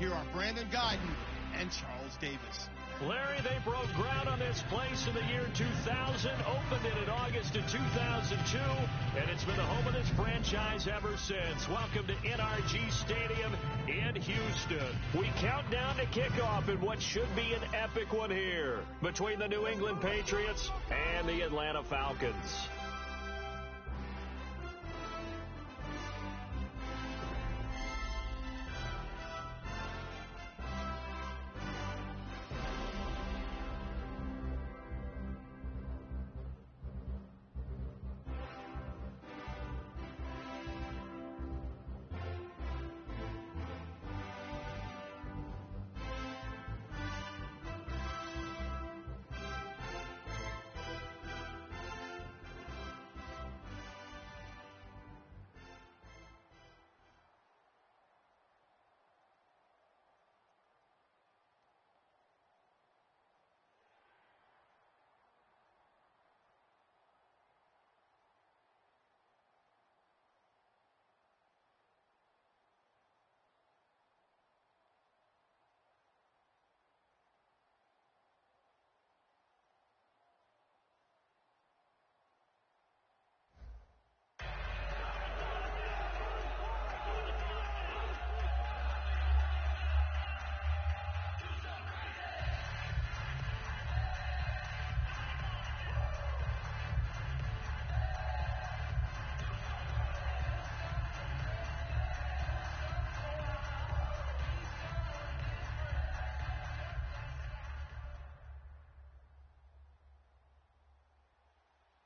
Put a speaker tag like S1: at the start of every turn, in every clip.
S1: Here are Brandon Guyton and Charles Davis.
S2: Larry, they broke ground on this place in the year 2000, opened it in August of 2002, and it's been the home of this franchise ever since. Welcome to NRG Stadium in Houston. We count down to kickoff in what should be an epic one here between the New England Patriots and the Atlanta Falcons.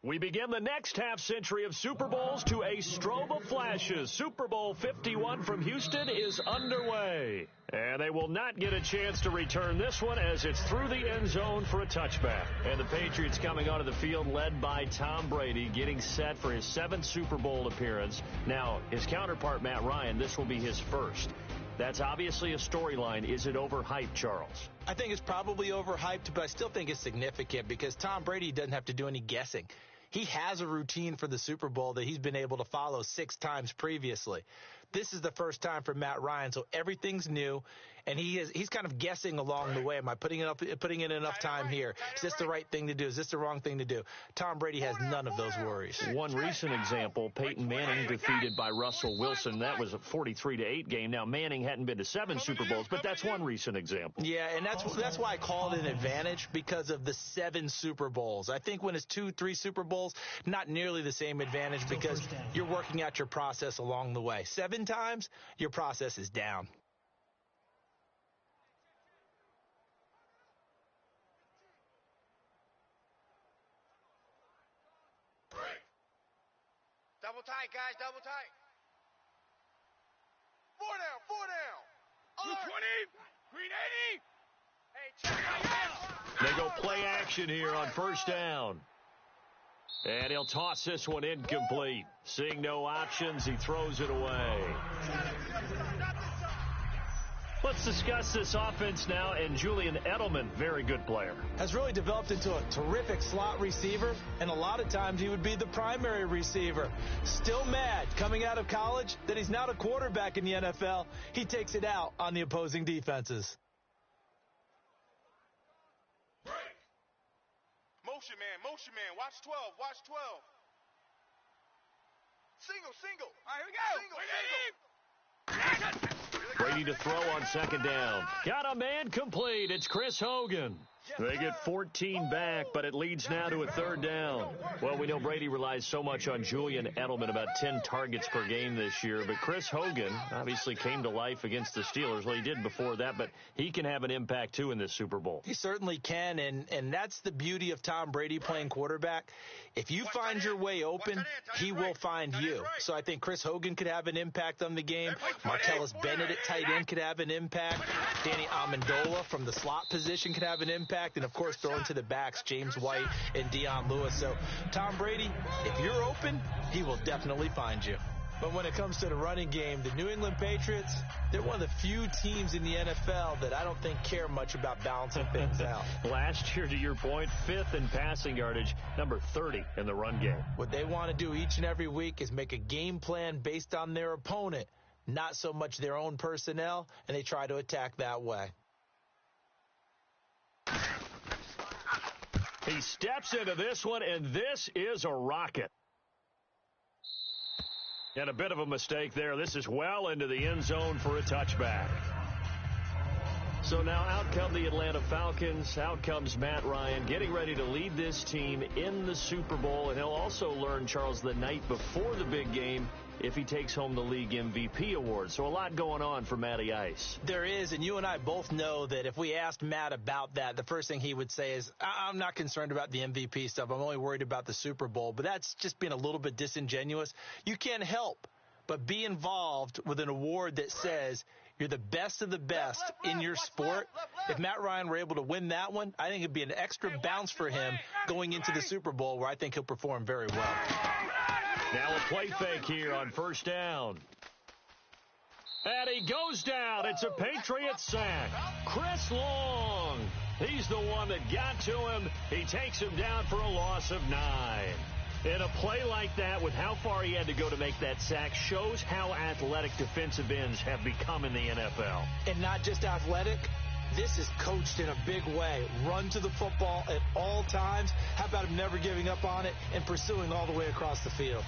S2: We begin the next half-century of Super Bowls to a strobe of flashes. Super Bowl 51 from Houston is underway. And they will not get a chance to return this one as it's through the end zone for a touchback. And the Patriots coming onto the field led by Tom Brady, getting set for his 7th Super Bowl appearance. Now, his counterpart, Matt Ryan, this will be his first. That's obviously a storyline. Is it overhyped, Charles?
S3: I think it's probably overhyped, but I still think it's significant because Tom Brady doesn't have to do any guessing. He has a routine for the Super Bowl that he's been able to follow 6 times previously. This is the first time for Matt Ryan, so everything's new, and he's kind of guessing along the way. Am I putting in enough time here? Is this the right thing to do? Is this the wrong thing to do? Tom Brady has none of those worries.
S2: One recent example, Peyton Manning defeated by Russell Wilson. That was a 43-8 game. Now, Manning hadn't been to 7 Super Bowls, but that's one recent example.
S3: Yeah, and that's why I call it an advantage, because of the 7 Super Bowls. I think when it's 2, 3 Super Bowls, not nearly the same advantage because you're working out your process along the way. 7 times, your process is down.
S4: Double tight, guys, double tight. 4 down. 220. Green 80. Hey, check.
S2: They go play action here on first down. And he'll toss this one incomplete. Seeing no options, he throws it away. Let's discuss this offense now, and Julian Edelman, very good player.
S3: Has really developed into a terrific slot receiver, and a lot of times he would be the primary receiver. Still mad coming out of college that he's not a quarterback in the NFL. He takes it out on the opposing defenses.
S4: Motion man, watch 12. Single. All right, here we go. Single.
S2: Brady to throw on second down. Got a man complete. It's Chris Hogan. They get 14 back, but it leads now to a third down. Well, we know Brady relies so much on Julian Edelman, about 10 targets per game this year. But Chris Hogan obviously came to life against the Steelers. Well, he did before that, but he can have an impact, too, in this Super Bowl.
S3: He certainly can, and that's the beauty of Tom Brady playing quarterback. If you find your way open, he will find you. So I think Chris Hogan could have an impact on the game. Martellus Bennett at tight end could have an impact. Danny Amendola from the slot position could have an impact. And, of course, throwing to the backs, James White and Dion Lewis. So, Tom Brady, if you're open, he will definitely find you. But when it comes to the running game, the New England Patriots, they're one of the few teams in the NFL that I don't think care much about balancing things out.
S2: Last year, to your point, 5th in passing yardage, number 30 in the run game.
S3: What they want to do each and every week is make a game plan based on their opponent, not so much their own personnel, and they try to attack that way.
S2: He steps into this one, and this is a rocket. And a bit of a mistake there. This is well into the end zone for a touchback. So now out come the Atlanta Falcons. Out comes Matt Ryan, getting ready to lead this team in the Super Bowl. And he'll also learn, Charles, the night before the big game if he takes home the league MVP award. So a lot going on for Matty Ice.
S3: There is, and you and I both know that if we asked Matt about that, the first thing he would say is, I'm not concerned about the MVP stuff. I'm only worried about the Super Bowl. But that's just being a little bit disingenuous. You can't help but be involved with an award that says you're the best of the best in your sport. If Matt Ryan were able to win that one, I think it'd be an extra bounce for him going into the Super Bowl, where I think he'll perform very well.
S2: Now a play fake here on first down. And he goes down. It's a Patriots sack. Chris Long. He's the one that got to him. He takes him down for a loss of 9. And a play like that, with how far he had to go to make that sack, shows how athletic defensive ends have become in the NFL.
S3: And not just athletic. This is coached in a big way. Run to the football at all times. How about him never giving up on it and pursuing all the way across the field?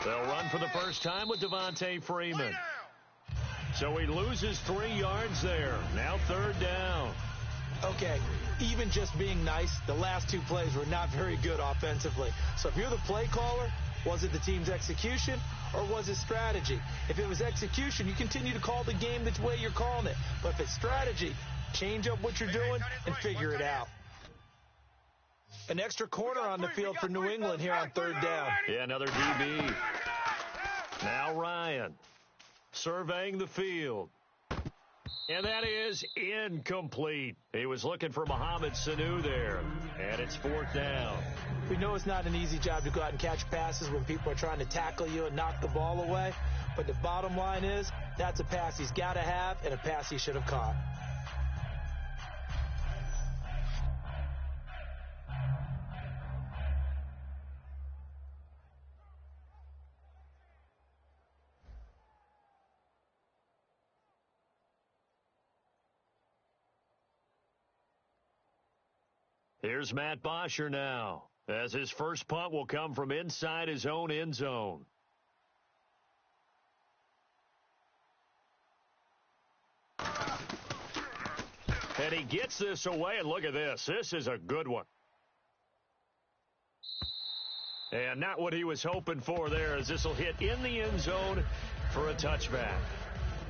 S2: They'll run for the first time with Devontae Freeman. So he loses 3 yards there. Now third down.
S3: Okay, even just being nice, the last 2 plays were not very good offensively. So if you're the play caller, was it the team's execution or was it strategy? If it was execution, you continue to call the game the way you're calling it. But if it's strategy, change up what you're doing and figure it out. An extra corner on the field for New England here on third down.
S2: Yeah, another DB. Now Ryan surveying the field. And that is incomplete. He was looking for Mohamed Sanu there. And it's fourth down.
S3: We know it's not an easy job to go out and catch passes when people are trying to tackle you and knock the ball away. But the bottom line is, that's a pass he's got to have and a pass he should have caught.
S2: Here's Matt Bosher now, as his first punt will come from inside his own end zone. And he gets this away, and look at this. This is a good one. And not what he was hoping for there, as this will hit in the end zone for a touchback.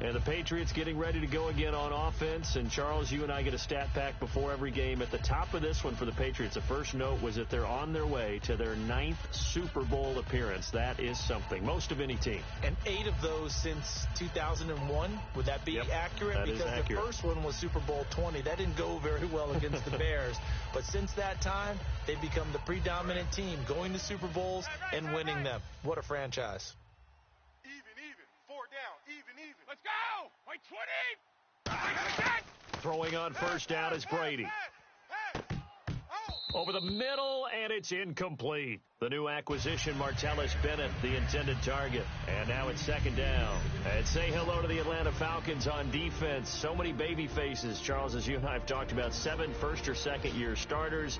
S2: And the Patriots getting ready to go again on offense. And, Charles, you and I get a stat pack before every game. At the top of this one for the Patriots, the first note was that they're on their way to their 9th Super Bowl appearance. That is something. Most of any team.
S3: And 8 of those since 2001. Would that be accurate?
S2: That
S3: because
S2: is accurate.
S3: The first one was Super Bowl 20. That didn't go very well against the Bears. But since that time, they've become the predominant team, going to Super Bowls and winning them. What a franchise.
S4: Let's go! Wait, 20!
S2: Throwing on first down is Brady. Over the middle, and it's incomplete. The new acquisition, Martellus Bennett, the intended target. And now it's second down. And say hello to the Atlanta Falcons on defense. So many baby faces, Charles, as you and I have talked about. 7 first or second year starters.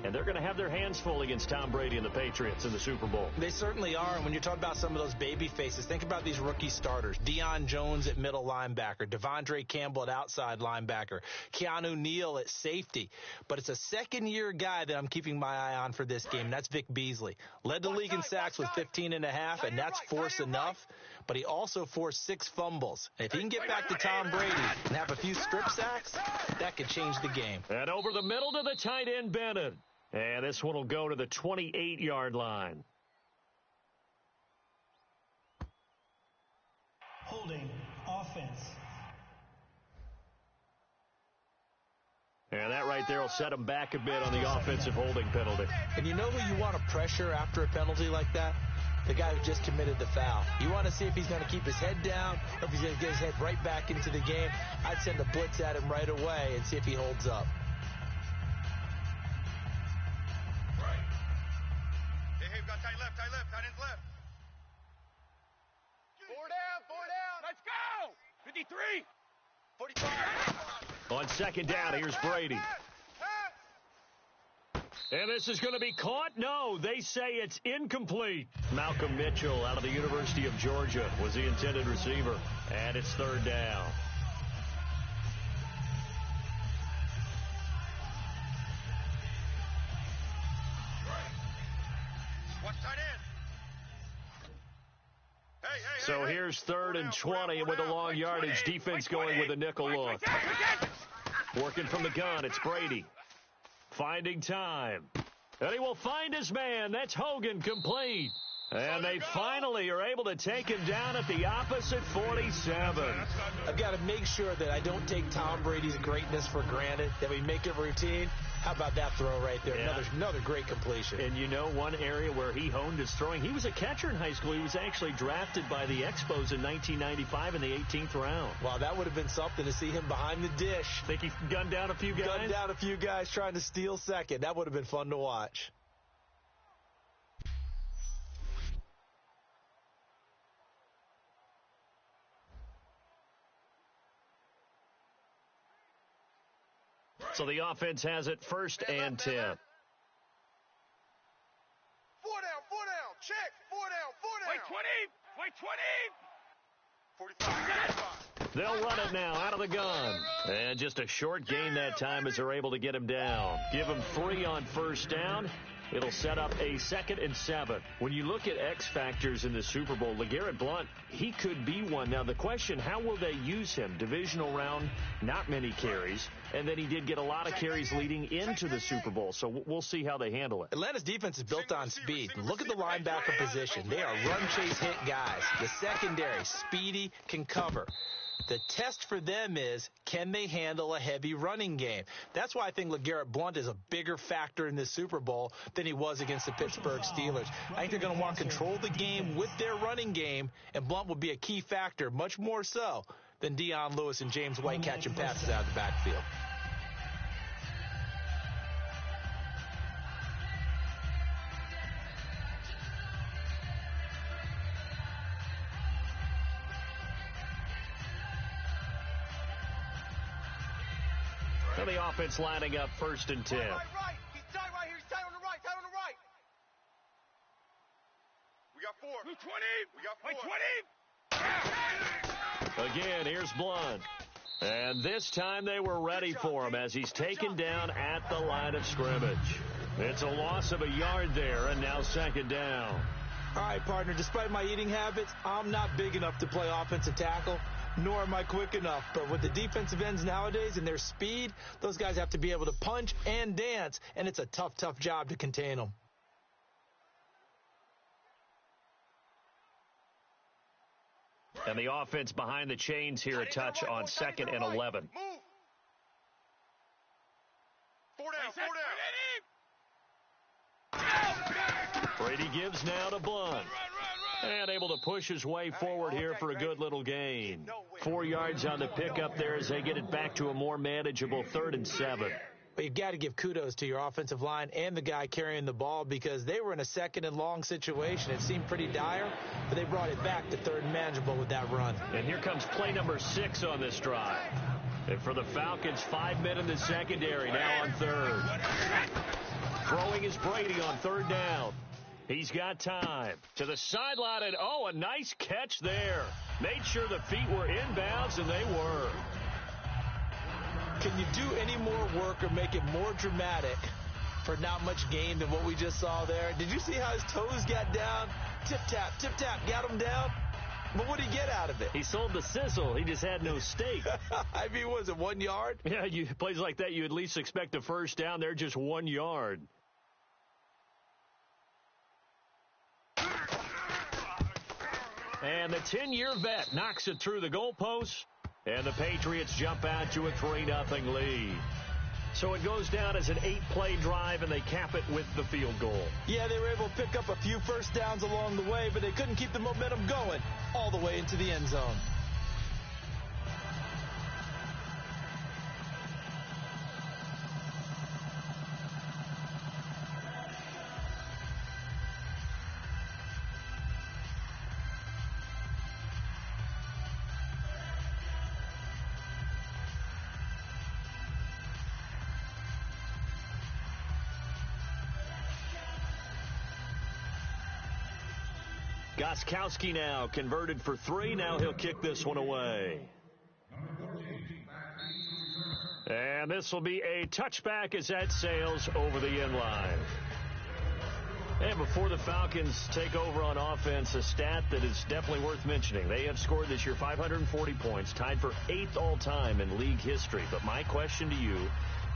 S2: And they're going to have their hands full against Tom Brady and the Patriots in the Super Bowl.
S3: They certainly are. And when you're talking about some of those baby faces, think about these rookie starters. Deion Jones at middle linebacker. Devondre Campbell at outside linebacker. Keanu Neal at safety. But it's a second-year guy that I'm keeping my eye on for this game. And that's Vic Beasley. Led the league in sacks with 15.5, and that's force enough. But he also forced 6 fumbles. And if he can get back to Tom Brady and have a few strip sacks, that could change the game.
S2: And over the middle to the tight end, Bennett. And this one will go to the 28-yard line.
S5: Holding offense.
S2: And that right there will set him back a bit on the offensive holding penalty.
S3: And you know who you want to pressure after a penalty like that? The guy who just committed the foul. You want to see if he's going to keep his head down or if he's going to get his head right back into the game. I'd send a blitz at him right away and see if he holds up.
S4: Hey, we've got tight left, tight ends left. 4 down. Let's go. 53. 45.
S2: On second down, here's Brady. And this is going to be caught? No, they say it's incomplete. Malcolm Mitchell out of the University of Georgia was the intended receiver. And it's third down.
S4: Watch tight end.
S2: So here's third and 20 with a long yardage. Defense going with a nickel look. Working from the gun, it's Brady. Finding time. And he will find his man. That's Hogan, complete. And they finally are able to take him down at the opposite 47.
S3: I've got to make sure that I don't take Tom Brady's greatness for granted, that we make it routine. How about that throw right there? Yeah. Another great completion.
S2: And you know one area where he honed his throwing? He was a catcher in high school. He was actually drafted by the Expos in 1995 in the 18th round.
S3: Wow, that would have been something to see him behind the dish.
S2: Think he gunned down a few guys?
S3: Gunned down a few guys trying to steal second. That would have been fun to watch.
S2: So the offense has it first and 10. 4
S4: down. Check. 4 down. Wait 20. 45.
S2: They'll run it now out of the gun. And just a short gain that time as they're able to get him down. Give him 3 on first down. It'll set up a 2nd and 7. When you look at X factors in the Super Bowl, LeGarrette Blount, he could be one. Now, the question, how will they use him? Divisional round, not many carries. And then he did get a lot of carries leading into the Super Bowl. So we'll see how they handle it.
S3: Atlanta's defense is built on speed. Look at the linebacker position. They are run, chase, hit guys. The secondary, speedy, can cover. The test for them is, can they handle a heavy running game? That's why I think LeGarrette Blount is a bigger factor in this Super Bowl than he was against the Pittsburgh Steelers. I think they're going to want to control the game with their running game, and Blount will be a key factor, much more so than Deion Lewis and James White catching passes out of the backfield.
S2: So the offense lining up first and 10.
S4: Right. He's tight right here. He's tight on the right. We got 4. 20. We got 4.
S2: Again, here's Blount. And this time they were ready for him as he's taken down at the line of scrimmage. It's a loss of a yard there, and now 2nd down.
S3: All right, partner, despite my eating habits, I'm not big enough to play offensive tackle, nor am I quick enough. But with the defensive ends nowadays and their speed, those guys have to be able to punch and dance, and it's a tough job to contain them.
S2: And the offense behind the chains here, a touch on 2nd and 11.
S4: Move. 4 down.
S2: Brady gives now to Blount. And able to push his way forward here for a good little gain. 4 yards on the pickup there as they get it back to a more manageable 3rd and 7.
S3: But you've got to give kudos to your offensive line and the guy carrying the ball because they were in a 2nd and long situation. It seemed pretty dire, but they brought it back to 3rd and manageable with that run.
S2: And here comes play number 6 on this drive. And for the Falcons, 5 men in the secondary, now on 3rd. Throwing is Brady on 3rd down. He's got time. To the sideline, and a nice catch there. Made sure the feet were inbounds, and they were.
S3: Can you do any more work or make it more dramatic for not much gain than what we just saw there? Did you see how his toes got down? Tip-tap, got him down. But what did he get out of it?
S2: He sold the sizzle. He just had no steak.
S3: I mean, was it 1 yard?
S2: Yeah, plays like that, you at least expect a first down. They're just 1 yard. And the 10-year vet knocks it through the goalpost. And the Patriots jump out to a 3-0 lead. So it goes down as an 8-play drive, and they cap it with the field goal.
S3: Yeah, they were able to pick up a few first downs along the way, but they couldn't keep the momentum going all the way into the end zone.
S2: Gostkowski now converted for 3. Now he'll kick this one away. And this will be a touchback as that sails over the end line. And before the Falcons take over on offense, a stat that is definitely worth mentioning. They have scored this year 540 points, tied for 8th all-time in league history. But my question to you,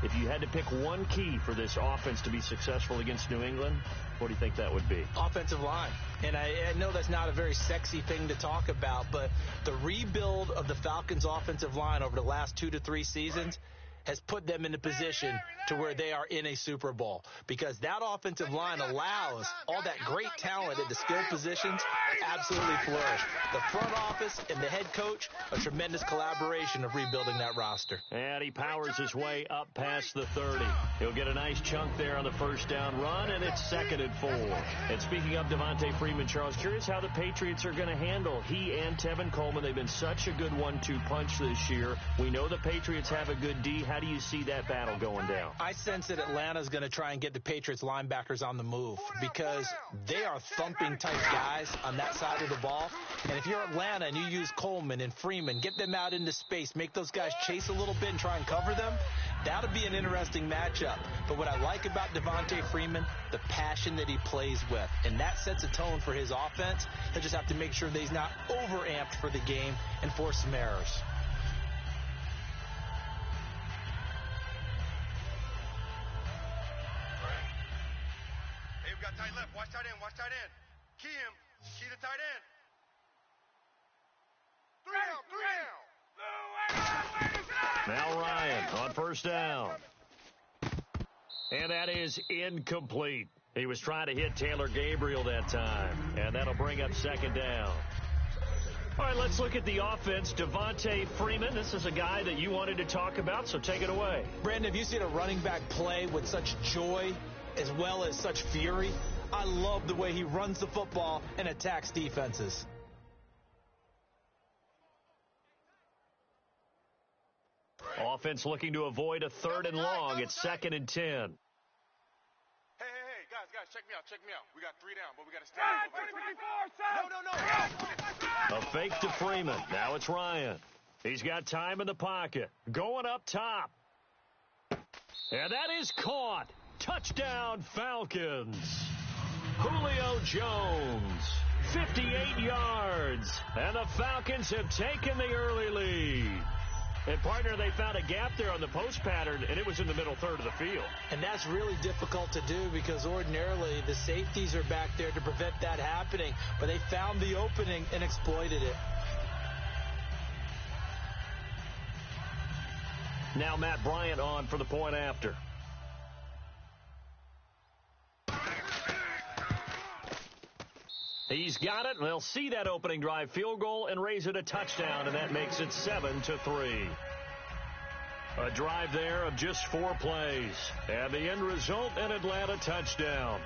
S2: if you had to pick one key for this offense to be successful against New England, what do you think that would be?
S3: Offensive line. And I know that's not a very sexy thing to talk about, but the rebuild of the Falcons' offensive line over the last 2 to 3 seasons has put them in a position to where they are in a Super Bowl, because that offensive line allows all that great talent at the skill positions to absolutely flourish. The front office and the head coach, a tremendous collaboration of rebuilding that roster.
S2: And he powers his way up past the 30. He'll get a nice chunk there on the first down run, and it's 2nd and 4. And speaking of Devontae Freeman, Charles, curious how the Patriots are going to handle he and Tevin Coleman. They've been such a good 1-2 punch this year. We know the Patriots have a good D. How do you see that battle going down?
S3: I sense that Atlanta's going to try and get the Patriots linebackers on the move, because they are thumping type guys on that side of the ball. And if you're Atlanta and you use Coleman and Freeman, get them out into space, make those guys chase a little bit and try and cover them, that'll be an interesting matchup. But what I like about Devontae Freeman, the passion that he plays with, and that sets a tone for his offense. He'll just have to make sure that he's not overamped for the game and force some errors.
S4: Got tight left. Watch tight end. Watch tight end. Key him. Key the tight end. 3 down. 3 down.
S2: Now Ryan on first down. And that is incomplete. He was trying to hit Taylor Gabriel that time. And that'll bring up 2nd down. All right, let's look at the offense. Devontae Freeman, this is a guy that you wanted to talk about, so take it away.
S3: Brandon, have you seen a running back play with such joy as well as such fury? I love the way he runs the football and attacks defenses.
S2: Offense looking to avoid a 3rd and long. It's 2nd and 10.
S4: Hey, guys, check me out. We got 3 down, but we got to stand.
S2: No. A fake to Freeman. Now it's Ryan. He's got time in the pocket. Going up top. And that is caught. Touchdown, Falcons. Julio Jones, 58 yards. And the Falcons have taken the early lead. And, partner, they found a gap there on the post pattern, and it was in the middle 3rd of the field.
S3: And that's really difficult to do, because ordinarily the safeties are back there to prevent that happening. But they found the opening and exploited it.
S2: Now Matt Bryant on for the point after. He's got it, and they'll see that opening drive field goal and raise it a touchdown, and that makes it 7-3. A drive there of just 4 plays, and the end result, an Atlanta touchdown.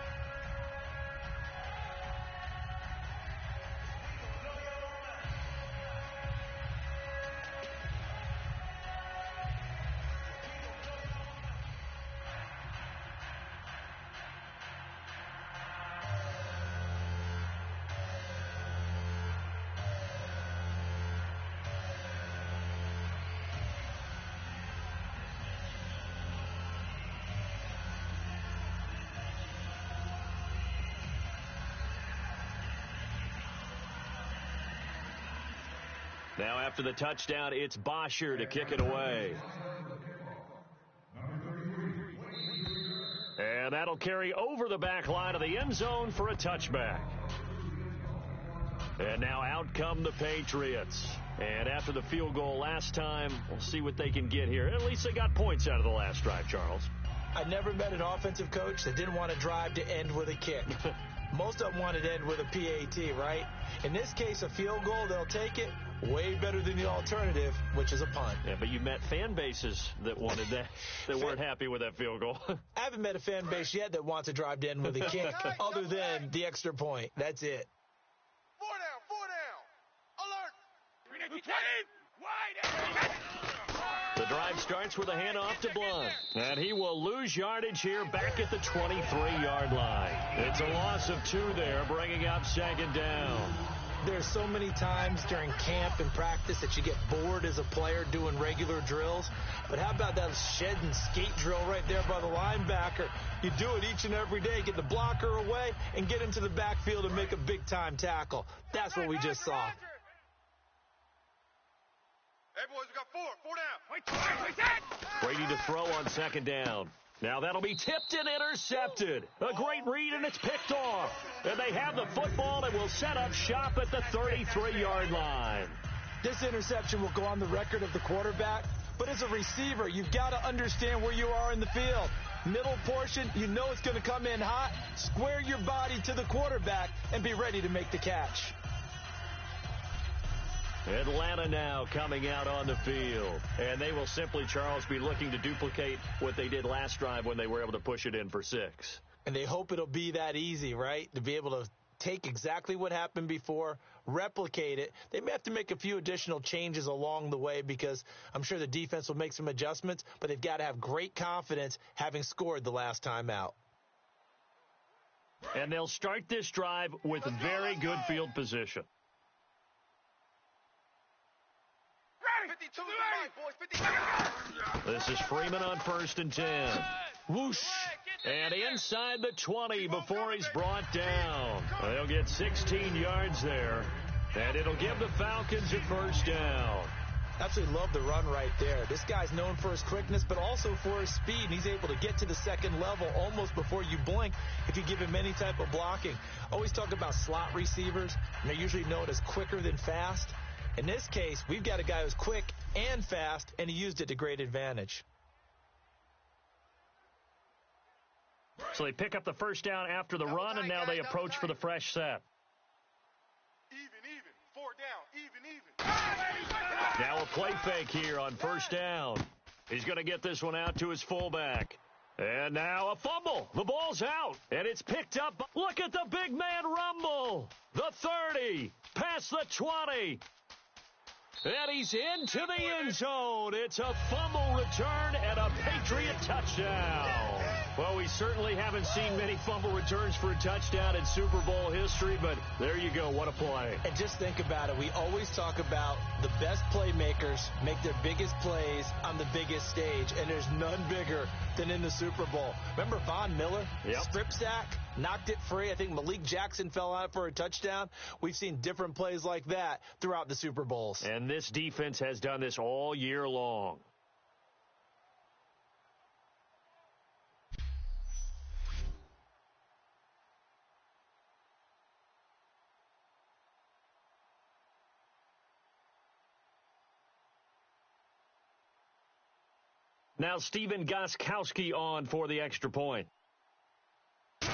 S2: Now after the touchdown, it's Bosher to kick it away. And that'll carry over the back line of the end zone for a touchback. And now out come the Patriots. And after the field goal last time, we'll see what they can get here. At least they got points out of the last drive, Charles.
S3: I never met an offensive coach that didn't want to drive to end with a kick. Most of them wanted to end with a PAT, right? In this case, a field goal, they'll take it. Way better than the alternative, which is a punt.
S2: Yeah, but you met fan bases that wanted that, that weren't happy with that field goal.
S3: I haven't met a fan base yet that wants to drive to end with a kick other than the extra point. That's it.
S4: 4 down. Alert.
S2: The drive starts with a handoff to Blunt. And he will lose yardage here back at the 23-yard line. It's a loss of 2 there, bringing up 2nd down.
S3: There's so many times during camp and practice that you get bored as a player doing regular drills. But how about that shed and skate drill right there by the linebacker? You do it each and every day. Get the blocker away and get into the backfield and make a big-time tackle. That's what we just saw.
S4: Hey, boys, we got 4 down.
S2: Brady to throw on 2nd down. Now that'll be tipped and intercepted. A great read, and it's picked off. And they have the football and will set up shop at the 33-yard line.
S3: This interception will go on the record of the quarterback. But as a receiver, you've got to understand where you are in the field. Middle portion, you know it's going to come in hot. Square your body to the quarterback and be ready to make the catch.
S2: Atlanta now coming out on the field. And they will simply, Charles, be looking to duplicate what they did last drive when they were able to push it in for 6.
S3: And they hope it'll be that easy, right? To be able to take exactly what happened before, replicate it. They may have to make a few additional changes along the way because I'm sure the defense will make some adjustments, but they've got to have great confidence having scored the last time out.
S2: And they'll start this drive with very good field position.
S4: 52 boys. 50.
S2: This is Freeman on 1st and 10. Whoosh. And inside the 20 before he's brought down. They'll get 16 yards there. And it'll give the Falcons a 1st down.
S3: Absolutely love the run right there. This guy's known for his quickness, but also for his speed. And he's able to get to the 2nd level almost before you blink if you give him any type of blocking. Always talk about slot receivers, and they're usually known as quicker than fast. In this case, we've got a guy who's quick and fast, and he used it to great advantage.
S2: So they pick up the 1st down after the run, and now they approach for the fresh set.
S4: Even. 4 down. Even.
S2: Now a play fake here on 1st down. He's going to get this one out to his fullback. And now a fumble. The ball's out, and it's picked up. Look at the big man rumble. The 30, past the 20. And he's into the end zone. It's a fumble return and a Patriot touchdown. Well, we certainly haven't seen many fumble returns for a touchdown in Super Bowl history, but there you go. What a play.
S3: And just think about it. We always talk about the best playmakers make their biggest plays on the biggest stage, and there's none bigger than in the Super Bowl. Remember Von Miller?
S2: Yep.
S3: Strip sack, knocked it free. I think Malik Jackson fell out for a touchdown. We've seen different plays like that throughout the Super Bowls.
S2: And this defense has done this all year long. Now Steven Gostkowski on for the extra point. And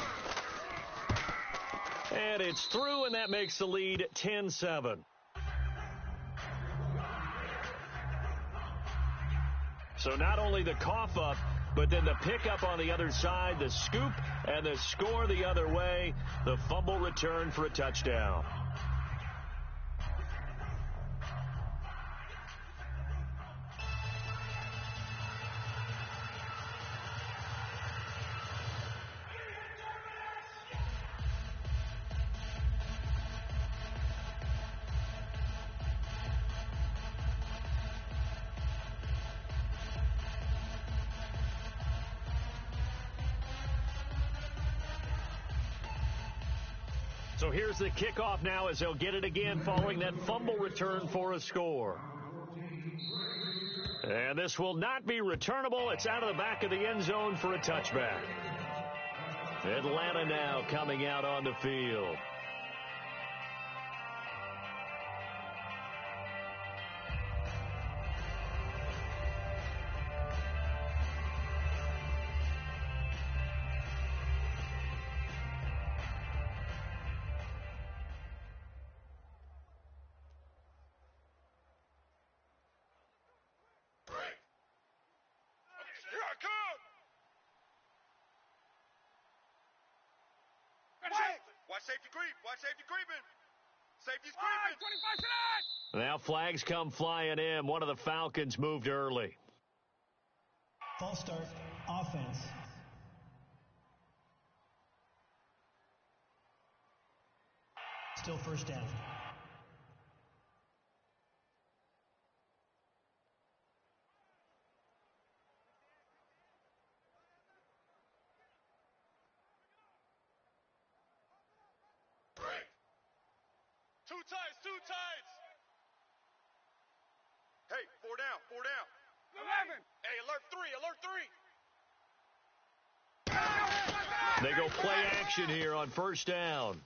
S2: it's through, and that makes the lead 10-7. So not only the cough up, but then the pickup on the other side, the scoop, and the score the other way, the fumble return for a touchdown. So here's the kickoff now as they'll get it again following that fumble return for a score. And this will not be returnable. It's out of the back of the end zone for a touchback. Atlanta now coming out on the field.
S4: safety creep. Watch safety creeping. Safety's creeping. 25 tonight.
S2: Now flags come flying in. One of the Falcons moved early.
S5: False start, offense. Still first down.
S4: Two tights. Hey, four down. 11. Hey, alert 3.
S2: They go play action here on first down.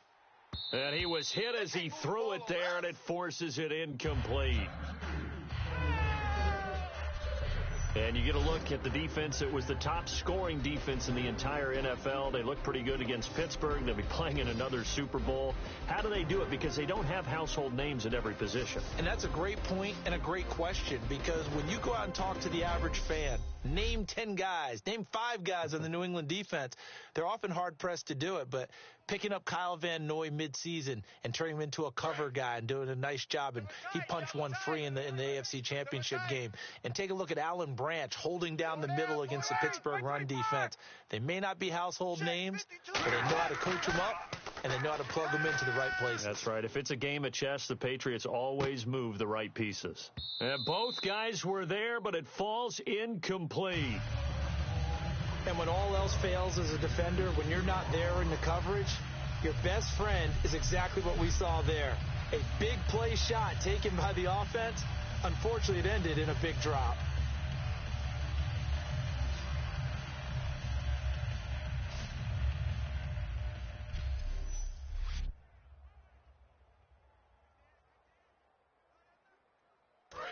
S2: And he was hit as he threw it there, and it forces it incomplete. And you get a look at the defense. It was the top scoring defense in the entire NFL. They look pretty good against Pittsburgh. They'll be playing in another Super Bowl. How do they do it? Because they don't have household names at every position.
S3: And that's a great point and a great question, because when you go out and talk to the average fan, name 10 guys, name 5 guys on the New England defense, they're often hard-pressed to do it. But picking up Kyle Van Noy midseason and turning him into a cover guy and doing a nice job, and he punched one free in the AFC Championship game. And take a look at Alan Branch holding down the middle against the Pittsburgh run defense. They may not be household names, but they know how to coach them up, and they know how to plug them into the right places.
S2: That's right. If it's a game of chess, the Patriots always move the right pieces. And both guys were there, but it falls incomplete.
S3: And when all else fails as a defender, when you're not there in the coverage, your best friend is exactly what we saw there. A big play shot taken by the offense. Unfortunately, it ended in a big drop.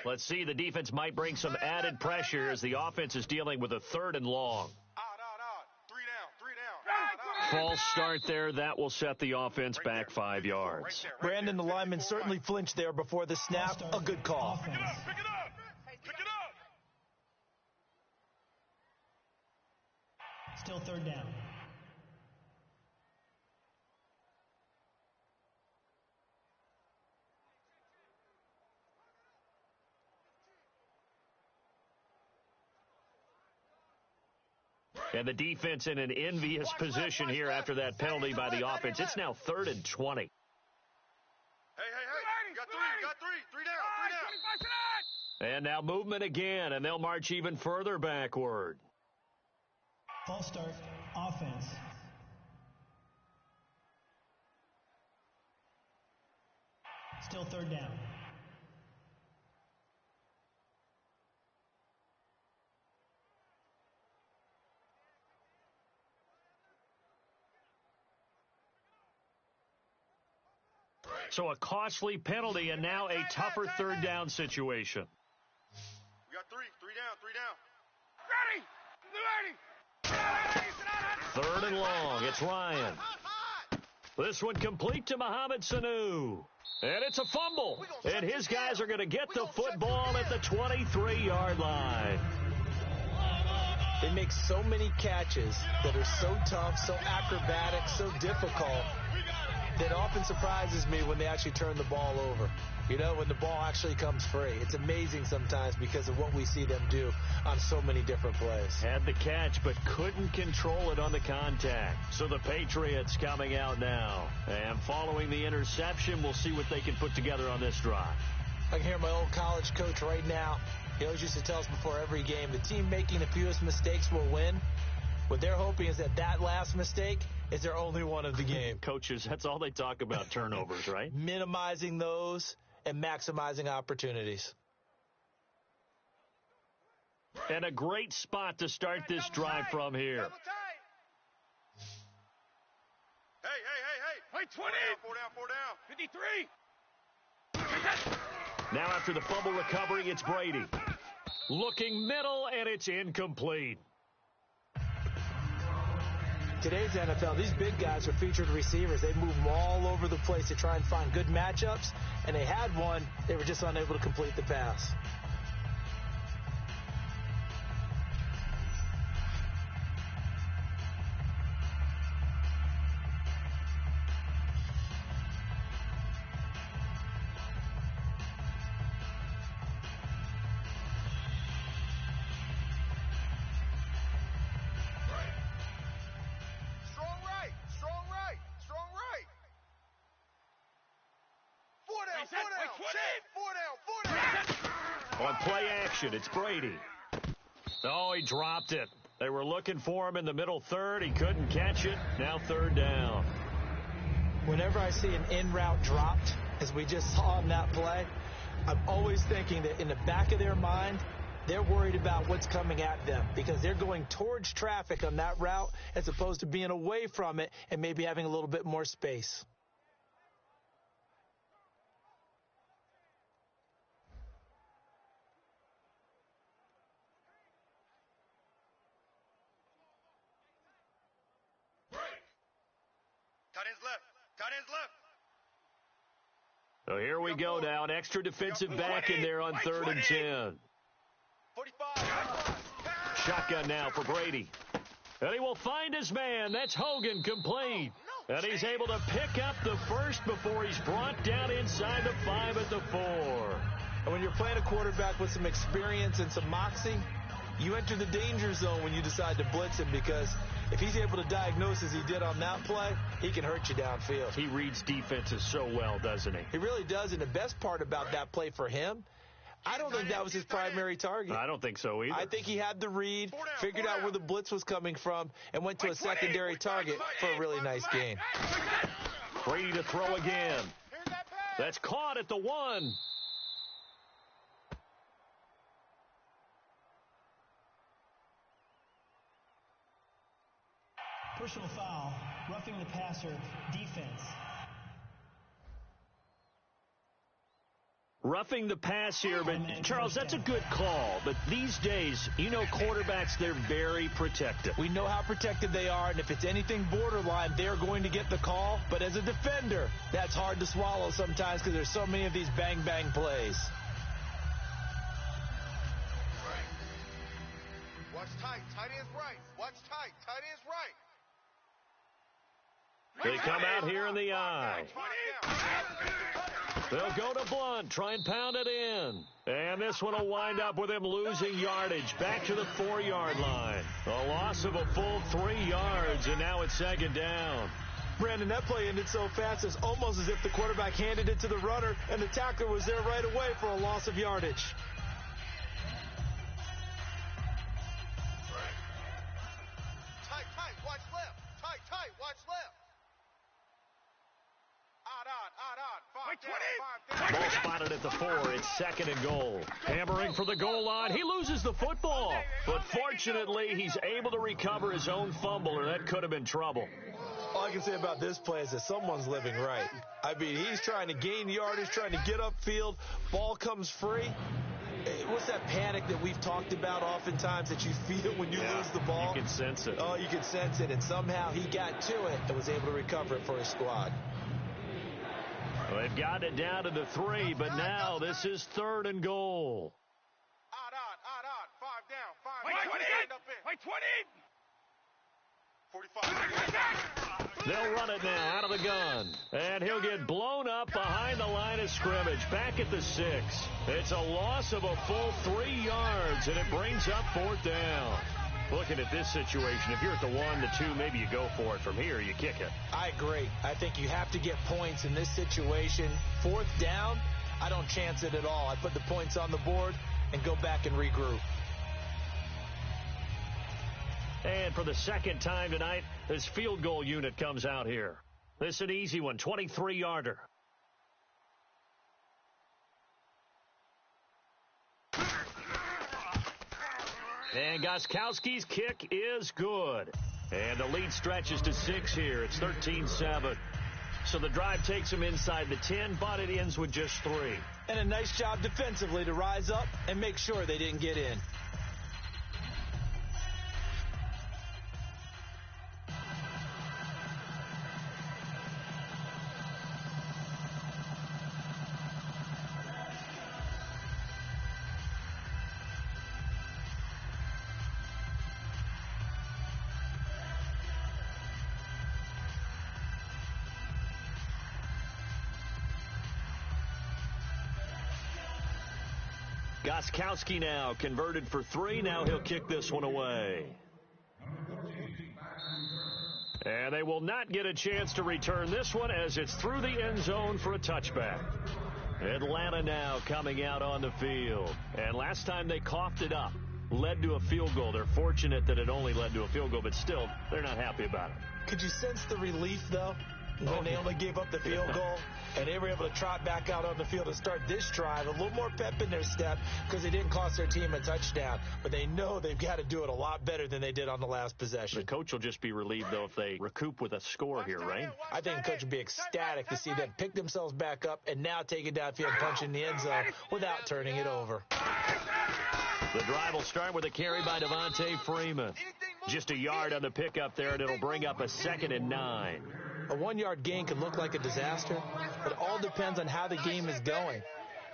S2: Let's see, the defense might bring some added pressure as the offense is dealing with a 3rd and long. False start there. That will set the offense back 5 yards.
S3: Brandon, the lineman, certainly flinched there before the snap. A good call.
S4: Pick it up.
S5: Still third down.
S2: And the defense in an envious position here after that penalty by the offense. It's now 3rd and 20.
S4: Hey. You got 3. 3 down.
S2: And now movement again, and they'll march even further backward.
S5: False start, offense. Still third down.
S2: So a costly penalty and now a tougher 3rd down situation.
S4: We got 3 down.
S2: Ready. 3rd and long. It's Ryan. This one complete to Mohamed Sanu. And it's a fumble. And his guys are going to get the football at the 23-yard line.
S3: They make so many catches that are so tough, so acrobatic, so difficult, that often surprises me when they actually turn the ball over. You know, when the ball actually comes free. It's amazing sometimes because of what we see them do on so many different plays.
S2: Had the catch, but couldn't control it on the contact. So the Patriots coming out now. And following the interception, we'll see what they can put together on this drive.
S3: I can hear my old college coach right now. He always used to tell us before every game, the team making the fewest mistakes will win. What they're hoping is that last mistake is their only one of the game.
S2: Coaches, that's all they talk about, turnovers, right?
S3: Minimizing those and maximizing opportunities.
S2: And a great spot to start this drive from here.
S4: Hey, 20. 4 down. 53.
S2: Now after the fumble recovery, it's Brady. Looking middle, and it's incomplete.
S3: Today's NFL, these big guys are featured receivers. They move them all over the place to try and find good matchups, and they had one. They were just unable to complete the pass.
S2: On play action, it's Brady. Oh, he dropped it. They were looking for him in the middle third. He couldn't catch it. Now third down.
S3: Whenever I see an in route dropped, as we just saw on that play, I'm always thinking that in the back of their mind, they're worried about what's coming at them because they're going towards traffic on that route as opposed to being away from it and maybe having a little bit more space.
S2: So here we go now. An extra defensive back in there on 3rd and 10.
S4: 45.
S2: Shotgun now for Brady. And he will find his man. That's Hogan complete. And he's able to pick up the first before he's brought down inside the 5 at the 4.
S3: And when you're playing a quarterback with some experience and some moxie, you enter the danger zone when you decide to blitz him because if he's able to diagnose as he did on that play, he can hurt you downfield.
S2: He reads defenses so well, doesn't he?
S3: He really does, and the best part about that play for him, I don't think that was his primary target.
S2: I don't think so either.
S3: I think he had the read, figured out where the blitz was coming from, and went to a secondary target for a really nice gain.
S2: Brady to throw again. That's caught at the 1.
S5: Personal foul, roughing the passer, defense.
S2: Roughing the pass here, but Charles, that's a good call. But these days, you know quarterbacks, they're very protective.
S3: We know how protective they are, and if it's anything borderline, they're going to get the call. But as a defender, that's hard to swallow sometimes because there's so many of these bang-bang plays.
S4: Watch tight. Tight end's right. Watch tight. Tight end's right.
S2: They come out here in the eye. They'll go to Blunt, try and pound it in. And this one will wind up with him losing yardage back to the 4-yard line. A loss of a full 3 yards, and now it's 2nd down.
S3: Brandon, that play ended so fast, it's almost as if the quarterback handed it to the runner, and the tackler was there right away for a loss of yardage.
S4: Tight, watch left. Tight, watch left.
S2: Ball spotted at the 4. It's 2nd and goal. Hammering for the goal line. He loses the football. But fortunately, he's able to recover his own fumble, or that could have been trouble.
S3: All I can say about this play is that someone's living right. I mean, he's trying to gain yardage, trying to get upfield. Ball comes free. What's that panic that we've talked about oftentimes that you feel when you lose the ball?
S2: You can sense it.
S3: Oh, you can sense it. And somehow he got to it and was able to recover it for his squad.
S2: Well, they've got it down to the 3, but now this is 3rd and goal.
S4: Odd. 5 down. 5
S1: Wait,
S4: down.
S1: 20.
S4: Stand up in.
S1: Wait, 20.
S4: 45.
S2: They'll run it now out of the gun. And he'll get blown up behind the line of scrimmage. Back at the 6. It's a loss of a full 3 yards, and it brings up 4th down. Looking at this situation, if you're at the 1, the 2, maybe you go for it. From here, you kick it.
S3: I agree. I think you have to get points in this situation. 4th down, I don't chance it at all. I put the points on the board and go back and regroup.
S2: And for the 2nd time tonight, this field goal unit comes out here. This is an easy one, 23-yarder. And Gostkowski's kick is good. And the lead stretches to 6 here. It's 13-7. So the drive takes him inside the 10, but it ends with just 3.
S3: And a nice job defensively to rise up and make sure they didn't get in.
S2: Gostkowski now converted for 3. Now he'll kick this one away. And they will not get a chance to return this one as it's through the end zone for a touchback. Atlanta now coming out on the field. And last time they coughed it up, led to a field goal. They're fortunate that it only led to a field goal, but still, they're not happy about it.
S3: Could you sense the relief, though, when they only gave up the field goal and they were able to trot back out on the field and start this drive? A little more pep in their step because they didn't cost their team a touchdown, but they know they've got to do it a lot better than they did on the last possession.
S2: The coach will just be relieved, though, if they recoup with a score here, right?
S3: I think the coach would be ecstatic to see them pick themselves back up and now take it downfield and punch in the end zone without turning it over.
S2: The drive will start with a carry by Devontae Freeman. Just a yard on the pickup there, and it'll bring up a 2nd and 9.
S3: A 1-yard gain can look like a disaster, but it all depends on how the game is going.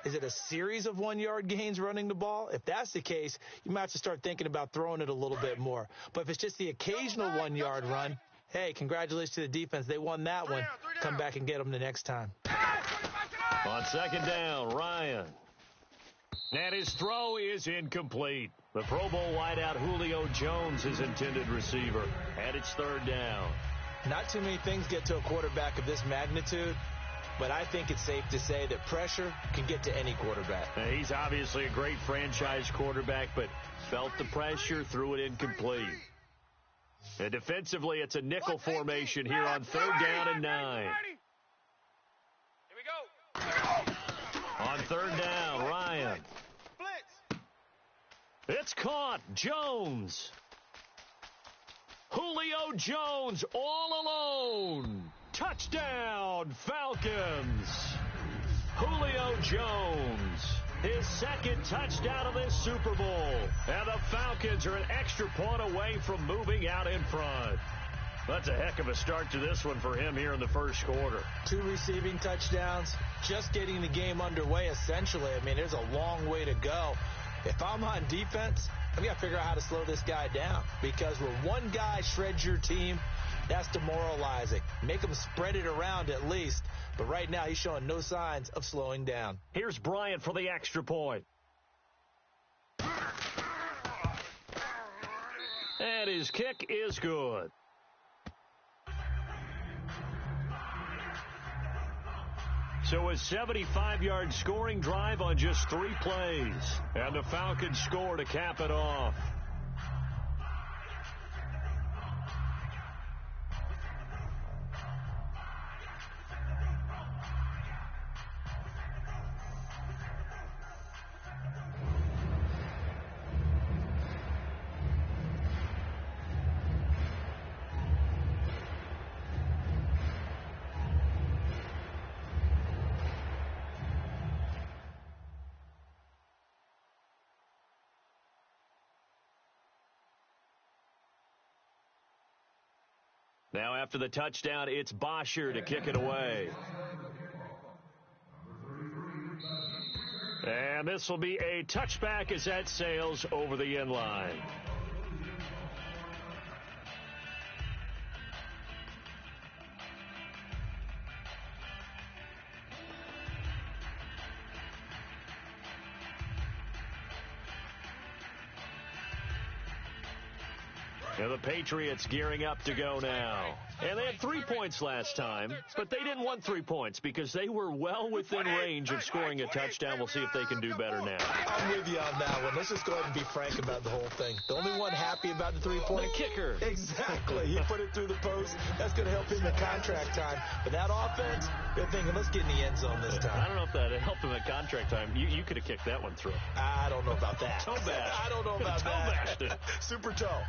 S3: Is it a series of 1-yard gains running the ball? If that's the case, you might have to start thinking about throwing it a little bit more. But if it's just the occasional 1-yard run, hey, congratulations to the defense. They won that one. Come back and get them the next time.
S2: On 2nd down, Ryan. And his throw is incomplete. The Pro Bowl wideout Julio Jones is intended receiver. And it's 3rd down.
S3: Not too many things get to a quarterback of this magnitude, but I think it's safe to say that pressure can get to any quarterback.
S2: He's obviously a great franchise quarterback, but felt the pressure, threw it incomplete. And defensively, it's a nickel formation here on 3rd down and 9.
S4: Here we go.
S2: On 3rd down, Ryan. It's caught. Jones. Julio Jones all alone. Touchdown, Falcons. Julio Jones, his 2nd touchdown of this Super Bowl. And the Falcons are an extra point away from moving out in front. That's a heck of a start to this one for him here in the first quarter.
S3: 2 receiving touchdowns, just getting the game underway, essentially. I mean, there's a long way to go. If I'm on defense, I've got to figure out how to slow this guy down, because when one guy shreds your team, that's demoralizing. Make him spread it around at least. But right now, he's showing no signs of slowing down.
S2: Here's Bryant for the extra point. And his kick is good. So a 75-yard scoring drive on just 3 plays. And the Falcons score to cap it off. Now after the touchdown, it's Bosher to kick it away. And this will be a touchback as that sails over the end line. Now the Patriots gearing up to go now. And they had 3 points last time, but they didn't want 3 points because they were well within range of scoring a touchdown. We'll see if they can do better now.
S3: I'm with you on that one. Let's just go ahead and be frank about the whole thing. The only one happy about the 3-point?
S2: The kicker.
S3: Exactly. He put it through the post. That's going to help him in contract time. But that offense, they're thinking, let's get in the end zone this time.
S2: I don't know if that helped him at contract time. You could have kicked that one through.
S3: I don't know about that.
S2: Toe bash.
S3: I don't know about
S2: toe
S3: that.
S2: Bashed it.
S3: Super toe.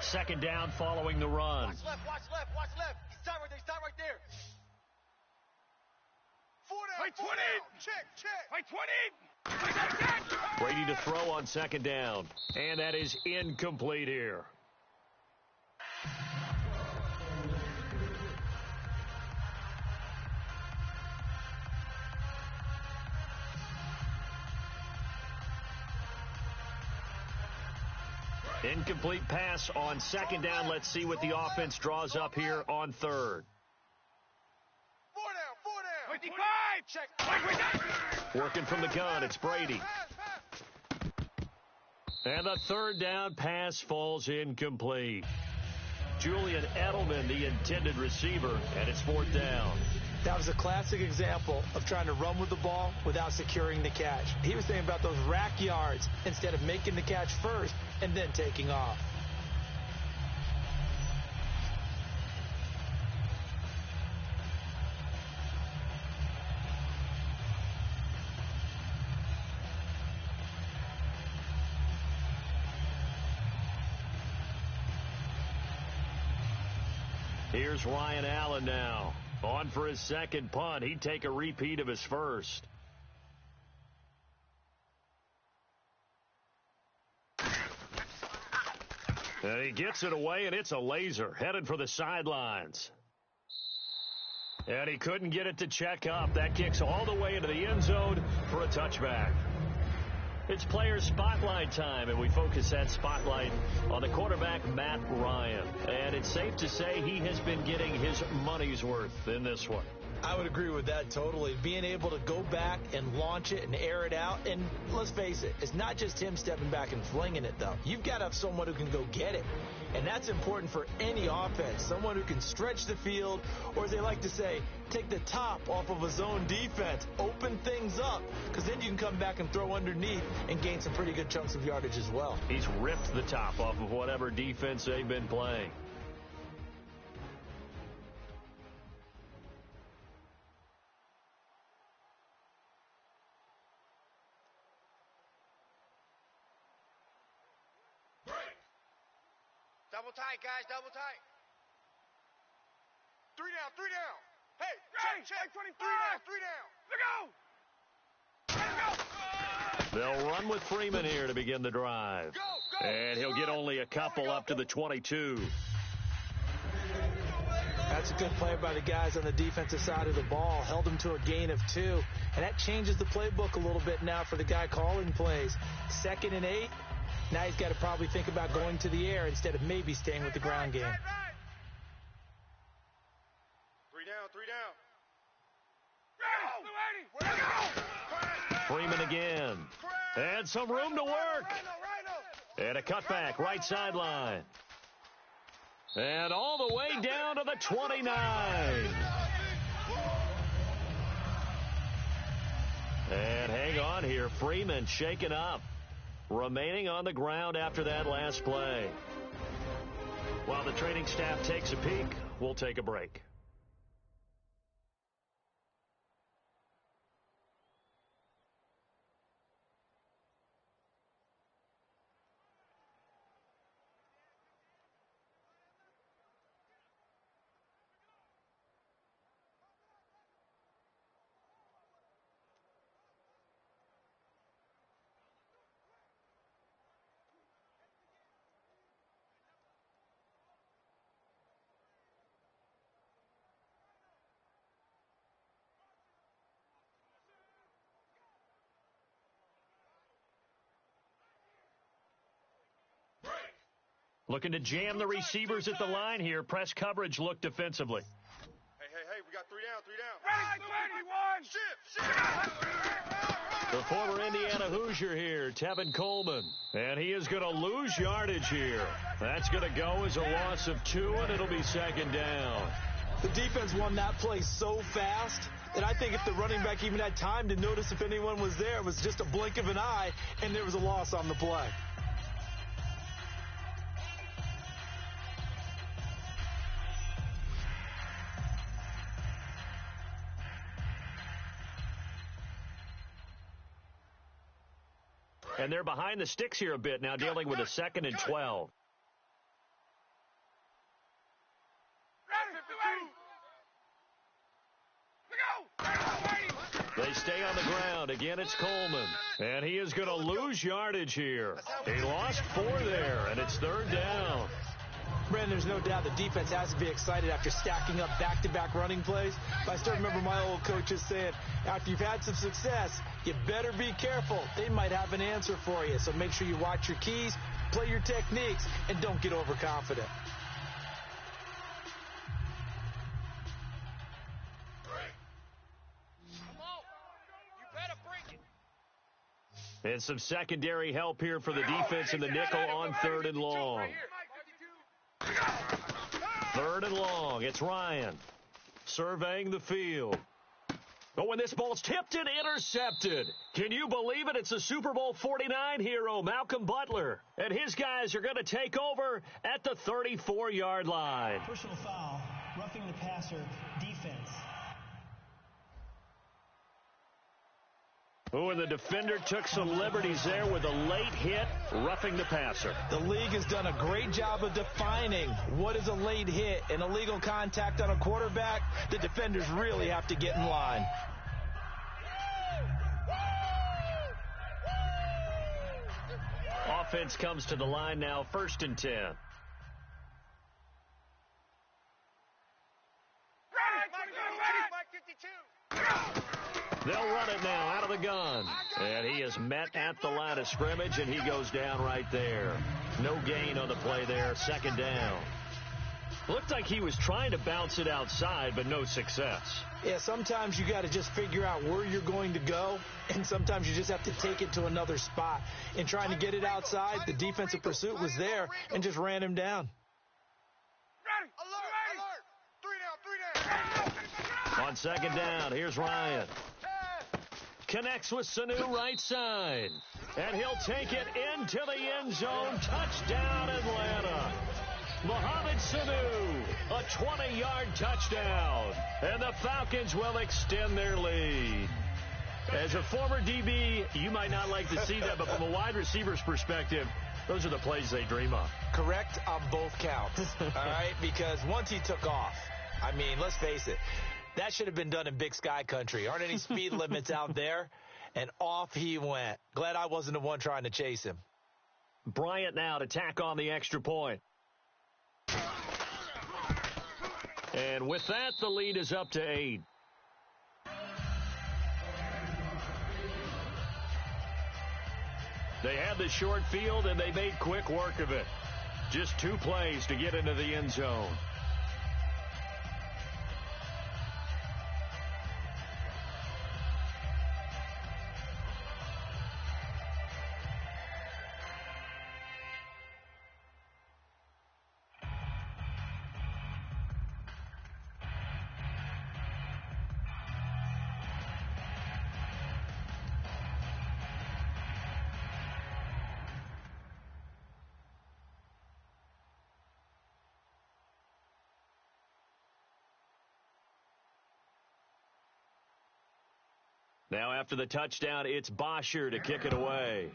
S2: Second down following the run.
S4: Watch left, watch left, watch left. Stop right there. 4 down, right 20. Check. Right 20.
S2: Brady to throw on second down. And that is incomplete here. Incomplete pass on second down. Let's see what the offense draws up here on third.
S4: 4 down. 25. Check.
S2: Working from the gun, it's Brady. And the third down pass falls incomplete. Julian Edelman, the intended receiver, and it's 4th down.
S3: That was a classic example of trying to run with the ball without securing the catch. He was thinking about those rack yards instead of making the catch first and then taking off.
S2: Here's Ryan Allen now. On for his second punt. He'd take a repeat of his first. And he gets it away, and it's a laser. Headed for the sidelines. And he couldn't get it to check up. That kicks all the way into the end zone for a touchback. It's player spotlight time, and we focus that spotlight on the quarterback, Matt Ryan. And it's safe to say he has been getting his money's worth in this one.
S3: I would agree with that totally. Being able to go back and launch it and air it out. And let's face it, it's not just him stepping back and flinging it, though. You've got to have someone who can go get it. And that's important for any offense. Someone who can stretch the field, or as they like to say, take the top off of a zone defense. Open things up, because then you can come back and throw underneath and gain some pretty good chunks of yardage as well.
S2: He's ripped the top off of whatever defense they've been playing.
S4: Double tight, guys, double tight. 3 down, 3 down. Hey, check, 25. 3 down. Let's go.
S2: They'll run with Freeman here to begin the drive.
S4: Go.
S2: And he'll get only a couple up to the 22.
S3: That's a good play by the guys on the defensive side of the ball. Held them to a gain of 2. And that changes the playbook a little bit now for the guy calling plays. 2nd and 8. Now he's got to probably think about going to the air instead of maybe staying with the ground game.
S4: 3 down.
S2: Freeman again. And some room to work. And a cutback, right sideline. And all the way down to the 29. And hang on here. Freeman shaken up. Remaining on the ground after that last play. While the training staff takes a peek, we'll take a break. Looking to jam the receivers at the line here. Press coverage look defensively.
S4: Hey, we got 3 down. Shift.
S2: The former Indiana Hoosier here, Tevin Coleman. And he is going to lose yardage here. That's going to go as a loss of 2, and it'll be 2nd down.
S3: The defense won that play so fast that I think if the running back even had time to notice if anyone was there, it was just a blink of an eye, and there was a loss on the play.
S2: And they're behind the sticks here a bit now, dealing with a 2nd and 12. They stay on the ground. Again, it's Coleman. And he is going to lose yardage here. He lost 4 there, and it's 3rd down.
S3: Brandon, there's no doubt the defense has to be excited after stacking up back-to-back running plays. But I still remember my old coaches saying, after you've had some success, you better be careful. They might have an answer for you. So make sure you watch your keys, play your techniques, and don't get overconfident.
S2: And some secondary help here for the defense in the nickel on 3rd and long. Third and long. It's Ryan surveying the field. Oh, and this ball's tipped and intercepted. Can you believe it? It's a Super Bowl 49 hero, Malcolm Butler. And his guys are going to take over at the 34-yard line.
S5: Personal foul, roughing the passer, defense.
S2: Oh, and the defender took some liberties there with a late hit, roughing the passer.
S3: The league has done a great job of defining what is a late hit. An illegal contact on a quarterback, the defenders really have to get in line.
S2: Offense comes to the line now, 1st and 10. They'll run it now out of the gun. And he is met at the line of scrimmage, and he goes down right there. No gain on the play there, 2nd down. Looked like he was trying to bounce it outside, but no success.
S3: Yeah, sometimes you got to just figure out where you're going to go, and sometimes you just have to take it to another spot. In trying to get it outside, the defensive pursuit was there and just ran him down.
S2: On 2nd down, here's Ryan. Connects with Sanu right side. And he'll take it into the end zone. Touchdown, Atlanta. Mohamed Sanu, a 20-yard touchdown. And the Falcons will extend their lead. As a former DB, you might not like to see that, but from a wide receiver's perspective, those are the plays they dream of.
S3: Correct on both counts, all right? Because once he took off, I mean, let's face it, that should have been done in Big Sky country. Aren't any speed limits out there? And off he went. Glad I wasn't the one trying to chase him.
S2: Bryant now to tack on the extra point. And with that, the lead is up to 8. They had the short field, and they made quick work of it. Just 2 plays to get into the end zone. Now after the touchdown, it's Bosher to kick it away.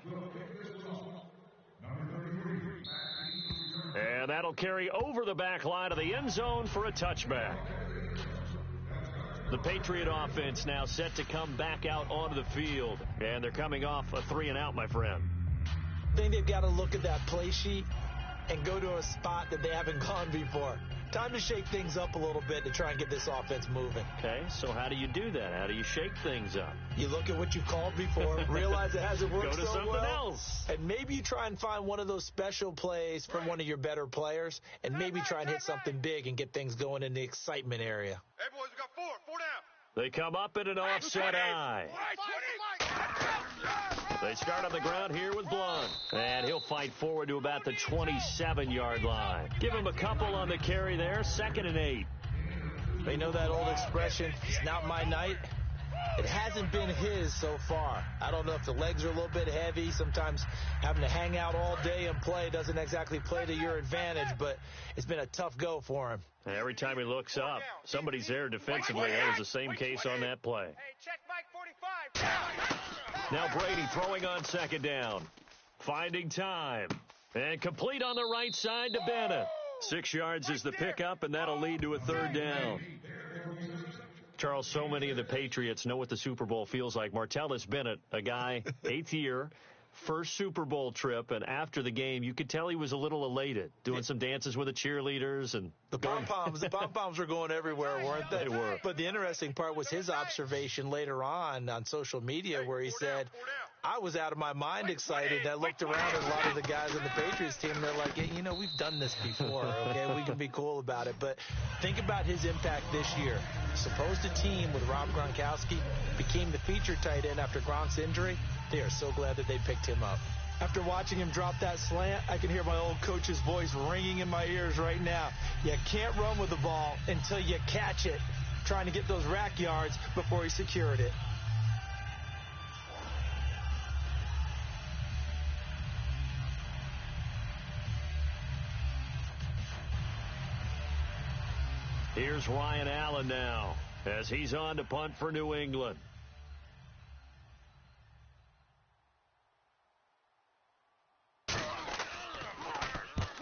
S2: And that'll carry over the back line of the end zone for a touchback. The Patriot offense now set to come back out onto the field. And they're coming off a 3-and-out, my friend.
S3: I think they've got to look at that play sheet and go to a spot that they haven't gone before. Time to shake things up a little bit to try and get this offense moving.
S2: Okay, so how do you do that? How do you shake things up?
S3: You look at what you've called before, realize it hasn't worked
S2: so well. Go to something else.
S3: And maybe you try and find one of those special plays from one of your better players, and maybe try and hit something big and get things going in the excitement area.
S4: Hey, boys, we got 4 down.
S2: They come up in an offset eye. They start on the ground here with Blunt. And he'll fight forward to about the 27-yard line. Give him a couple on the carry there. 2nd and 8.
S3: They know that old expression, it's not my night. It hasn't been his so far. I don't know if the legs are a little bit heavy. Sometimes having to hang out all day and play doesn't exactly play to your advantage, but it's been a tough go for him.
S2: Every time he looks up, somebody's there defensively. That was the same case on that play.
S4: Hey, check Mike 45.
S2: Now Brady throwing on 2nd down. Finding time. And complete on the right side to Bennett. 6 yards is the pickup, and that'll lead to a 3rd down. Charles, so many of the Patriots know what the Super Bowl feels like. Martellus Bennett, a guy, 8th year, first Super Bowl trip, and after the game, you could tell he was a little elated, doing some dances with the cheerleaders. And
S3: the pom-poms were going everywhere, weren't they?
S2: They were.
S3: But the interesting part was his observation later on social media where he said, I was out of my mind excited. I looked around at a lot of the guys on the Patriots team, and they're like, hey, we've done this before, okay? We can be cool about it. But think about his impact this year. Supposed a team with Rob Gronkowski became the featured tight end after Gronk's injury. They are so glad that they picked him up. After watching him drop that slant, I can hear my old coach's voice ringing in my ears right now. You can't run with the ball until you catch it. Trying to get those rack yards before he secured it.
S2: Here's Ryan Allen now as he's on to punt for New England.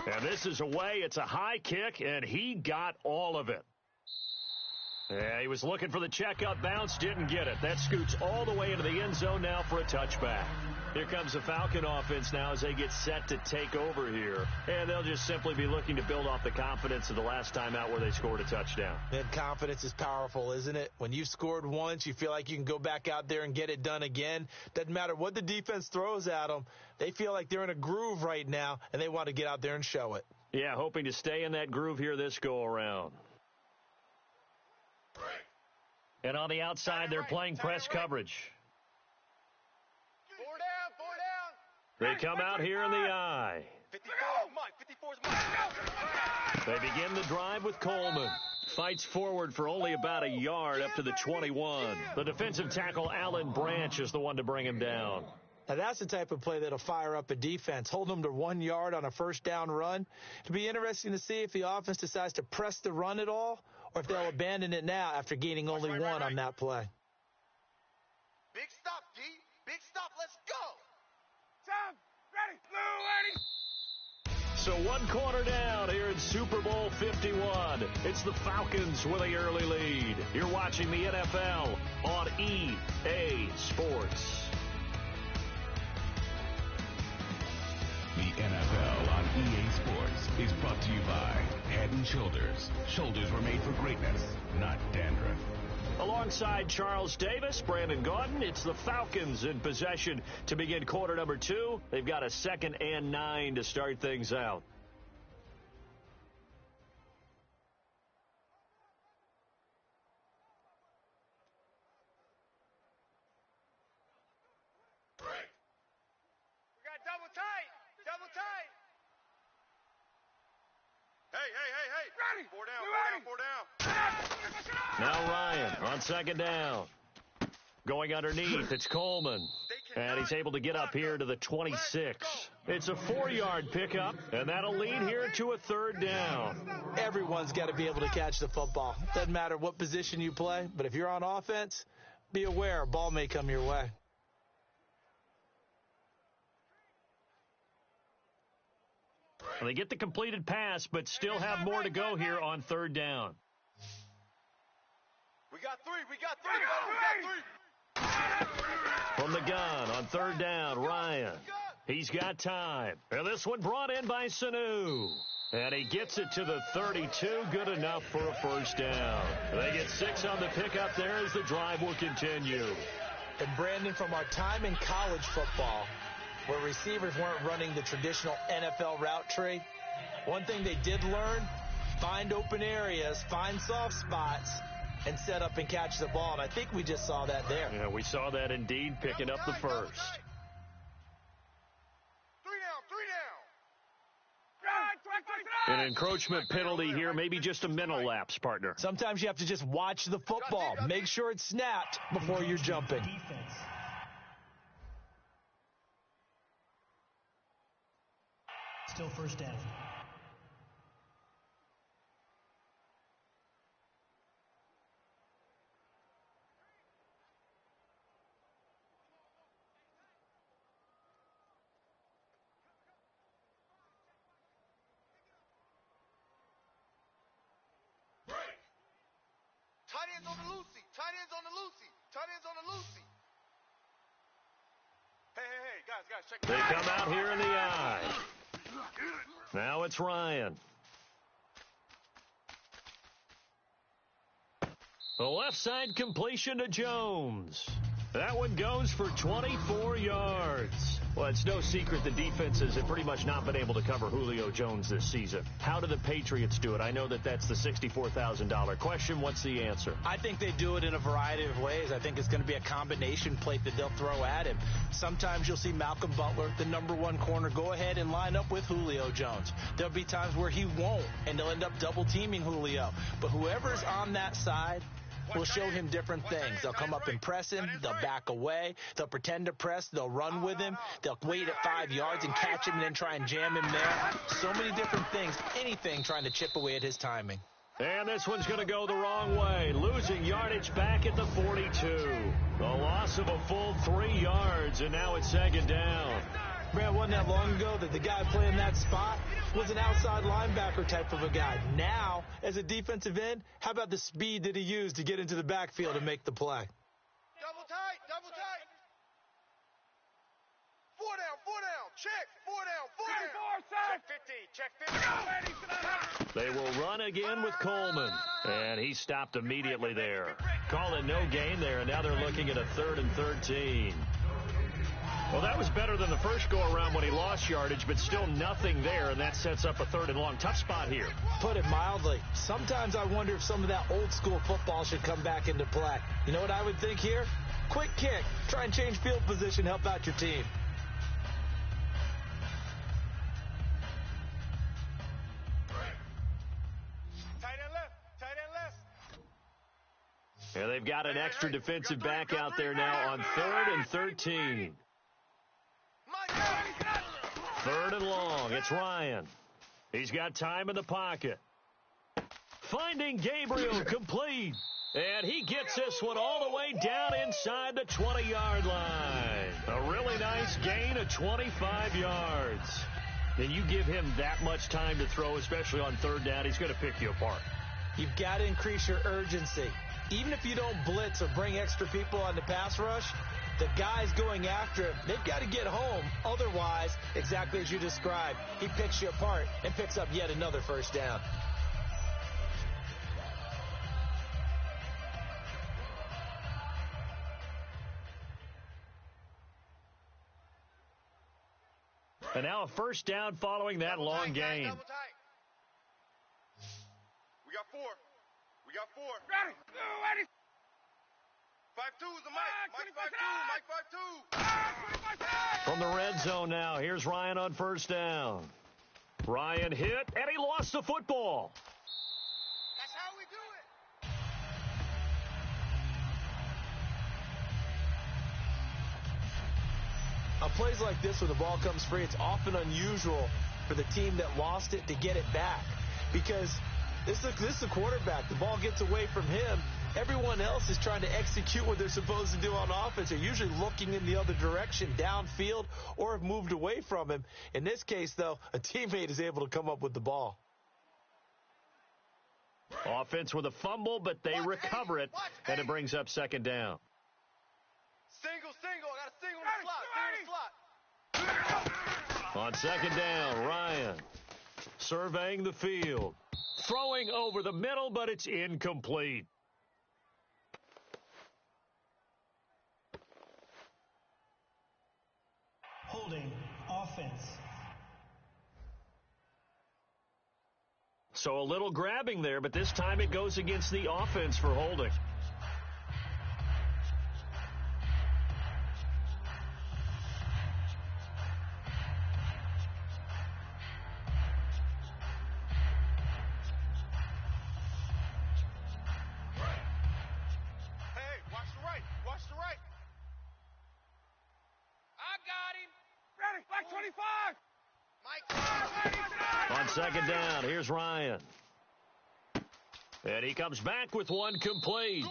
S2: And this is away. It's a high kick, and he got all of it. Yeah, he was looking for the checkup bounce, didn't get it. That scoots all the way into the end zone now for a touchback. Here comes the Falcon offense now as they get set to take over here. And they'll just simply be looking to build off the confidence of the last time out where they scored a touchdown.
S3: And confidence is powerful, isn't it? When you've scored once, you feel like you can go back out there and get it done again. Doesn't matter what the defense throws at them. They feel like they're in a groove right now, and they want to get out there and show it.
S2: Yeah, hoping to stay in that groove here this go-around. And on the outside, they're playing press coverage. They come out here in the eye.
S4: 54's Mike.
S2: They begin the drive with Coleman. Fights forward for only about a yard up to the 21. The defensive tackle, Alan Branch, is the one to bring him down.
S3: Now, that's the type of play that'll fire up a defense. Hold them to 1 yard on a first down run. It'll be interesting to see if the offense decides to press the run at all or if they'll abandon it now after gaining only one on that play.
S4: Big stop, D. Big stop. Let's go. Time. Ready. Blue, ready.
S2: So 1 quarter down here in Super Bowl 51. It's the Falcons with the early lead. You're watching the NFL on EA Sports.
S6: The NFL on EA Sports is brought to you by Head & Shoulders. Shoulders were made for greatness, not dandruff.
S2: Alongside Charles Davis, Brandon Gaudin, it's the Falcons in possession to begin quarter number 2. They've got a 2nd and 9 to start things out.
S4: Hey. Four down.
S2: Now Ryan on 2nd down. Going underneath, it's Coleman. And he's able to get up here to the 26. It's a 4-yard pickup, and that'll lead here to a 3rd down.
S3: Everyone's got to be able to catch the football. Doesn't matter what position you play, but if you're on offense, be aware a ball may come your way.
S2: They get the completed pass, but still have more to go here on 3rd down.
S4: We got three.
S2: From the gun on 3rd down, Ryan. He's got time. And this one brought in by Sanu. And he gets it to the 32. Good enough for a 1st down. They get 6 on the pickup there as the drive will continue.
S3: And Brandon, from our time in college football, where receivers weren't running the traditional NFL route tree, one thing they did learn, find open areas, find soft spots, and set up and catch the ball. And I think we just saw that there.
S2: Yeah, we saw that indeed, picking up the 1st.
S4: 3 down.
S2: An encroachment penalty here, maybe just a mental lapse, partner.
S3: Sometimes you have to just watch the football. Make sure it's snapped before you're jumping.
S5: Defense. Still 1st down.
S4: Tight ends on the Lucy. Hey, guys, check it out.
S2: They come out here in the eye. Now it's Ryan. The left side completion to Jones. That one goes for 24 yards. Well, it's no secret the defenses have pretty much not been able to cover Julio Jones this season. How do the Patriots do it? I know that that's the $64,000 question. What's the answer?
S3: I think they do it in a variety of ways. I think it's going to be a combination plate that they'll throw at him. Sometimes you'll see Malcolm Butler, the #1 corner, go ahead and line up with Julio Jones. There'll be times where he won't, and they'll end up double-teaming Julio. But whoever's on that side will show him different things. They'll come up and press him. They'll back away. They'll pretend to press. They'll run with him. They'll wait at 5 yards and catch him and then try and jam him there. So many different things. Anything trying to chip away at his timing.
S2: And this one's going to go the wrong way. Losing yardage back at the 42. A loss of a full 3 yards, and now it's second down.
S3: Man, it wasn't that long ago that the guy playing that spot was an outside linebacker type of a guy. Now, as a defensive end, how about the speed that he used to get into the backfield and make the play?
S4: Double tight, double tight. 4 down, check, 4 down, 4 down. Check 50, check 50.
S2: They will run again with Coleman, and he stopped immediately there. Call it no gain there, and now they're looking at a 3rd and 13. Well, that was better than the first go-around when he lost yardage, but still nothing there, and that sets up a 3rd and long. Tough spot here.
S3: Put it mildly. Sometimes I wonder if some of that old-school football should come back into play. You know what I would think here? Quick kick. Try and change field position, help out your team.
S4: Tight end left, tight end left.
S2: And they've got an extra defensive back out there now on 3rd and 13. 3rd and long. It's Ryan. He's got time in the pocket. Finding Gabriel complete. And he gets this one all the way down inside the 20-yard line. A really nice gain of 25 yards. And you give him that much time to throw, especially on 3rd down, he's going to pick you apart.
S3: You've got to increase your urgency. Even if you don't blitz or bring extra people on the pass rush, the guys going after him, they've got to get home. Otherwise, exactly as you described, he picks you apart and picks up yet another 1st down.
S2: And now a 1st down following that long gain.
S4: Double tight. We got 4. We got 4. Ready. 5-2 is the Mike. Mike 5-2.
S2: From the red zone now, here's Ryan on 1st down. Ryan hit, and he lost the football.
S4: That's how we do it.
S3: On plays like this where the ball comes free, it's often unusual for the team that lost it to get it back. Because this is a quarterback. The ball gets away from him. Everyone else is trying to execute what they're supposed to do on offense. They're usually looking in the other direction, downfield, or have moved away from him. In this case, though, a teammate is able to come up with the ball.
S2: Offense with a fumble, but they recover it, and it brings up 2nd down.
S4: Single. I got a single in the slot.
S2: On 2nd down, Ryan surveying the field. Throwing over the middle, but it's incomplete.
S5: Holding, offense.
S2: So a little grabbing there, but this time it goes against the offense for holding. On 2nd down, here's Ryan. And he comes back with one complete.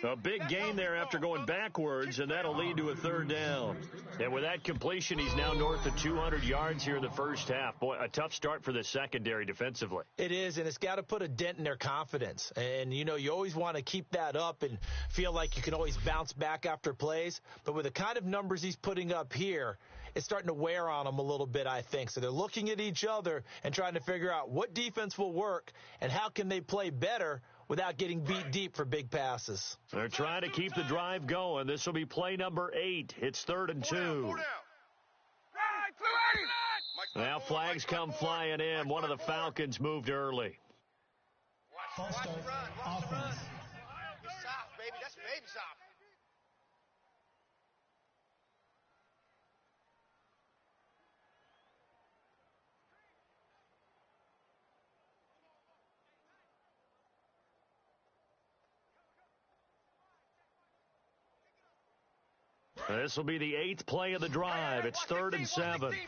S2: A big gain there after going backwards, and that'll lead to a 3rd down. And with that completion, he's now north of 200 yards here in the 1st half. Boy, a tough start for the secondary defensively.
S3: It is, and it's got to put a dent in their confidence. And, you know, you always want to keep that up and feel like you can always bounce back after plays. But with the kind of numbers he's putting up here, it's starting to wear on them a little bit, I think. So they're looking at each other and trying to figure out what defense will work and how can they play better without getting beat deep for big passes.
S2: They're trying to keep the drive going. This will be play number 8. It's 3rd and 2. Now flags come flying in. One of the Falcons moved early.
S5: False start, offense.
S1: It's soft, baby. That's baby soft.
S2: This will be the 8th play of the drive. It's 3rd and 7.
S4: Single.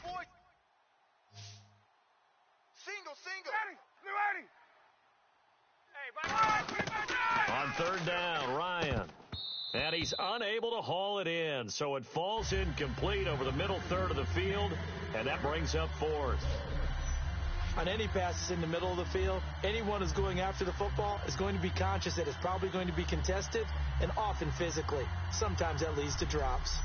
S2: On 3rd down, Ryan. And he's unable to haul it in, so it falls incomplete over the middle third of the field, and that brings up 4th.
S3: On any passes in the middle of the field, anyone who's going after the football is going to be conscious that it's probably going to be contested, and often physically. Sometimes that leads to drops.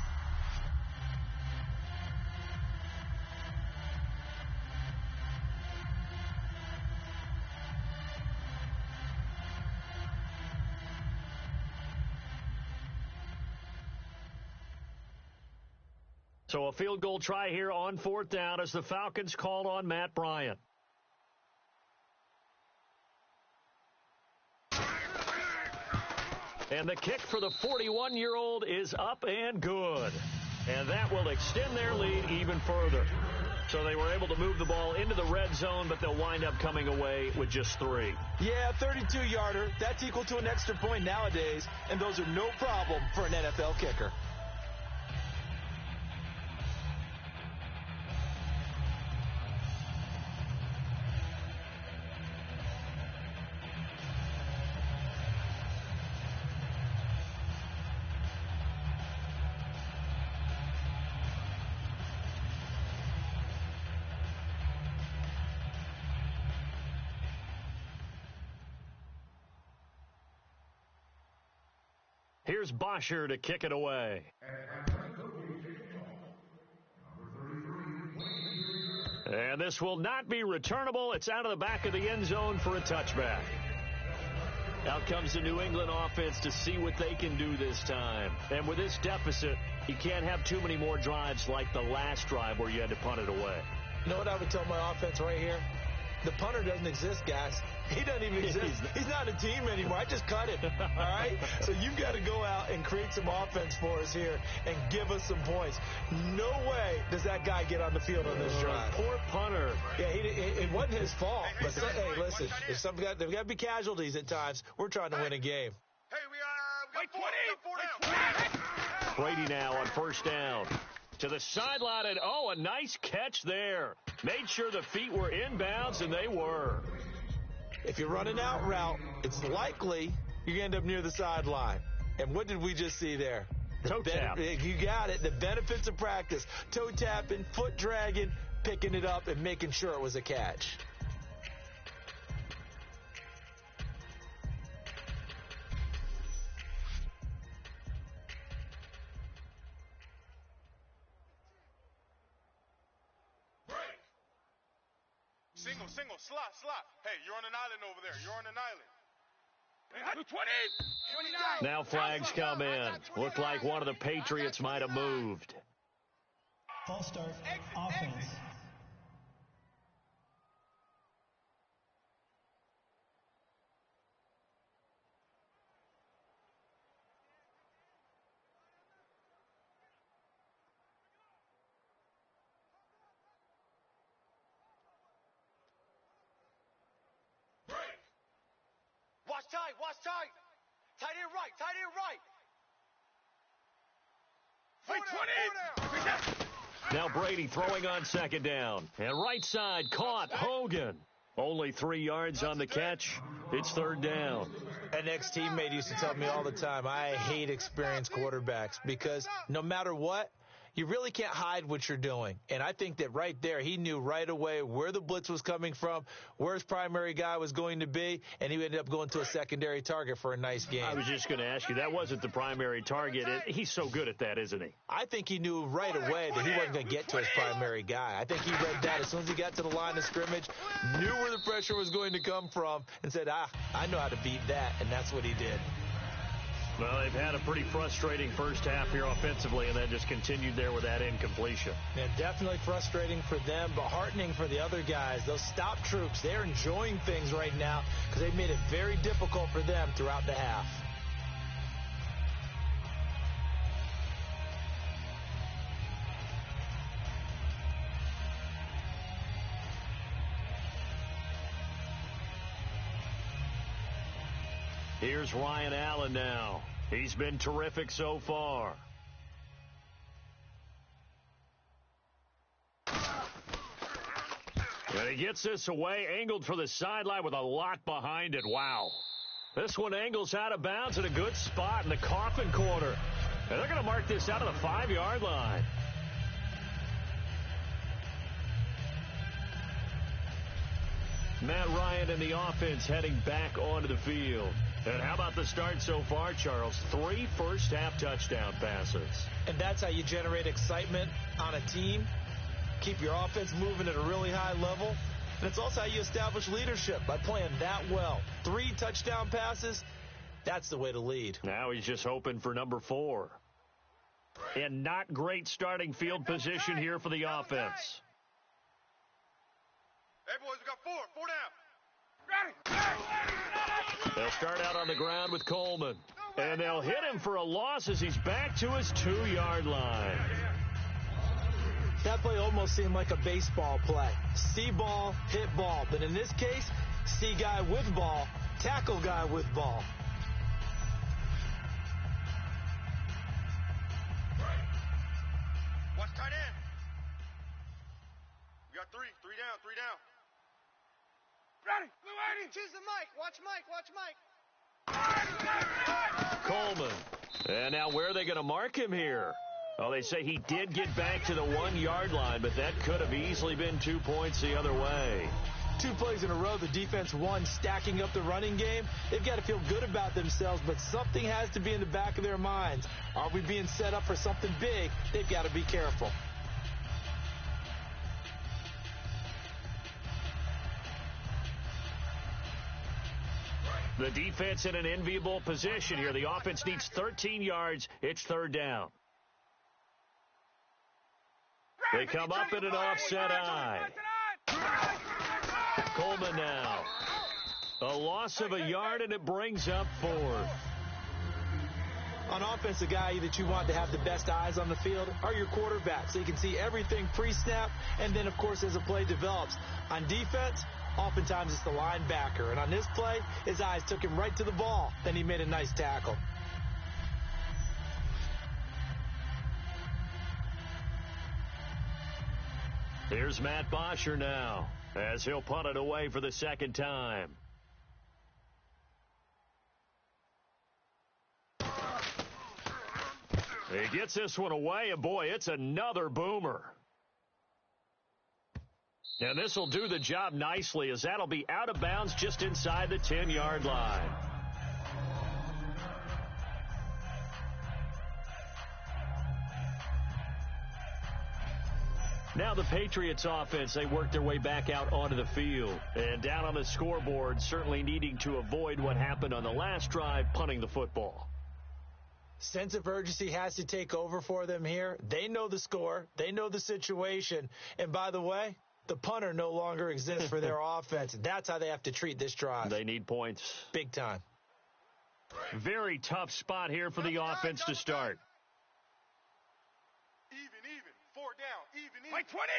S2: So a field goal try here on 4th down as the Falcons called on Matt Bryant. And the kick for the 41-year-old is up and good. And that will extend their lead even further. So they were able to move the ball into the red zone, but they'll wind up coming away with just 3.
S3: Yeah, 32-yarder. That's equal to an extra point nowadays, and those are no problem for an NFL kicker.
S2: Here's Bosher to kick it away. And this will not be returnable. It's out of the back of the end zone for a touchback. Out comes the New England offense to see what they can do this time. And with this deficit, you can't have too many more drives like the last drive where you had to punt it away.
S3: You know what I would tell my offense right here? The punter doesn't exist, guys. He doesn't even exist. He's not a team anymore. I just cut it, all right? So you've got to go out and create some offense for us here and give us some points. No way does that guy get on the field on this drive.
S2: Poor punter.
S3: Yeah, it wasn't his fault. But hey, listen, if there's got to be casualties at times. We're trying to win a game.
S4: Hey, we got 4 down.
S2: Brady now on 1st down. To the sideline, and a nice catch there. Made sure the feet were inbounds, and they were.
S3: If you're running out route, it's likely you're going to end up near the sideline. And what did we just see there?
S2: Toe tap.
S3: You got it. The benefits of practice. Toe tapping, foot dragging, picking it up, and making sure it was a catch.
S4: Single, slot. Hey, you're on an island over there. You're on an island. 20.
S2: Now flags come in. Looked like one of the Patriots might have moved.
S5: False start, offense.
S4: Watch tight. Tight end right. 20.
S2: Now Brady throwing on 2nd down. And right side caught Hogan. Only 3 yards on the catch. It's 3rd down.
S3: An ex-teammate used to tell me all the time, I hate experienced quarterbacks because no matter what, you really can't hide what you're doing. And I think that right there, he knew right away where the blitz was coming from, where his primary guy was going to be, and he ended up going to a secondary target for a nice game.
S2: I was just going to ask you, that wasn't the primary target. He's so good at that, isn't he?
S3: I think he knew right away that he wasn't going to get to his primary guy. I think he read that as soon as he got to the line of scrimmage, knew where the pressure was going to come from, and said, I know how to beat that, and that's what he did.
S2: Well, they've had a pretty frustrating first half here offensively, and then just continued there with that incompletion.
S3: Yeah, definitely frustrating for them, but heartening for the other guys. Those stop troops, they're enjoying things right now because they've made it very difficult for them throughout the half.
S2: Here's Ryan Allen now. He's been terrific so far. And he gets this away, angled for the sideline with a lot behind it. Wow. This one angles out of bounds in a good spot in the coffin corner. And they're going to mark this out of the 5-yard line. Matt Ryan and the offense heading back onto the field. And how about the start so far, Charles? 3 first-half touchdown passes.
S3: And that's how you generate excitement on a team. Keep your offense moving at a really high level. And it's also how you establish leadership by playing that well. 3 touchdown passes, that's the way to lead.
S2: Now he's just hoping for number 4. And not great starting field position here for the offense.
S4: Hey, boys, we got 4 down.
S2: They'll start out on the ground with Coleman. And they'll hit him for a loss as he's back to his 2-yard line.
S3: That play almost seemed like a baseball play. See ball, hit ball. But in this case, see guy with ball, tackle guy with ball.
S4: Watch tight end. We got 3 down, 3 down.
S1: Ready. Choose the mic. Watch Mike. Watch Mike.
S2: Coleman. And now where are they going to mark him here? Well, they say he did get back to the 1-yard line, but that could have easily been 2 points the other way.
S3: 2 plays in a row, the defense won, stacking up the running game. They've got to feel good about themselves, but something has to be in the back of their minds. Are we being set up for something big? They've got to be careful.
S2: The defense in an enviable position here. The offense needs 13 yards. It's 3rd down. They come up in an offset eye. Coleman now. A loss of a yard, and it brings up 4th.
S3: On offense, the guy that you want to have the best eyes on the field are your quarterbacks. So you can see everything pre-snap, and then, of course, as the play develops. On defense, oftentimes it's the linebacker. And on this play, his eyes took him right to the ball. Then he made a nice tackle.
S2: Here's Matt Bosher now, as he'll punt it away for the 2nd time. He gets this one away, and boy, it's another boomer. And this will do the job nicely, as that'll be out of bounds just inside the 10-yard line. Now the Patriots offense, they work their way back out onto the field. And down on the scoreboard, certainly needing to avoid what happened on the last drive, punting the football.
S3: Sense of urgency has to take over for them here. They know the score. They know the situation. And by the way, the punter no longer exists for their offense. That's how they have to treat this drive.
S2: They need points.
S3: Big time.
S2: Very tough spot here for the offense to start.
S4: Even. 4 down. Even.
S1: Mike 20.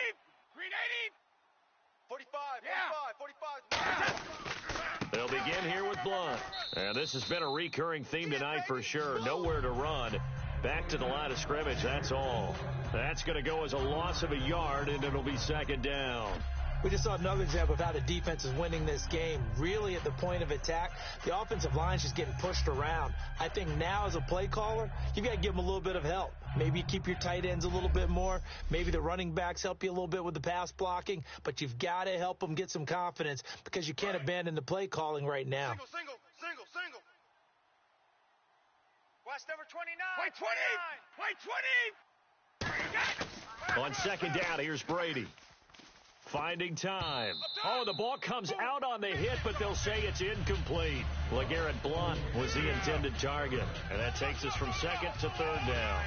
S1: Green 80.
S4: 45.
S2: They'll begin here with Blunt. And this has been a recurring theme tonight for sure. Nowhere to run. Back to the line of scrimmage, that's all. That's going to go as a loss of a yard, and it'll be 2nd down.
S3: We just saw another example of how the defense is winning this game. Really at the point of attack, the offensive line is just getting pushed around. I think now as a play caller, you've got to give them a little bit of help. Maybe you keep your tight ends a little bit more. Maybe the running backs help you a little bit with the pass blocking. But you've got to help them get some confidence because you can't abandon the play calling right now.
S4: Single.
S1: Watch number 29.
S4: White 20.
S1: White 20.
S2: On 2nd down, here's Brady. finding time. Oh, the ball comes out on the hit, but they'll say it's incomplete. LeGarrette Blount was the intended target, and that takes us from second to third down.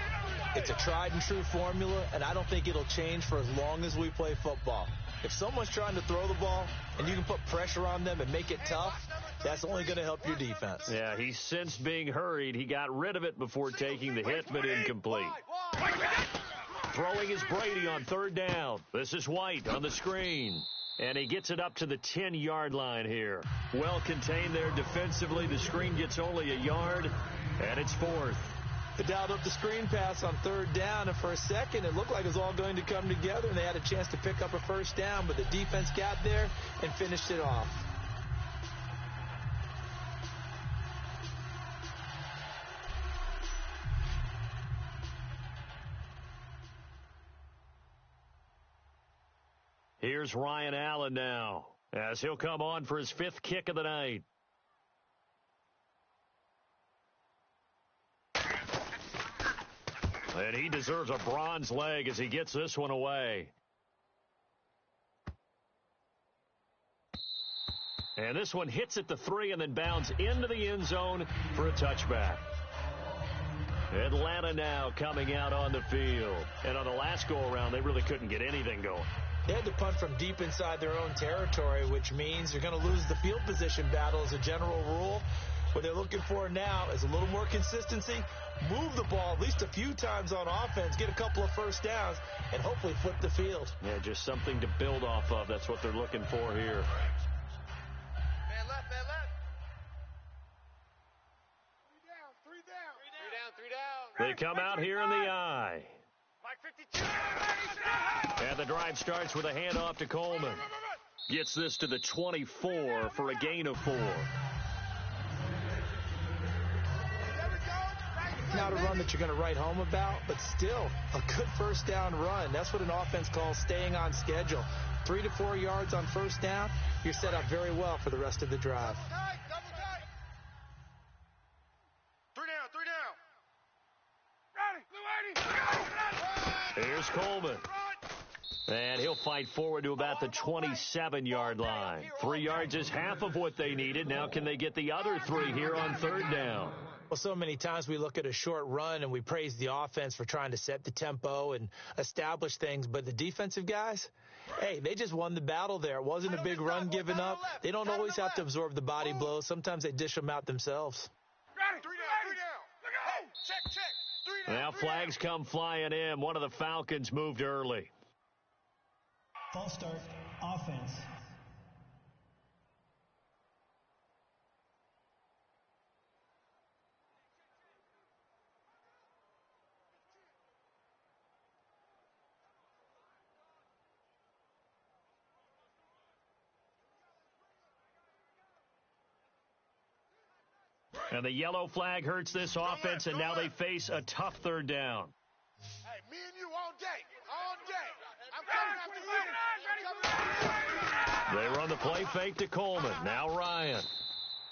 S3: It's a tried-and-true formula, and I don't think it'll change for as long as we play football. If someone's trying to throw the ball and you can put pressure on them and make it tough, that's only going to help your defense.
S2: Yeah, he sensed being hurried. He got rid of it before taking the hit, but incomplete. Throwing is Brady on third down. This is White on the screen. And he gets it up to the 10-yard line here. Well contained there defensively. The screen gets only a yard, and it's fourth.
S3: They dialed up the screen pass on third down, and for a second it looked like it was all going to come together, and they had a chance to pick up a first down, but the defense got there and finished it off.
S2: Here's Ryan Allen now, as he'll come on for his fifth kick of the night. And he deserves a bronze leg as he gets this one away. And this one hits at the 3 and then bounds into the end zone for a touchback. Atlanta now coming out on the field. And on the last go-around, they really couldn't get anything going.
S3: They had to punt from deep inside their own territory, which means you're going to lose the field position battle as a general rule. What they're looking for now is a little more consistency, move the ball at least a few times on offense, get a couple of first downs, and hopefully flip the field.
S2: Yeah, just something to build off of. That's what they're looking for here.
S4: Man left, man left. Three down.
S2: They come out here in the eye.
S4: Mike 52.
S2: And the drive starts with a handoff to Coleman. Gets this to the 24 for a gain of 4.
S3: Not a run that you're going to write home about, but still a good first down run. That's what an offense calls staying on schedule. 3 to 4 yards on first down, you're set up very well for the rest of the drive.
S4: Three down.
S2: Here's Coleman. And he'll fight forward to about the 27-yard line. 3 yards is half of what they needed. Now can they get the other 3 here on third down?
S3: Well, so many times we look at a short run and we praise the offense for trying to set the tempo and establish things, but the defensive guys, hey, they just won the battle there. It wasn't a big run given up. They don't always have to absorb the body blows. Sometimes they dish them out themselves.
S4: Three down. Check.
S2: Now flags come flying in. One of the Falcons moved early.
S5: False start, offense.
S2: And the yellow flag hurts this offense, and now they face a tough third down.
S4: Hey, me and you all day. I'm coming after you.
S2: They run the play fake to Coleman. Now Ryan.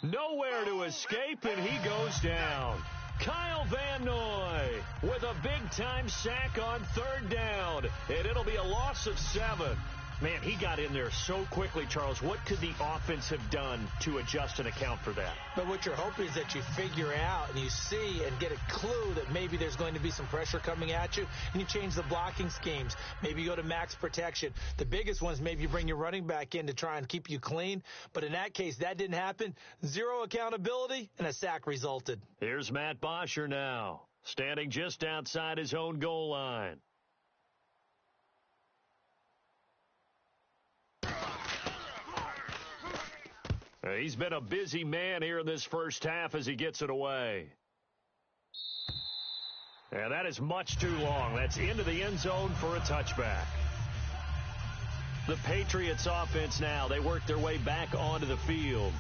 S2: Nowhere to escape, and he goes down. Kyle Van Noy with a big-time sack on third down, and it'll be a loss of 7. Man, he got in there so quickly, Charles. What could the offense have done to adjust and account for that?
S3: But what you're hoping is that you figure out and you see and get a clue that maybe there's going to be some pressure coming at you, and you change the blocking schemes. Maybe you go to max protection. The biggest ones, maybe you bring your running back in to try and keep you clean. But in that case, that didn't happen. 0 accountability, and a sack resulted.
S2: Here's Matt Bosher now, standing just outside his own goal line. He's been a busy man here in this first half as he gets it away. And that is much too long. That's into the end zone for a touchback. The Patriots offense now, they work their way back onto the field.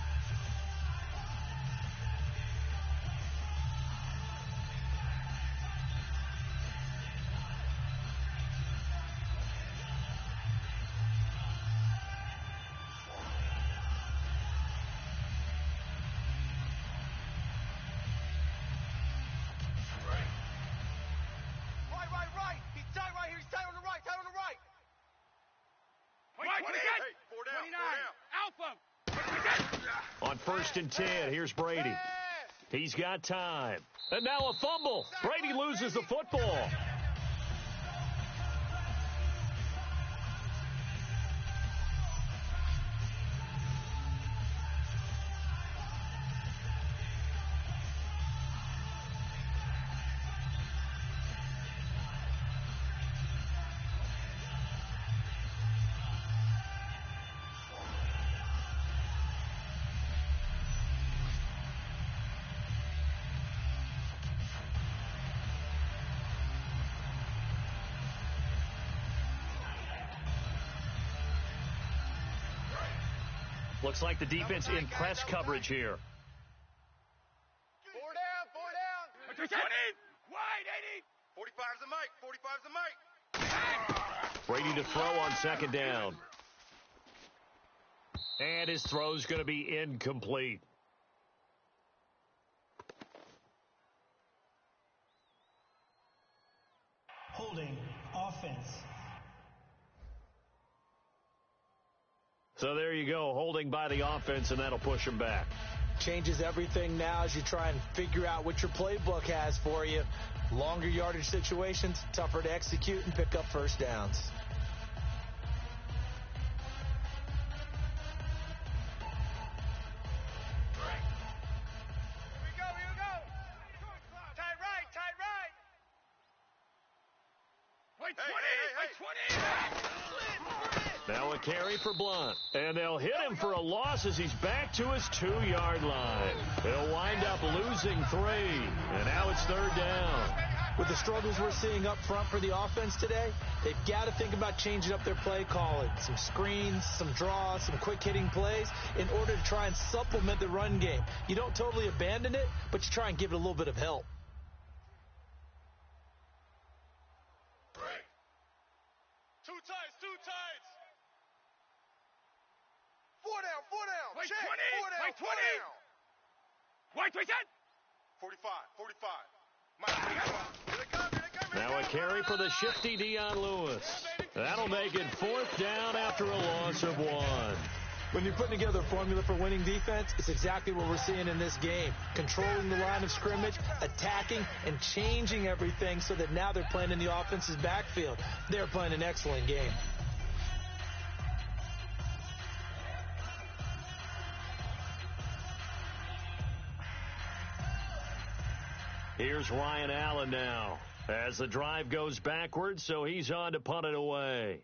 S2: 1st and 10. Here's Brady. He's got time. And now a fumble. Brady loses the football. Looks like the defense in press coverage here.
S4: 4 down, 4 down.
S1: Wide, 80.
S4: 45's the mic, 45's the mic.
S2: Brady to throw on 2nd down. And his throw's going to be incomplete.
S5: Holding offense.
S2: So there you go, holding by the offense, and that'll push him back.
S3: Changes everything now as you try and figure out what your playbook has for you. Longer yardage situations, tougher to execute and pick up 1st downs.
S1: Here we go. Tight right. Wait, 20. Wait, 20.
S2: Now a carry for Blunt. And they'll hit him for a loss as he's back to his 2-yard line. He'll wind up losing 3. And now it's 3rd down.
S3: With the struggles we're seeing up front for the offense today, they've got to think about changing up their play calling. Some screens, some draws, some quick-hitting plays in order to try and supplement the run game. You don't totally abandon it, but you try and give it a little bit of help.
S4: Two tights. 4 down.
S1: Wait,
S4: Check.
S1: 20.
S4: 4 down,
S1: Wait,
S4: 4
S1: 20.
S4: down.
S1: Wait,
S4: 45. Mike, here they come.
S2: Now a carry for the shifty Dion Lewis. That'll make it 4th down after a loss of 1.
S3: When you're putting together a formula for winning defense, it's exactly what we're seeing in this game. Controlling the line of scrimmage, attacking, and changing everything so that now they're playing in the offense's backfield. They're playing an excellent game.
S2: Here's Ryan Allen now as the drive goes backwards, so he's on to punt it away.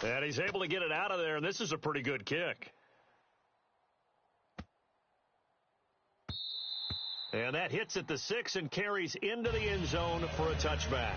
S2: And he's able to get it out of there, and this is a pretty good kick. And that hits at the 6 and carries into the end zone for a touchback.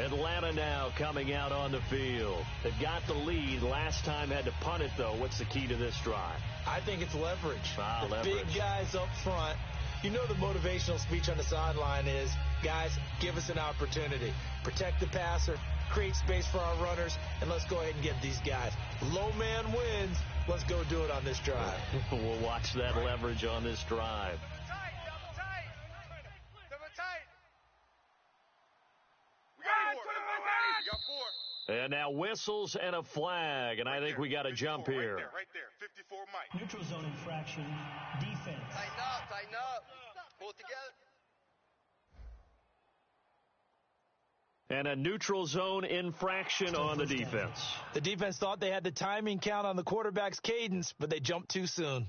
S2: Atlanta now coming out on the field. They've got the lead. Last time had to punt it, though. What's the key to this drive?
S3: I think it's leverage.
S2: Leverage.
S3: Big guys up front. You know the motivational speech on the sideline is, guys, give us an opportunity. Protect the passer, create space for our runners, and let's go ahead and get these guys. Low man wins. Let's go do it on this drive.
S2: We'll watch that leverage on this drive.
S1: Double tight.
S4: We got 4.
S2: And now whistles and a flag, and I think we got a jump here.
S4: Right there. 54 Mike.
S5: Neutral zone infraction. Defense.
S1: Tighten up. Pull it together.
S2: And a neutral zone infraction on the defense.
S3: The defense thought they had the timing count on the quarterback's cadence, but they jumped too soon.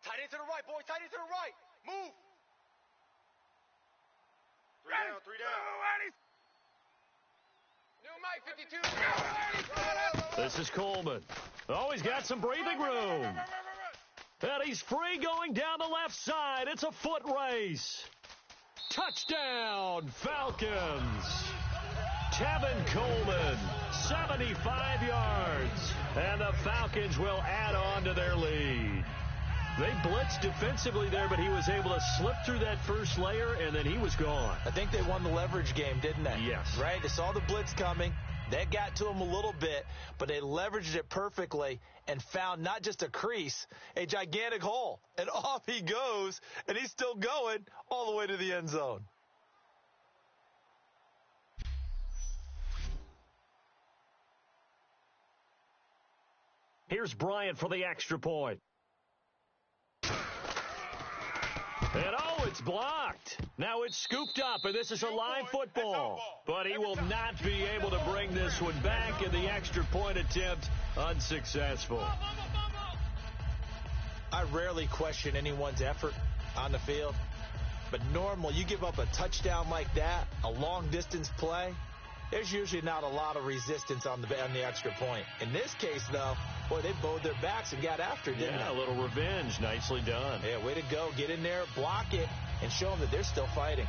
S1: Tight end to the right, boy. Tight end to the right. Move.
S4: 3 down.
S1: New Mike, 52.
S2: This is Coleman. Oh, he's got some breathing room. And he's free going down the left side. It's a foot race. Touchdown, Falcons. Tevin Coleman, 75 yards. And the Falcons will add on to their lead. They blitzed defensively there, but he was able to slip through that first layer, and then he was gone.
S3: I think they won the leverage game, didn't they?
S2: Yes.
S3: Right? They saw the blitz coming. That got to him a little bit, but they leveraged it perfectly and found not just a crease, a gigantic hole. And off he goes, and he's still going all the way to the end zone.
S2: Here's Bryant for the extra point. And oh, it's blocked. Now it's scooped up, and this is a live football. But he will not be able to bring this one back, and the extra point attempt unsuccessful.
S3: I rarely question anyone's effort on the field. But normally, you give up a touchdown like that, a long-distance play, there's usually not a lot of resistance on the extra point. In this case, though, boy, they bowed their backs and got after it, didn't they?
S2: Yeah, a little revenge. Nicely done.
S3: Yeah, way to go. Get in there, block it, and show them that they're still fighting.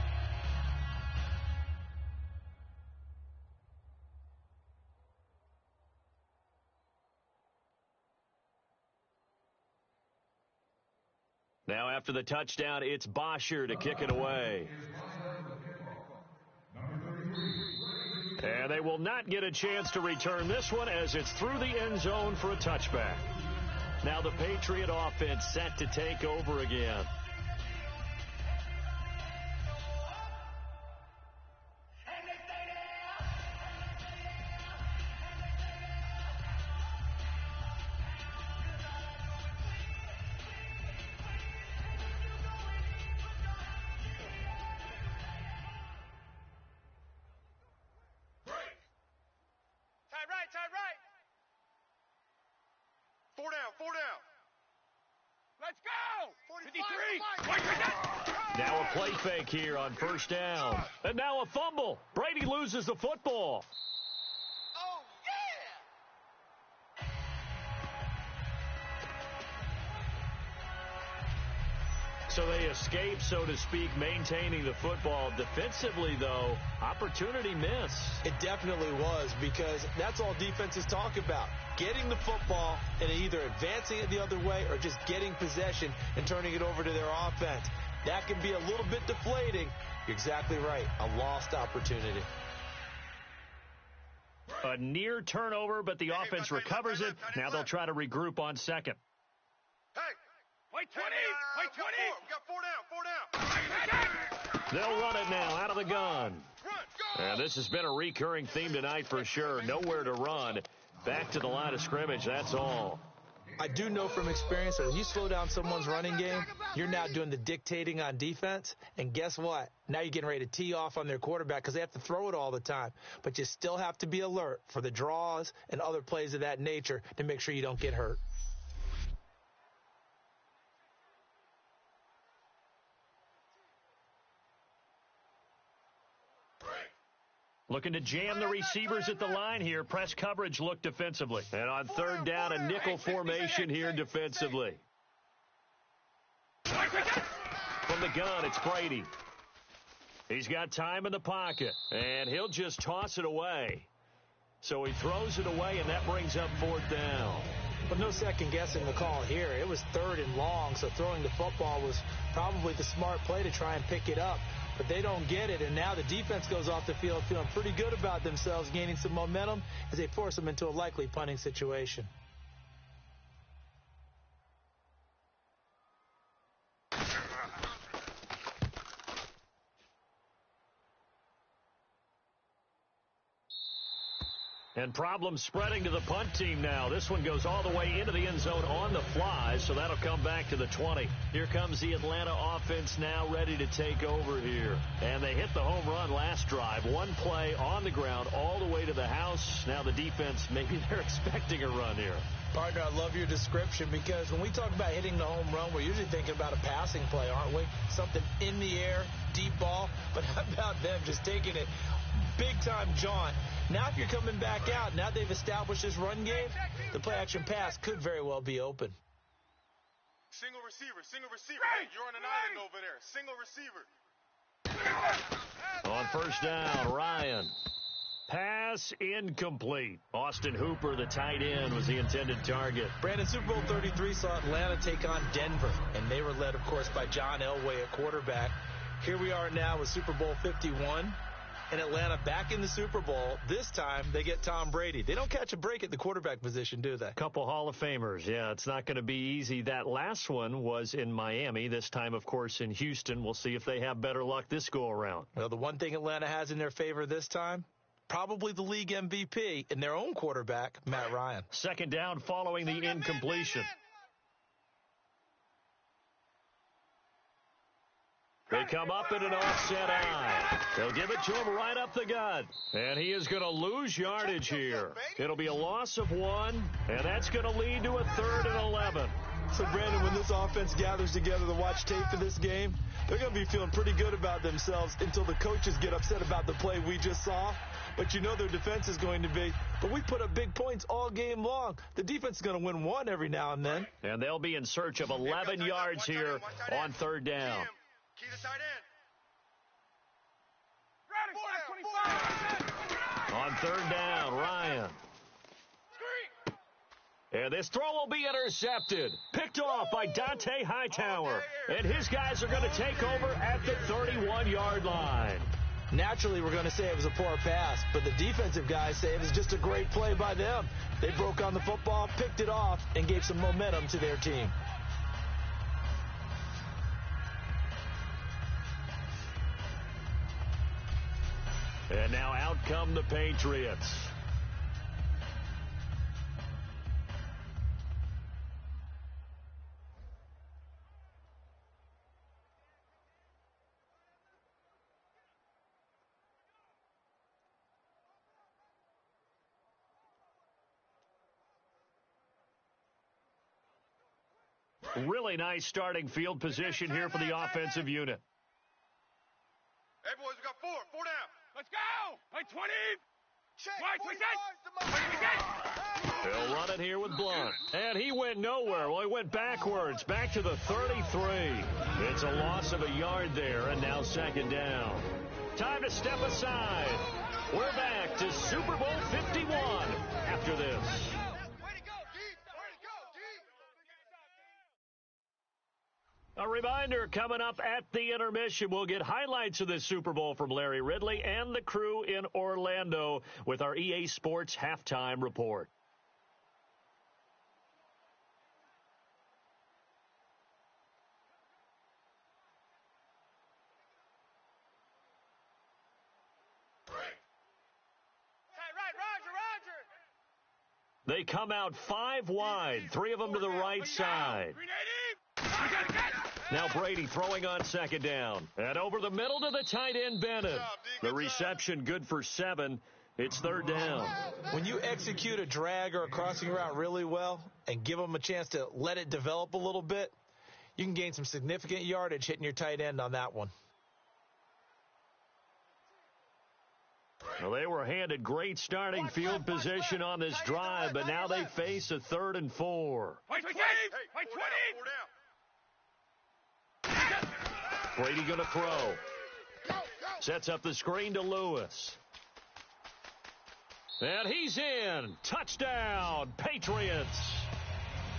S2: Now after the touchdown, it's Bosher to kick it away. And they will not get a chance to return this one as it's through the end zone for a touchback. Now the Patriot offense set to take over again.
S4: Four down.
S1: Let's go! 53!
S2: Now a play fake here on first down. And now a fumble. Brady loses the football.
S1: Oh, yeah!
S2: So they escape, so to speak, maintaining the football. Defensively, though, opportunity miss.
S3: It definitely was, because that's all defenses talk about. Getting the football and either advancing it the other way or just getting possession and turning it over to their offense. That can be a little bit deflating. You're exactly right. A lost opportunity.
S2: A near turnover, but the offense recovers it. Now they'll try to regroup on second.
S4: Hey!
S1: Wait 20! Wait 20!
S4: We got 4 down.
S2: They'll run it now out of the gun.
S4: Run! Go!
S2: And this has been a recurring theme tonight for sure. Nowhere to run. Back to the line of scrimmage, that's all.
S3: I do know from experience that when you slow down someone's running game, you're now doing the dictating on defense. And guess what? Now you're getting ready to tee off on their quarterback because they have to throw it all the time. But you still have to be alert for the draws and other plays of that nature to make sure you don't get hurt.
S2: Looking to jam the receivers at the line here. Press coverage look defensively. And on third down, a nickel formation here defensively. From the gun, it's Brady. He's got time in the pocket, and he'll just toss it away. So he throws it away, and that brings up fourth down.
S3: But no second guessing the call here. It was third and long, so throwing the football was probably the smart play to try and pick it up. But they don't get it, and now the defense goes off the field feeling pretty good about themselves, gaining some momentum as they force them into a likely punting situation.
S2: And problems spreading to the punt team now. This one goes all the way into the end zone on the fly, so that'll come back to the 20. Here comes the Atlanta offense now ready to take over here. And they hit the home run last drive. One play on the ground all the way to the house. Now the defense, maybe they're expecting a run here.
S3: Partner, I love your description because when we talk about hitting the home run, we're usually thinking about a passing play, aren't we? Something in the air, deep ball. But how about them just taking it big-time jaunt? Now if you're coming back out, now they've established this run game, the play-action pass could very well be open.
S4: Single receiver. Hey, you're on an island over there. Single receiver.
S2: On first down, Ryan. Pass incomplete. Austin Hooper, the tight end, was the intended target.
S3: Brandon, Super Bowl 33 saw Atlanta take on Denver, and they were led, of course, by John Elway at quarterback. Here we are now with Super Bowl 51, and Atlanta back in the Super Bowl. This time, they get Tom Brady. They don't catch a break at the quarterback position, do they?
S2: Couple Hall of Famers. Yeah, it's not going to be easy. That last one was in Miami. This time, of course, in Houston. We'll see if they have better luck this go-around.
S3: Well, the one thing Atlanta has in their favor this time, probably the league MVP and their own quarterback, Matt Ryan.
S2: Second down following the incompletion. They come up in an offset eye. They'll give it to him right up the gut. And he is going to lose yardage here. It'll be a loss of 1, and that's going to lead to a 3rd and 11.
S3: So, Brandon, when this offense gathers together to watch tape for this game, they're going to be feeling pretty good about themselves until the coaches get upset about the play we just saw. But you know their defense is going to be, but we put up big points all game long. The defense is going to win one every now and then.
S2: And they'll be in search of 11 yards here on 3rd down.
S4: Key to tight end.
S2: On 3rd down, Ryan. And this throw will be intercepted. Picked off by Dante Hightower. And his guys are going to take over at the 31-yard line.
S3: Naturally, we're going to say it was a poor pass, but the defensive guys say it was just a great play by them. They broke on the football, picked it off, and gave some momentum to their team.
S2: And now out come the Patriots. Really nice starting field position here for the offensive unit.
S4: Hey, boys, we got 4 down.
S1: Let's go! By 20! Right,
S2: They'll run it here with Blunt. And he went nowhere. Well, he went backwards, back to the 33. It's a loss of a yard there, and now 2nd down. Time to step aside. We're back to Super Bowl 51 after this. A reminder, coming up at the intermission, we'll get highlights of this Super Bowl from Larry Ridley and the crew in Orlando with our EA Sports Halftime Report. They come out 5 wide, 3 of them to the right side. Now Brady throwing on 2nd down. And over the middle to the tight end, Bennett. The reception good for 7. It's 3rd down.
S3: When you execute a drag or a crossing route really well and give them a chance to let it develop a little bit, you can gain some significant yardage hitting your tight end on that one.
S2: Well, they were handed great starting field position on this drive, but now they face a 3rd and 4. Brady going to throw. Sets up the screen to Lewis. And he's in. Touchdown, Patriots.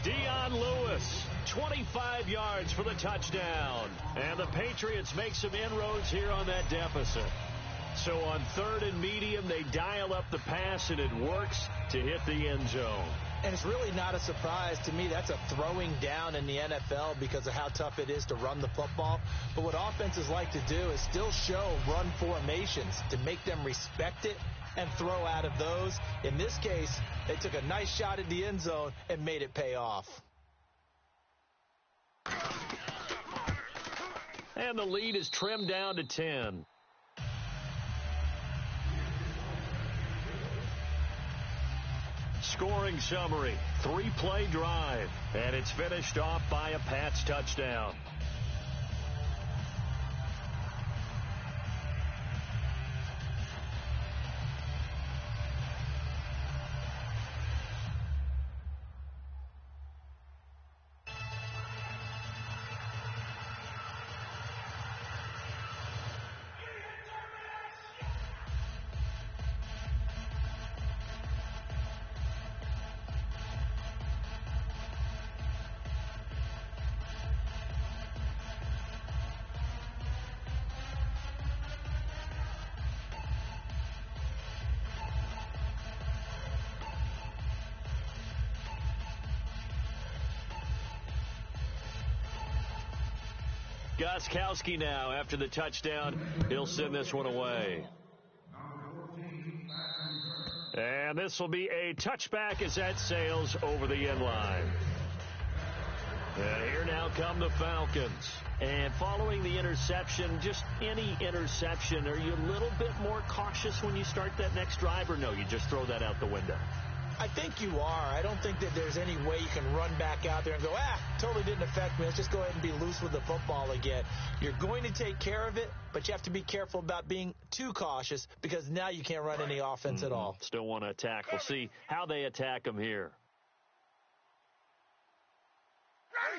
S2: Dion Lewis, 25 yards for the touchdown. And the Patriots make some inroads here on that deficit. So on 3rd and medium, they dial up the pass, and it works to hit the end zone.
S3: And it's really not a surprise to me. That's a throwing down in the NFL because of how tough it is to run the football. But what offenses like to do is still show run formations to make them respect it and throw out of those. In this case, they took a nice shot at the end zone and made it pay off.
S2: And the lead is trimmed down to 10. Scoring summary, 3-play drive, and it's finished off by a Pats touchdown. Gostkowski now, after the touchdown, he'll send this one away. And this will be a touchback as that sails over the end line. And here now come the Falcons. And following the interception, just any interception, are you a little bit more cautious when you start that next drive, or no, you just throw that out the window?
S3: I think you are. I don't think that there's any way you can run back out there and go, totally didn't affect me. Let's just go ahead and be loose with the football again. You're going to take care of it, but you have to be careful about being too cautious because now you can't run any offense at all.
S2: Still want to attack. We'll see how they attack them here.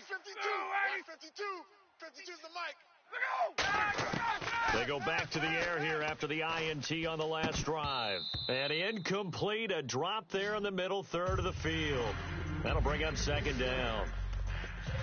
S4: 52, 52's the mic.
S2: They go back to the air here after the INT on the last drive. And incomplete, a drop there in the middle third of the field. That'll bring up second down.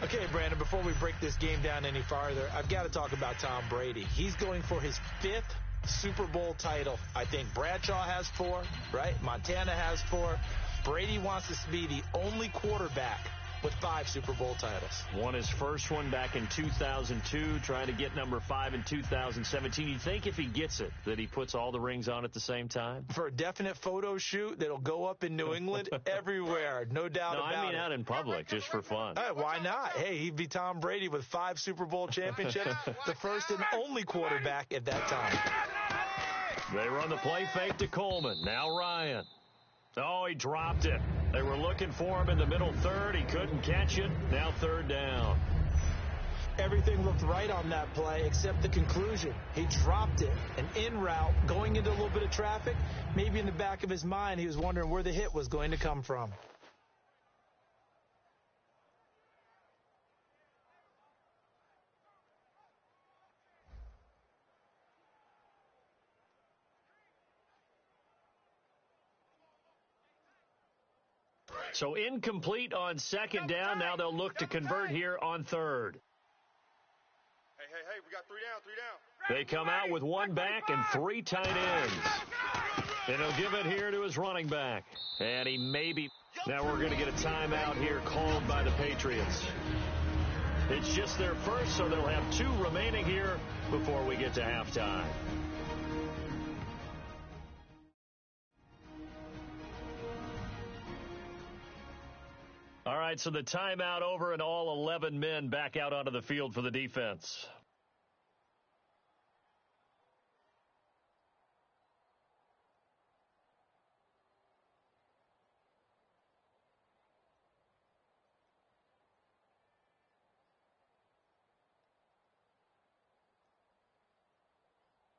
S3: Okay, Brandon, before we break this game down any farther, I've got to talk about Tom Brady. He's going for his 5th Super Bowl title. I think Bradshaw has 4, right? Montana has 4. Brady wants to be the only quarterback with 5 Super Bowl titles.
S2: Won his first one back in 2002, trying to get number 5 in 2017. You think if he gets it, that he puts all the rings on at the same time?
S3: For a definite photo shoot that'll go up in New England everywhere, no doubt about it.
S2: No, I mean out in public, just for fun.
S3: Hey, why not? Hey, he'd be Tom Brady with 5 Super Bowl championships, the first and only quarterback at that time.
S2: They run the play fake to Coleman. Now Ryan. Oh, he dropped it. They were looking for him in the middle third. He couldn't catch it. Now third down.
S3: Everything looked right on that play except the conclusion. He dropped it. An in route, going into a little bit of traffic. Maybe in the back of his mind, he was wondering where the hit was going to come from.
S2: So incomplete on second down. Now they'll look to convert here on third.
S4: Hey, we got 3 down.
S2: They come out with 1 back and 3 tight ends. And he'll give it here to his running back. And he maybe... Now we're going to get a timeout here called by the Patriots. It's just their first, so they'll have 2 remaining here before we get to halftime. All right, so the timeout over and all 11 men back out onto the field for the defense.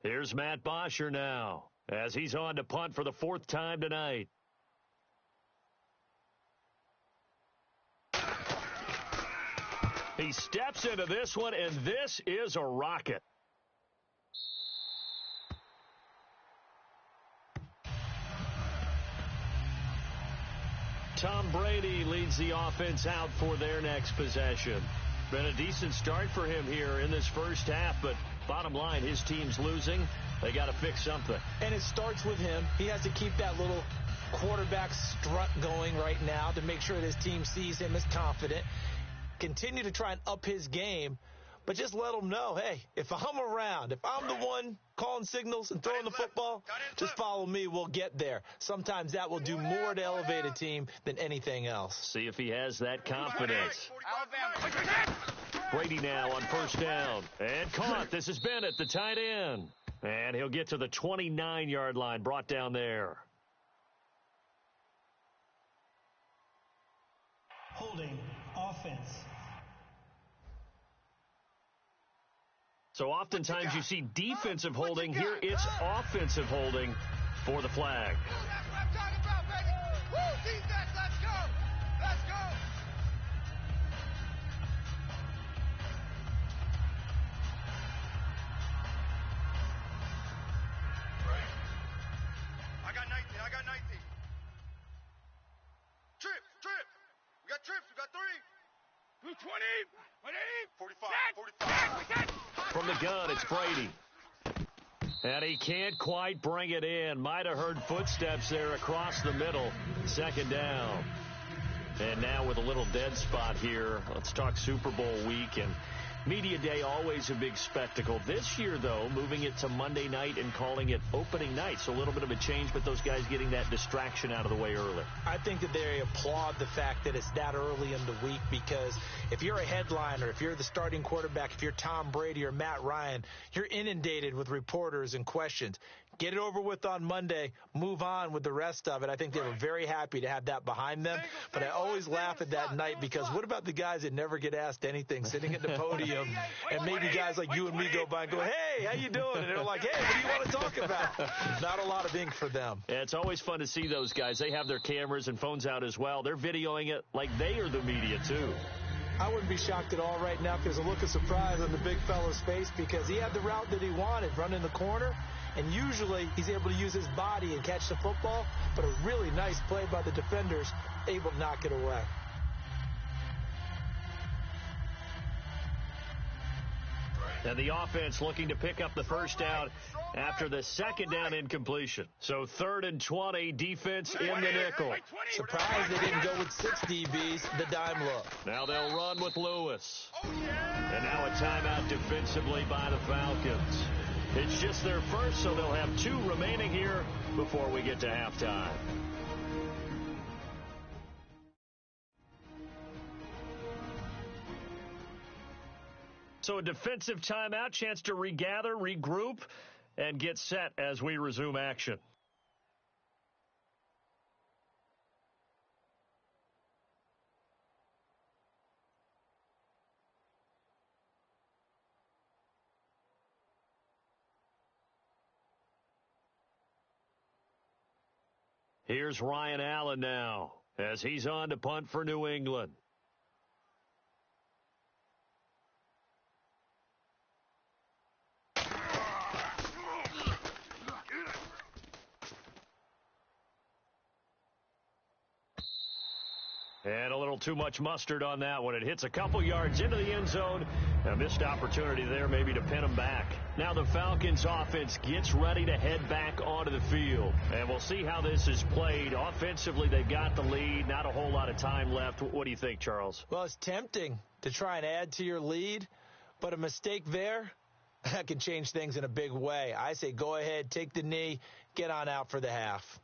S2: Here's Matt Bosher now as he's on to punt for the 4th time tonight. He steps into this one, and this is a rocket. Tom Brady leads the offense out for their next possession. Been a decent start for him here in this first half, but bottom line, his team's losing. They got to fix something.
S3: And it starts with him. He has to keep that little quarterback strut going right now to make sure that his team sees him as confident. Continue to try and up his game, but just let him know, hey, if I'm around, if I'm the one calling signals and throwing the football, just follow me. We'll get there. Sometimes that will do more to elevate a team than anything else.
S2: See if he has that confidence. Brady now on first down. And caught. This is Bennett, the tight end. And he'll get to the 29-yard line, brought down there.
S5: Holding offense.
S2: So oftentimes you see defensive holding. Here it's offensive holding for the flag.
S1: That's what I'm talking about, baby. Woo, defense, let's go. Let's go.
S4: I got 19. Trip. We got trips. We got 3.
S1: 20.
S4: 45.
S2: From the gun, it's Brady. And he can't quite bring it in. Might have heard footsteps there across the middle. Second down. And now with a little dead spot here, let's talk Super Bowl week. And Media Day, always a big spectacle. This year, though, moving it to Monday night and calling it opening night. So a little bit of a change, but those guys getting that distraction out of the way early.
S3: I think that they applaud the fact that it's that early in the week, because if you're a headliner, if you're the starting quarterback, if you're Tom Brady or Matt Ryan, you're inundated with reporters and questions. Get it over with on Monday. Move on with the rest of it. I think they were very happy to have that behind them. But I always laugh at that night, because what about the guys that never get asked anything, sitting at the podium, and maybe guys like you and me go by and go, hey, how you doing? And they're like, hey, what do you want to talk about? Not a lot of ink for them.
S2: Yeah, it's always fun to see those guys. They have their cameras and phones out as well. They're videoing it like they are the media, too.
S3: I wouldn't be shocked at all right now if there's a look of surprise on the big fella's face, because he had the route that he wanted, running the corner, and usually he's able to use his body and catch the football, but a really nice play by the defenders, able to knock it away.
S2: And the offense looking to pick up the first down after the second down incompletion. So 3rd and 20, defense in the nickel.
S3: Surprised they didn't go with 6 DBs, the dime look.
S2: Now they'll run with Lewis. And now a timeout defensively by the Falcons. It's just their first, so they'll have 2 remaining here before we get to halftime. So a defensive timeout, chance to regather, regroup, and get set as we resume action. Here's Ryan Allen now as he's on to punt for New England. And a little too much mustard on that one. It hits a couple yards into the end zone. A missed opportunity there maybe to pin them back. Now the Falcons offense gets ready to head back onto the field. And we'll see how this is played. Offensively, they've got the lead. Not a whole lot of time left. What do you think, Charles?
S3: Well, it's tempting to try and add to your lead, but a mistake there, that can change things in a big way. I say go ahead, take the knee, get on out for the half.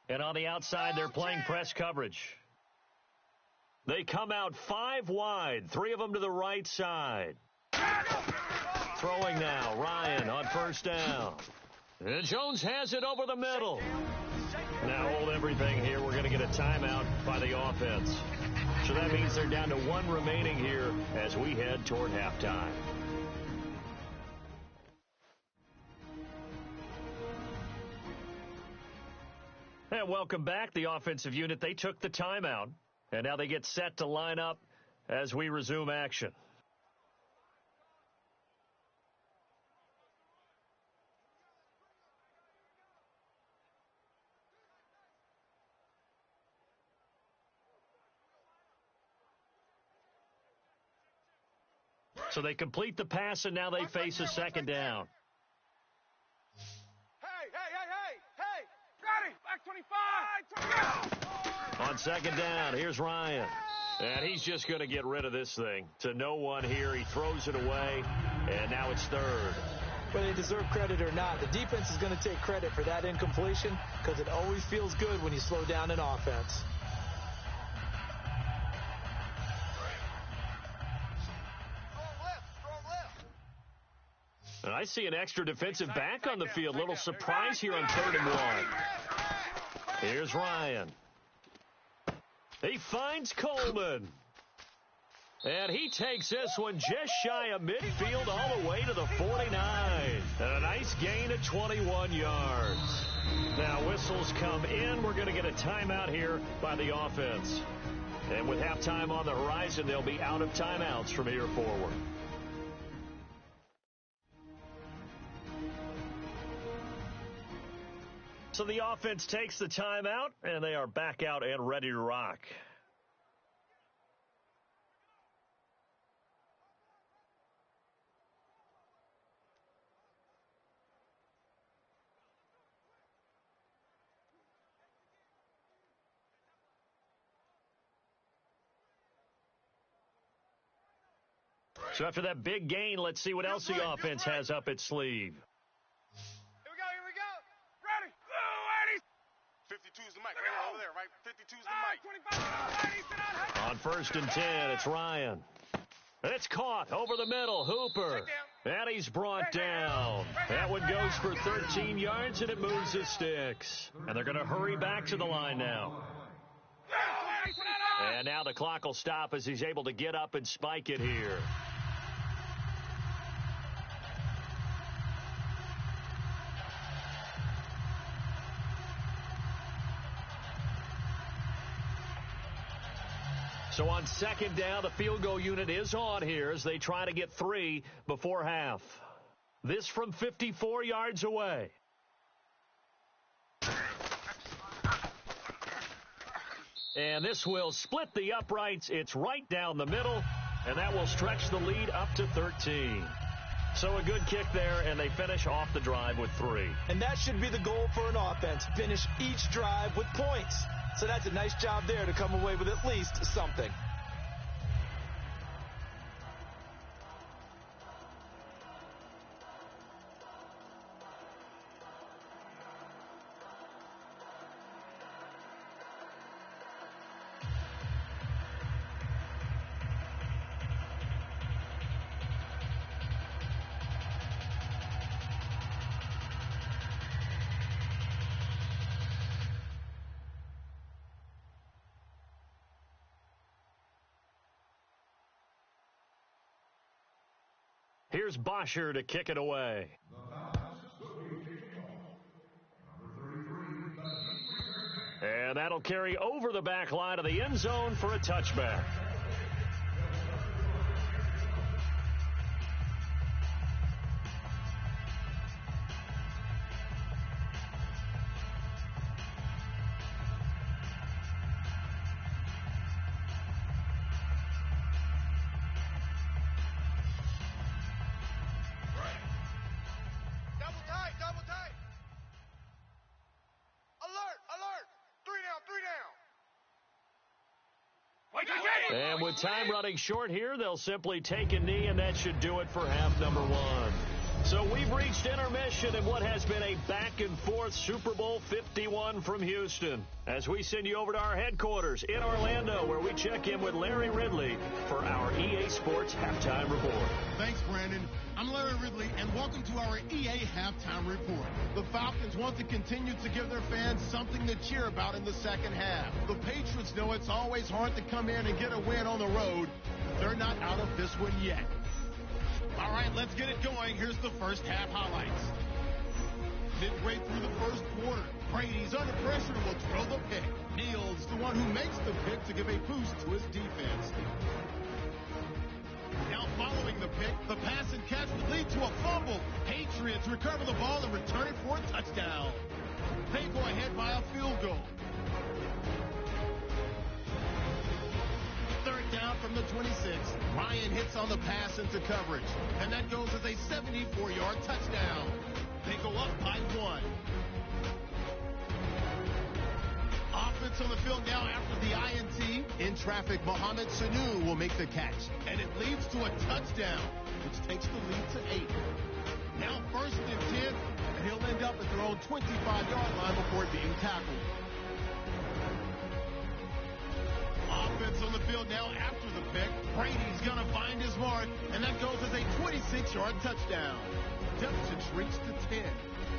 S2: And on the outside, they're playing press coverage. They come out 5 wide, 3 of them to the right side. Throwing now, Ryan on first down. And Jones has it over the middle. Now hold everything here. We're going to get a timeout by the offense. So that means they're down to 1 remaining here as we head toward halftime. And welcome back, the offensive unit. They took the timeout, and now they get set to line up as we resume action. So they complete the pass, and now they face a second down. On second down, here's Ryan. And he's just going to get rid of this thing. To no one here. He throws it away, and now it's 3rd.
S3: Whether they deserve credit or not, the defense is going to take credit for that incompletion, because it always feels good when you slow down an offense.
S2: And I see an extra defensive back on the field. Little surprise here on 3rd and 1. Here's Ryan. He finds Coleman. And he takes this one just shy of midfield all the way to the 49. And a nice gain of 21 yards. Now whistles come in. We're going to get a timeout here by the offense. And with halftime on the horizon, they'll be out of timeouts from here forward. So the offense takes the timeout, and they are back out and ready to rock. So after that big gain, let's see what else the offense has up its sleeve.
S4: Here we go. Ready. 52's the mic. Right over there, right? 52's the mic.
S2: On 1st and 10, it's Ryan. It's caught over the middle. Hooper. And he's brought down. That one goes for 13 yards, and it moves the sticks. And they're going to hurry back to the line now. And now the clock will stop as he's able to get up and spike it here. So on 2nd down, the field goal unit is on here as they try to get 3 before half. This from 54 yards away. And this will split the uprights. It's right down the middle, and that will stretch the lead up to 13. So a good kick there, and they finish off the drive with 3.
S3: And that should be the goal for an offense, finish each drive with points. So that's a nice job there to come away with at least something.
S2: Here's Bosher to kick it away. And that'll carry over the back line of the end zone for a touchback. And with time running short here, they'll simply take a knee, and that should do it for half number 1. So we've reached intermission in what has been a back-and-forth Super Bowl 51 from Houston, as we send you over to our headquarters in Orlando, where we check in with Larry Ridley for our EA Sports Halftime Report.
S7: Thanks, Brandon. I'm Larry Ridley, and welcome to our EA Halftime Report. The Falcons want to continue to give their fans something to cheer about in the second half. The Patriots know it's always hard to come in and get a win on the road. They're not out of this one yet. All right, let's get it going. Here's the first half highlights. Midway through the first quarter, Brady's under pressure and will throw the pick. Neal's the one who makes the pick to give a boost to his defense. Now following the pick, the pass and catch would lead to a fumble. Patriots recover the ball and return it for a touchdown. They go ahead by a field goal. Third down from the 26. Ryan hits on the pass into coverage, and that goes as a 74-yard touchdown. They go up by 1. Offense on the field now after the INT. In traffic, Mohamed Sanu will make the catch, and it leads to a touchdown, which takes the lead to 8. Now 1st and 10, and he'll end up at their own 25-yard line before being tackled. Offense on the field now after the pick. Brady's going to find his mark, and that goes as a 26-yard touchdown. Deficit shrinks to 10.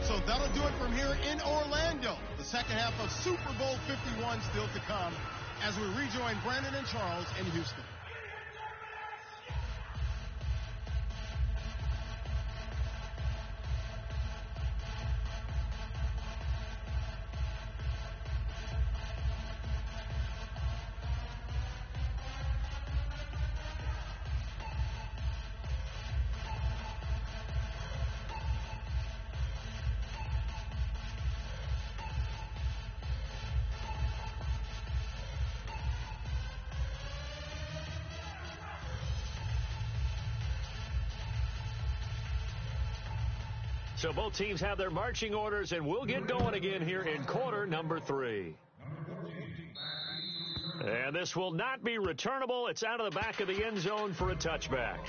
S7: So that'll do it from here in Orlando. The second half of Super Bowl 51 still to come as we rejoin Brandon and Charles in Houston.
S2: So both teams have their marching orders, and we'll get going again here in quarter number 3. And this will not be returnable. It's out of the back of the end zone for a touchback.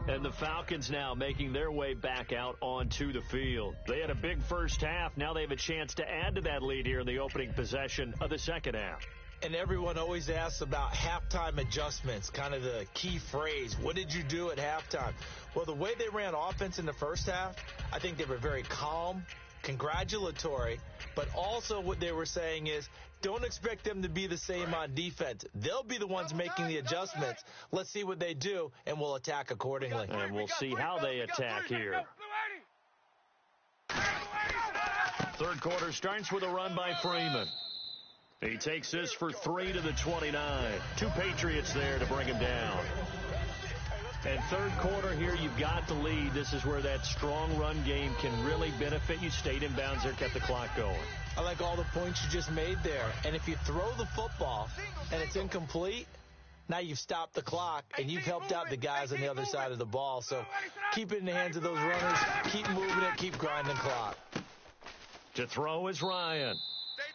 S2: And the Falcons now making their way back out onto the field. They had a big first half. Now they have a chance to add to that lead here in the opening possession of the second half.
S3: And everyone always asks about halftime adjustments, kind of the key phrase. What did you do at halftime? Well, the way they ran offense in the first half, I think they were very calm, congratulatory, but also what they were saying is, don't expect them to be the same on defense. They'll be the ones making the adjustments. Let's see what they do, and we'll attack accordingly.
S2: And we'll see how they attack here. Third quarter starts with a run by Freeman. He takes this for 3 to the 29. 2 Patriots there to bring him down. And third quarter here, you've got the lead. This is where that strong run game can really benefit you. Stayed in bounds there, kept the clock going.
S3: I like all the points you just made there. And if you throw the football and it's incomplete, now you've stopped the clock and you've helped out the guys on the other side of the ball. So keep it in the hands of those runners. Keep moving it. Keep grinding clock.
S2: To throw is Ryan.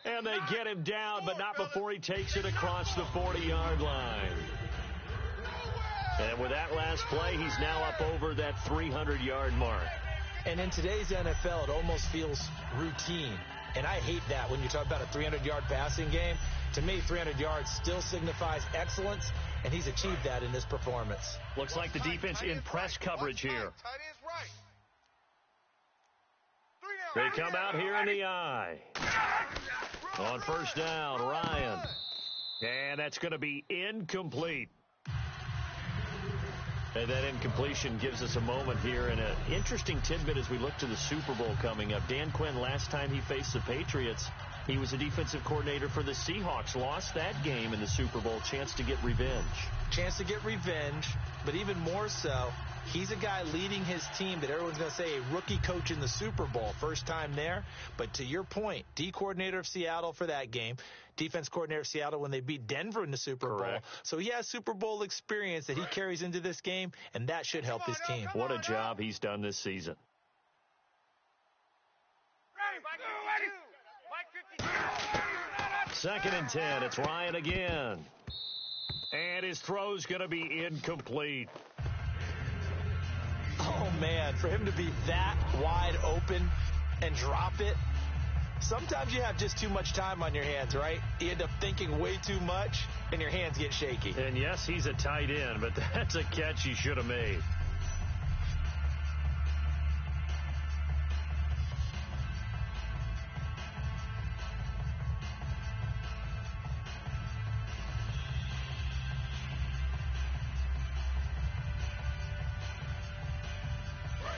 S2: And they get him down, but not before he takes it across the 40-yard line. And with that last play, he's now up over that 300-yard mark.
S3: And in today's NFL, it almost feels routine. And I hate that when you talk about a 300-yard passing game. To me, 300 yards still signifies excellence, and he's achieved that in this performance.
S2: Looks like the defense in press coverage here. They come out here in the eye. On first down, Ryan. And that's going to be incomplete. And that incompletion gives us a moment here and an interesting tidbit as we look to the Super Bowl coming up. Dan Quinn, last time he faced the Patriots, he was a defensive coordinator for the Seahawks. Lost that game in the Super Bowl. Chance to get revenge.
S3: Chance to get revenge, but even more so, he's a guy leading his team that everyone's going to say a rookie coach in the Super Bowl. First time there. But to your point, D coordinator of Seattle for that game. Defense coordinator of Seattle when they beat Denver in the Super Bowl. So he has Super Bowl experience that he carries into this game, and that should help his team.
S2: What a job he's done this season. Second and 10. It's Ryan again. And his throw's going to be incomplete.
S3: Oh, man, for him to be that wide open and drop it, sometimes you have just too much time on your hands, right? You end up thinking way too much, and your hands get shaky.
S2: And, yes, he's a tight end, but that's a catch he should have made.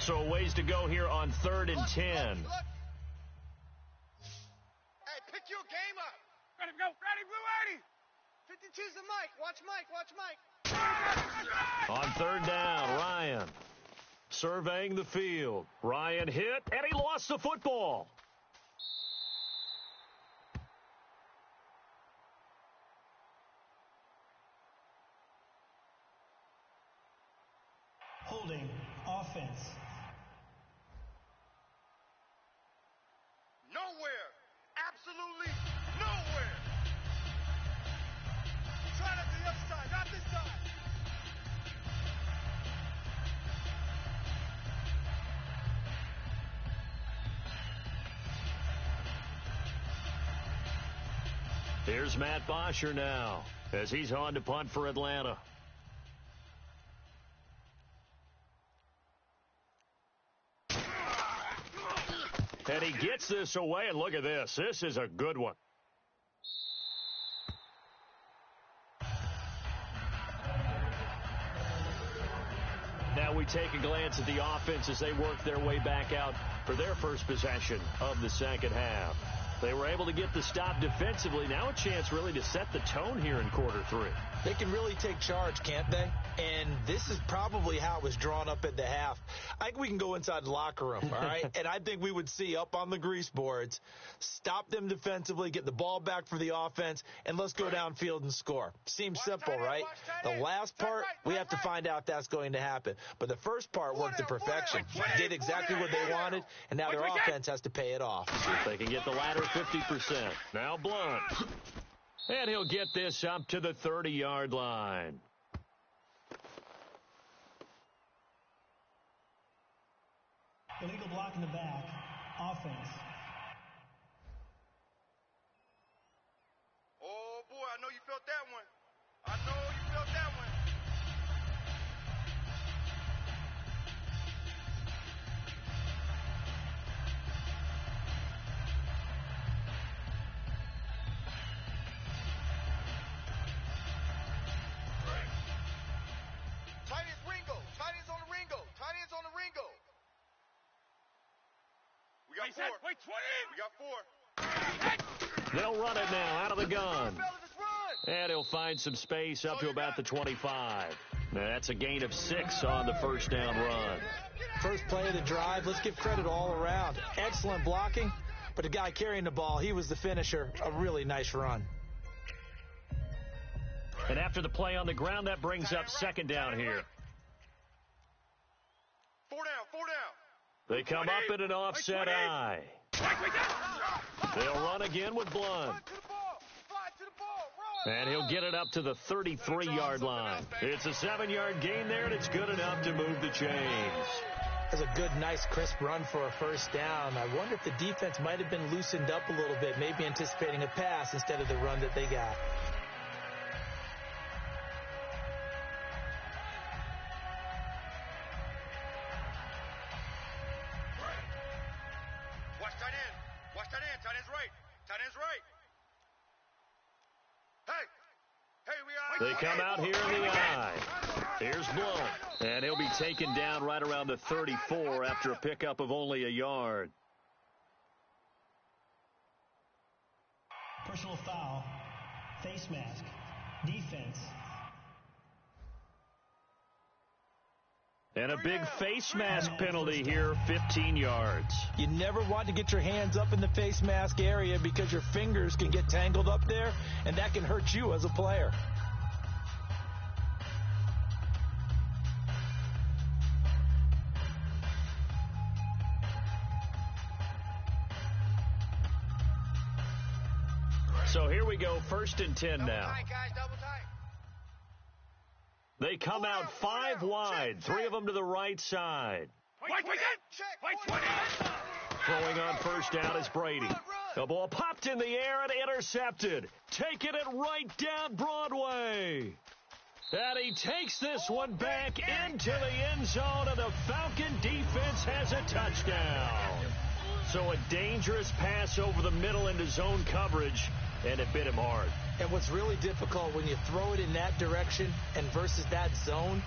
S2: So a ways to go here on 3rd and 10.
S1: Hey, pick your game up.
S4: Ready, go. Ready, Blue 80.
S1: 52's the Mike. Watch Mike. Watch Mike.
S2: On 3rd down, Ryan surveying the field. Ryan hit, and he lost the football.
S5: Holding offense.
S1: Nowhere. Absolutely nowhere. Try that to the other side, not this side.
S2: Here's Matt Bosher now as he's on to punt for Atlanta. And he gets this away, and look at this. This is a good one. Now we take a glance at the offense as they work their way back out for their first possession of the second half. They were able to get the stop defensively. Now a chance really to set the tone here in quarter 3.
S3: They can really take charge, can't they? And this is probably how it was drawn up at the half. I think we can go inside the locker room, all right? And I think we would see up on the grease boards, stop them defensively, get the ball back for the offense, and let's go downfield and score. Seems simple, right? The last part, we have to find out if that's going to happen. But the first part worked to perfection. Did exactly what they wanted, and now their offense has to pay it off.
S2: See if they can get the latter 50%. Now Blunt. And he'll get this up to the 30-yard line.
S5: Illegal block in the back. Offense.
S4: Oh, boy, I know you felt that one. I know you felt that one. Tight end's Ringo. Tight end's on the Ringo. Tight end's on the Ringo. We got four. Wait, 20. We got four.
S2: They'll run it now out of the gun. And he'll find some space up to about the 25. That's a gain of 6 on the first down run.
S3: First play of the drive, let's give credit all around. Excellent blocking, but the guy carrying the ball, he was the finisher. A really nice run.
S2: And after the play on the ground, that brings up second down here.
S4: 4 down, 4 down.
S2: They come up in an offset eye. They'll run again with Blunt. And he'll get it up to the 33-yard line. It's a 7-yard gain there, and it's good enough to move the chains.
S3: That's a good, nice, crisp run for a first down. I wonder if the defense might have been loosened up a little bit, maybe anticipating a pass instead of the run that they got.
S4: Watch tight end. Watch tight end. Tight end's right. Tight end's right. Hey, we are.
S2: They come out here in the eye. Here's Blunt. And he'll be taken down right around the 34 after a pickup of only a yard.
S5: Personal foul. Face mask. Defense.
S2: And a big face mask penalty here, 15 yards.
S3: You never want to get your hands up in the face mask area because your fingers can get tangled up there, and that can hurt you as a player.
S2: So here we go, 1st and 10 now.
S4: Double tight, guys, double tight.
S2: They come out 5 wide, 3 of them to the right side. Throwing on first down is Brady. The ball popped in the air and intercepted. Taking it right down Broadway. And he takes this one back into the end zone, and the Falcon defense has a touchdown. So a dangerous pass over the middle into zone coverage, and it bit him hard.
S3: And what's really difficult when you throw it in that direction and versus that zone,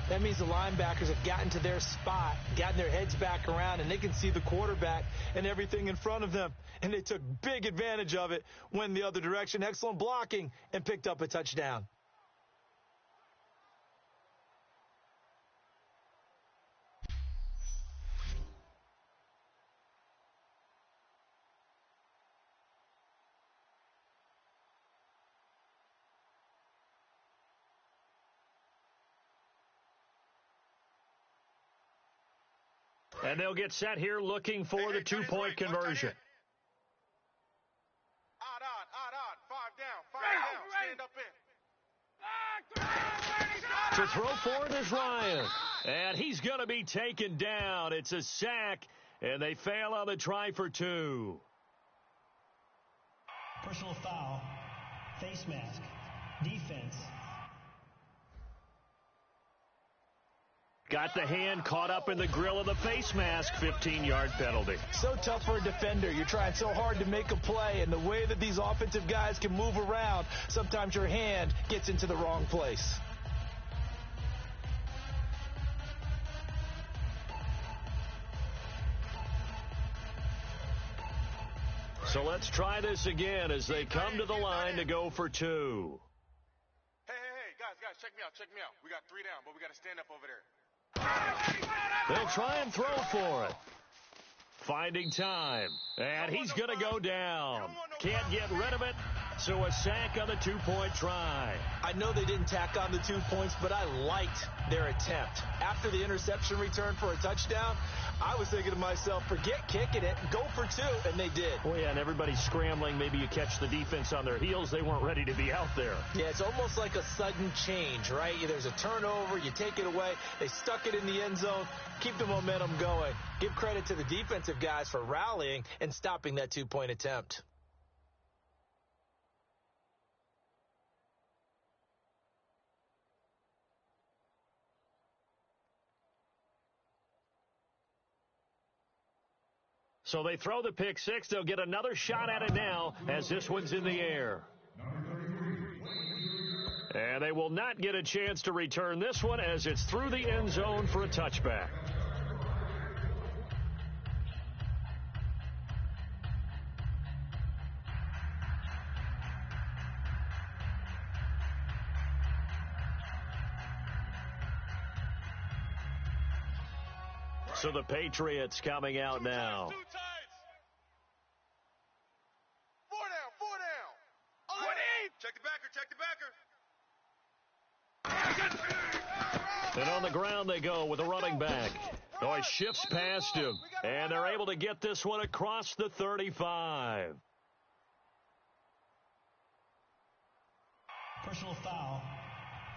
S3: that means the linebackers have gotten to their spot, gotten their heads back around, and they can see the quarterback and everything in front of them. And they took big advantage of it, went the other direction, excellent blocking, and picked up a touchdown.
S2: And they'll get set here looking for the two-point conversion.
S4: Odd. 5 down. Stand up in.
S2: To throw for it is Ryan. And he's going to be taken down. It's a sack, and they fail on the try for 2.
S5: Personal foul. Face mask. Defense.
S2: Got the hand caught up in the grill of the face mask, 15-yard penalty.
S3: So tough for a defender. You're trying so hard to make a play, and the way that these offensive guys can move around, sometimes your hand gets into the wrong place.
S2: So let's try this again as they come to the line to go for 2.
S4: Hey, guys, check me out. We got 3 down, but we got to stand up over there.
S2: They'll try and throw for it. finding time. And he's going to go down. Can't get rid of it. So a sack on the two-point try.
S3: I know they didn't tack on the 2 points, but I liked their attempt. After the interception return for a touchdown, I was thinking to myself, forget kicking it, go for two, and they did.
S2: Oh, yeah, and everybody's scrambling. Maybe you catch the defense on their heels. They weren't ready to be out there.
S3: Yeah, it's almost like a sudden change, right? There's a turnover, you take it away. They stuck it in the end zone. Keep the momentum going. Give credit to the defensive guys for rallying and stopping that two-point attempt.
S2: So they throw the pick six. They'll get another shot at it now as this one's in the air. And they will not get a chance to return this one as it's through the end zone for a touchback. So the Patriots coming out now.
S4: Two tights. Four down. Check the backer.
S2: And on the ground they go with a running back. Oh, he shifts past him. And they're able to get this one across the 35.
S5: Personal foul.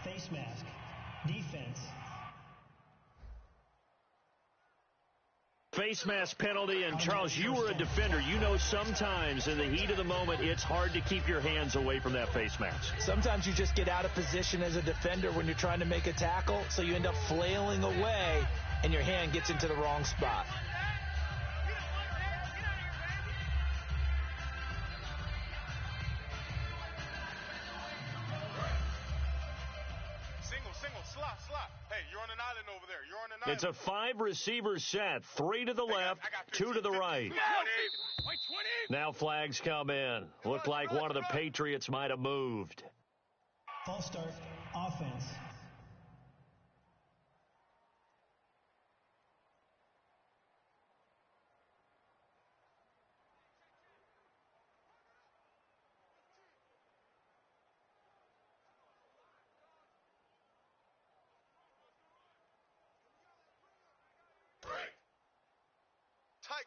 S5: Face mask. Defense.
S2: Face mask penalty, and Charles, you were a defender. You know sometimes in the heat of the moment, it's hard to keep your hands away from that face mask.
S3: Sometimes you just get out of position as a defender when you're trying to make a tackle, so you end up flailing away, and your hand gets into the wrong spot.
S4: Slot. Hey, you're on an island over there.
S2: It's a 5-receiver set. 3 to the left, 2 to the right. Now flags come in. Looked like one of the Patriots might have moved.
S5: False start. Offense.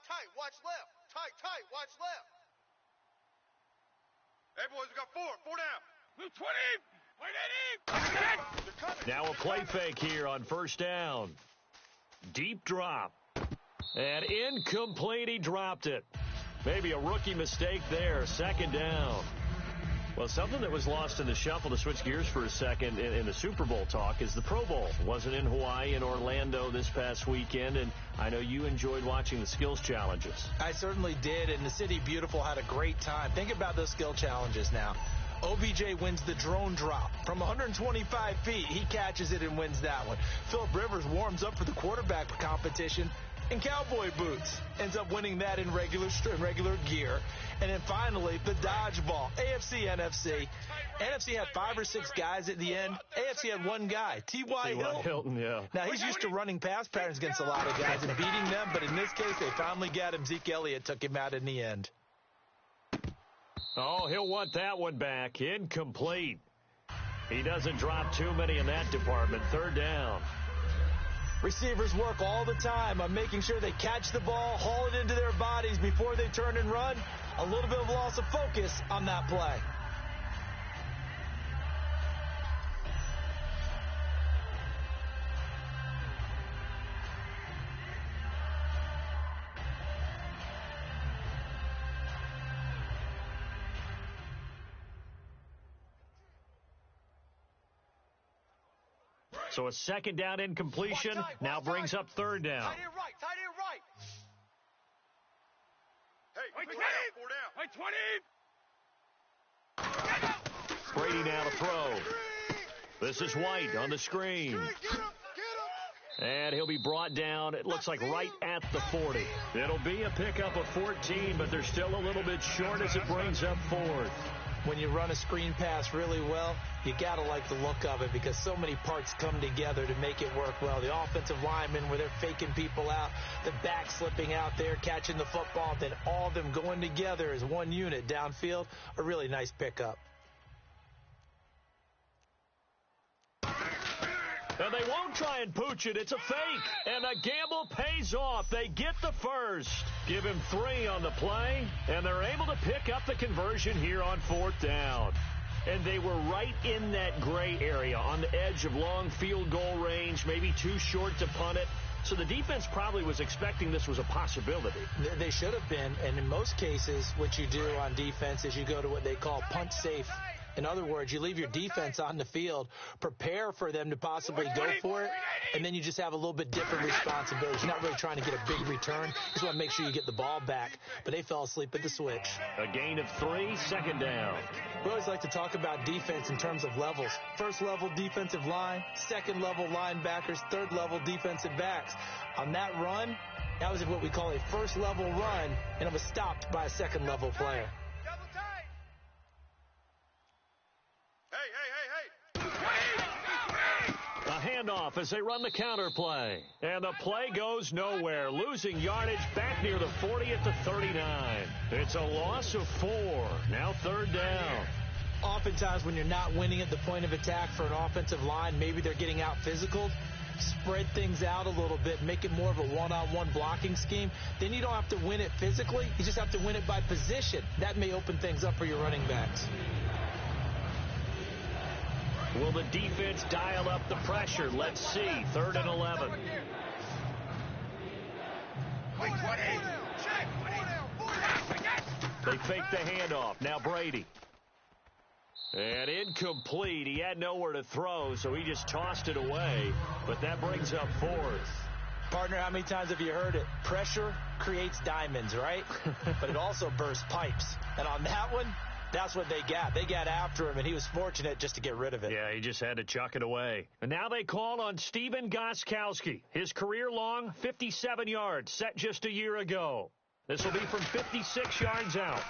S4: Tight, watch left. Tight, watch left. Hey, boys, we got four down. Move 20.
S2: Now a play fake here on first down. Deep drop. And incomplete, he dropped it. Maybe a rookie mistake there. Second down. Well, something that was lost in the shuffle, to switch gears for a second, in the Super Bowl talk, is the Pro Bowl. Wasn't in Hawaii and Orlando this past weekend, and I know you enjoyed watching the skills challenges.
S3: I certainly did, and the City Beautiful had a great time. Think about those skill challenges now. OBJ wins the drone drop from 125 feet. He catches it and wins that one. Phillip Rivers warms up for the quarterback competition in cowboy boots. Ends up winning that in regular gear. And then finally, the dodgeball. AFC, NFC. NFC had 5 or 6 guys at the end. AFC had 1 guy, T.Y.
S2: Hilton, yeah.
S3: Now, he's used to running pass patterns against a lot of guys and beating them, but in this case, they finally got him. Zeke Elliott took him out in the end.
S2: Oh, he'll want that one back. Incomplete. He doesn't drop too many in that department. Third down.
S3: Receivers work all the time on making sure they catch the ball, haul it into their bodies before they turn and run. A little bit of loss of focus on that play.
S2: So a second down incompletion now brings up third down.
S4: Tight end right. Hey, 4 down.
S2: Brady now to throw. This is White on the screen.
S4: Get him.
S2: And he'll be brought down, it looks like, right at the 40. It'll be a pickup of 14, but they're still a little bit short as it brings up 4th.
S3: When you run a screen pass really well, you got to like the look of it because so many parts come together to make it work well. The offensive linemen, where they're faking people out, the back slipping out there, catching the football, then all of them going together as one unit downfield, a really nice pickup.
S2: And they won't try and pooch it. It's a fake. And the gamble pays off. They get the first. Give him 3 on the play. And they're able to pick up the conversion here on 4th down. And they were right in that gray area on the edge of long field goal range, maybe too short to punt it. So the defense probably was expecting this was a possibility.
S3: They should have been. And in most cases, what you do on defense is you go to what they call punt safe. In other words, you leave your defense on the field, prepare for them to possibly go for it, and then you just have a little bit different responsibility. You're not really trying to get a big return. You just want to make sure you get the ball back. But they fell asleep at the switch.
S2: A gain of 3, 2nd down.
S3: We always like to talk about defense in terms of levels. First level defensive line, second level linebackers, third level defensive backs. On that run, that was what we call a first level run, and it was stopped by a second level player.
S2: Handoff as they run the counter play. And the play goes nowhere. Losing yardage back near the 40 at the 39. It's a loss of 4. Now 3rd down.
S3: Oftentimes when you're not winning at the point of attack for an offensive line, maybe they're getting out physical. Spread things out a little bit, make it more of a one-on-one blocking scheme. Then you don't have to win it physically. You just have to win it by position. That may open things up for your running backs.
S2: Will the defense dial up the pressure? Let's see. 3rd and 11. They fake the handoff. Now Brady. And incomplete. He had nowhere to throw, so he just tossed it away. But that brings up 4th.
S3: Partner, how many times have you heard it? Pressure creates diamonds, right? But it also bursts pipes. And on that one, that's what they got. They got after him, and he was fortunate just to get rid of it.
S2: Yeah, he just had to chuck it away. And now they call on Stephen Gostkowski. His career-long 57 yards set just a year ago. This will be from 56 yards out.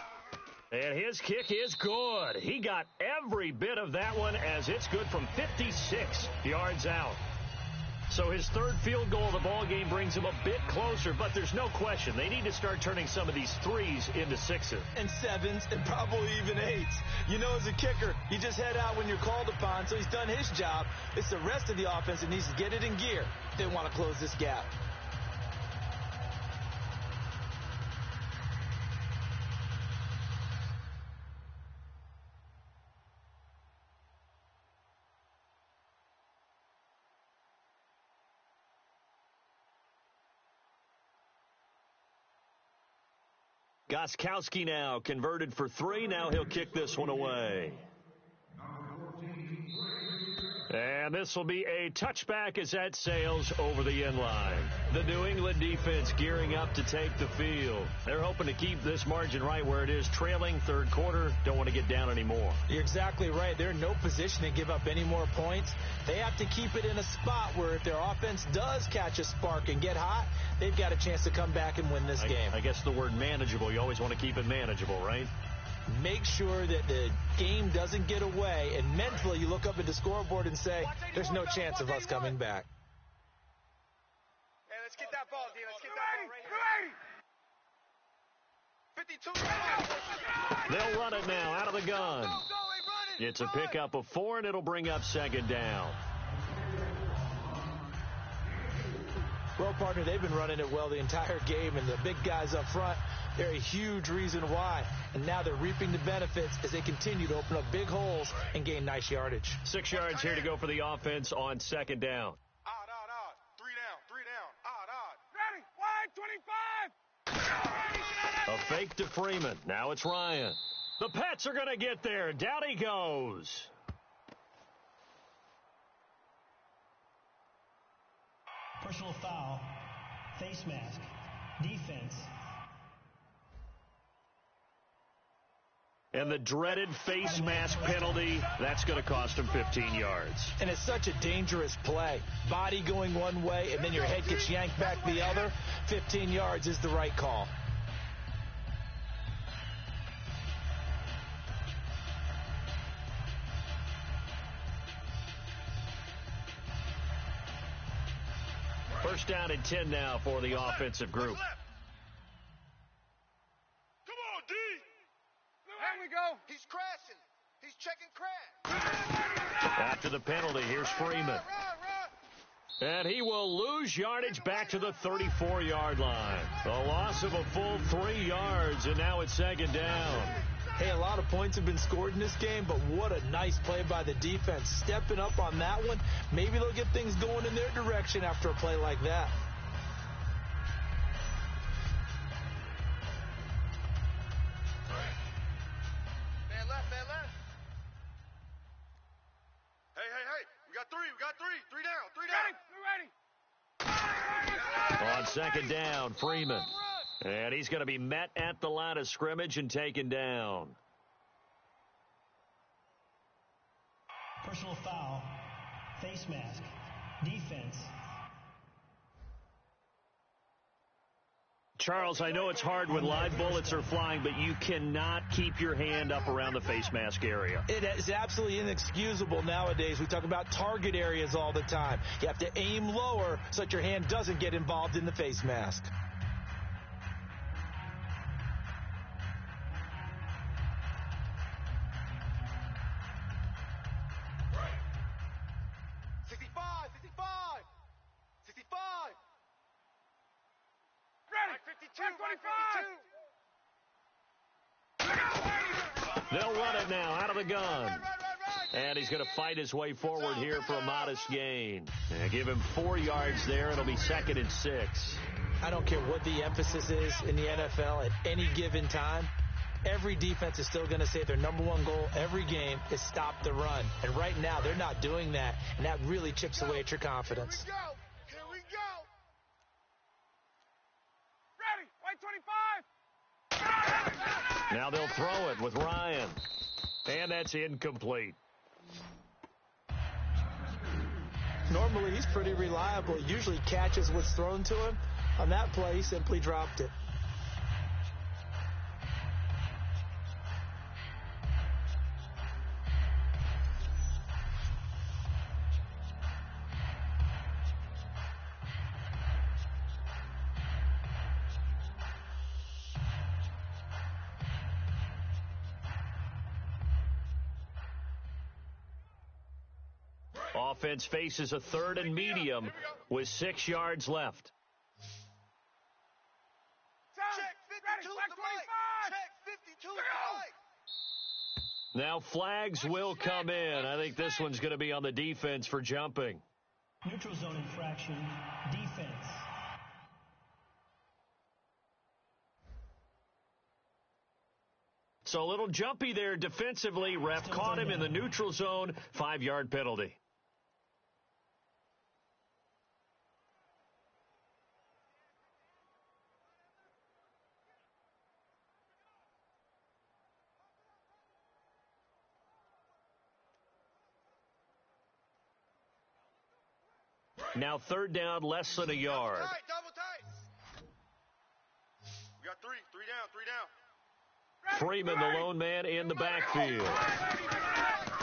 S2: And his kick is good. He got every bit of that one as it's good from 56 yards out. So his 3rd field goal of the ball game brings him a bit closer, but there's no question they need to start turning some of these 3s into 6s.
S3: And 7s, and probably even 8s. You know, as a kicker, you just head out when you're called upon, so he's done his job. It's the rest of the offense that needs to get it in gear if they want to close this gap.
S2: Gostkowski now converted for 3. Now he'll kick this one away. And this will be a touchback as that sails over the end line. The New England defense gearing up to take the field. They're hoping to keep this margin right where it is, trailing 3rd quarter. Don't want to get down anymore.
S3: You're exactly right. They're in no position to give up any more points. They have to keep it in a spot where if their offense does catch a spark and get hot, they've got a chance to come back and win this game.
S2: I guess the word manageable, you always want to keep it manageable, right?
S3: Make sure that the game doesn't get away, and mentally you look up at the scoreboard and say, there's no chance of us coming back.
S4: Hey, let's get that ball, D. Let's get that ball right here. 52.
S2: They'll run it now out of the gun. It's a pickup of 4, and it'll bring up 2nd down.
S3: Well, partner, they've been running it well the entire game, and the big guys up front, they're a huge reason why. And now they're reaping the benefits as they continue to open up big holes and gain nice yardage.
S2: 6 yards here to go for the offense on 2nd down.
S4: Odd. 3 down. Odd. Ready? Wide, 25.
S2: A fake to Freeman. Now it's Ryan. The Pats are going to get there. Down he goes.
S5: Personal foul, face mask, defense.
S2: And the dreaded face mask penalty, that's going to cost him 15 yards.
S3: And it's such a dangerous play. Body going one way, and then your head gets yanked back the other. 15 yards is the right call.
S2: First down and 10 now for the offensive group.
S4: Come on, D.
S1: There we go.
S4: He's crashing. He's checking crash.
S2: After the penalty, here's Freeman. And he will lose yardage back to the 34-yard line. A loss of a full 3 yards, and now it's second down.
S3: Hey, a lot of points have been scored in this game, but what a nice play by the defense. Stepping up on that one, maybe they'll get things going in their direction after a play like that.
S4: Man left, man left. Hey, we got three. 3 down.
S2: On second down, Freeman. And he's going to be met at the line of scrimmage and taken down.
S5: Personal foul. Face mask. Defense.
S2: Charles, I know it's hard when live bullets are flying, but you cannot keep your hand up around the face mask area.
S3: It is absolutely inexcusable nowadays. We talk about target areas all the time. You have to aim lower so that your hand doesn't get involved in the face mask.
S2: They'll run it now out of the gun. And he's going to fight his way forward here for a modest gain. And give him 4 yards there. It'll be 2nd and 6.
S3: I don't care what the emphasis is in the NFL at any given time. Every defense is still going to say their number one goal every game is stop the run. And right now, they're not doing that. And that really chips away at your confidence.
S4: Here we go.
S1: Ready. White 25.
S2: Now they'll throw it with Ryan. And that's incomplete.
S3: Normally, he's pretty reliable. He usually catches what's thrown to him. On that play, he simply dropped it.
S2: Offense faces a 3rd and medium with 6 yards left.
S4: Check 52 to the mic. Check 52 to the mic.
S2: Now flags will come in. I think this one's going to be on the defense for jumping.
S5: Neutral zone infraction. Defense.
S2: So a little jumpy there defensively. Ref caught him in the neutral zone. 5-yard penalty. Now 3rd down, less than a yard.
S4: Double tight. We got 3 down.
S2: Freeman, the lone man in the backfield.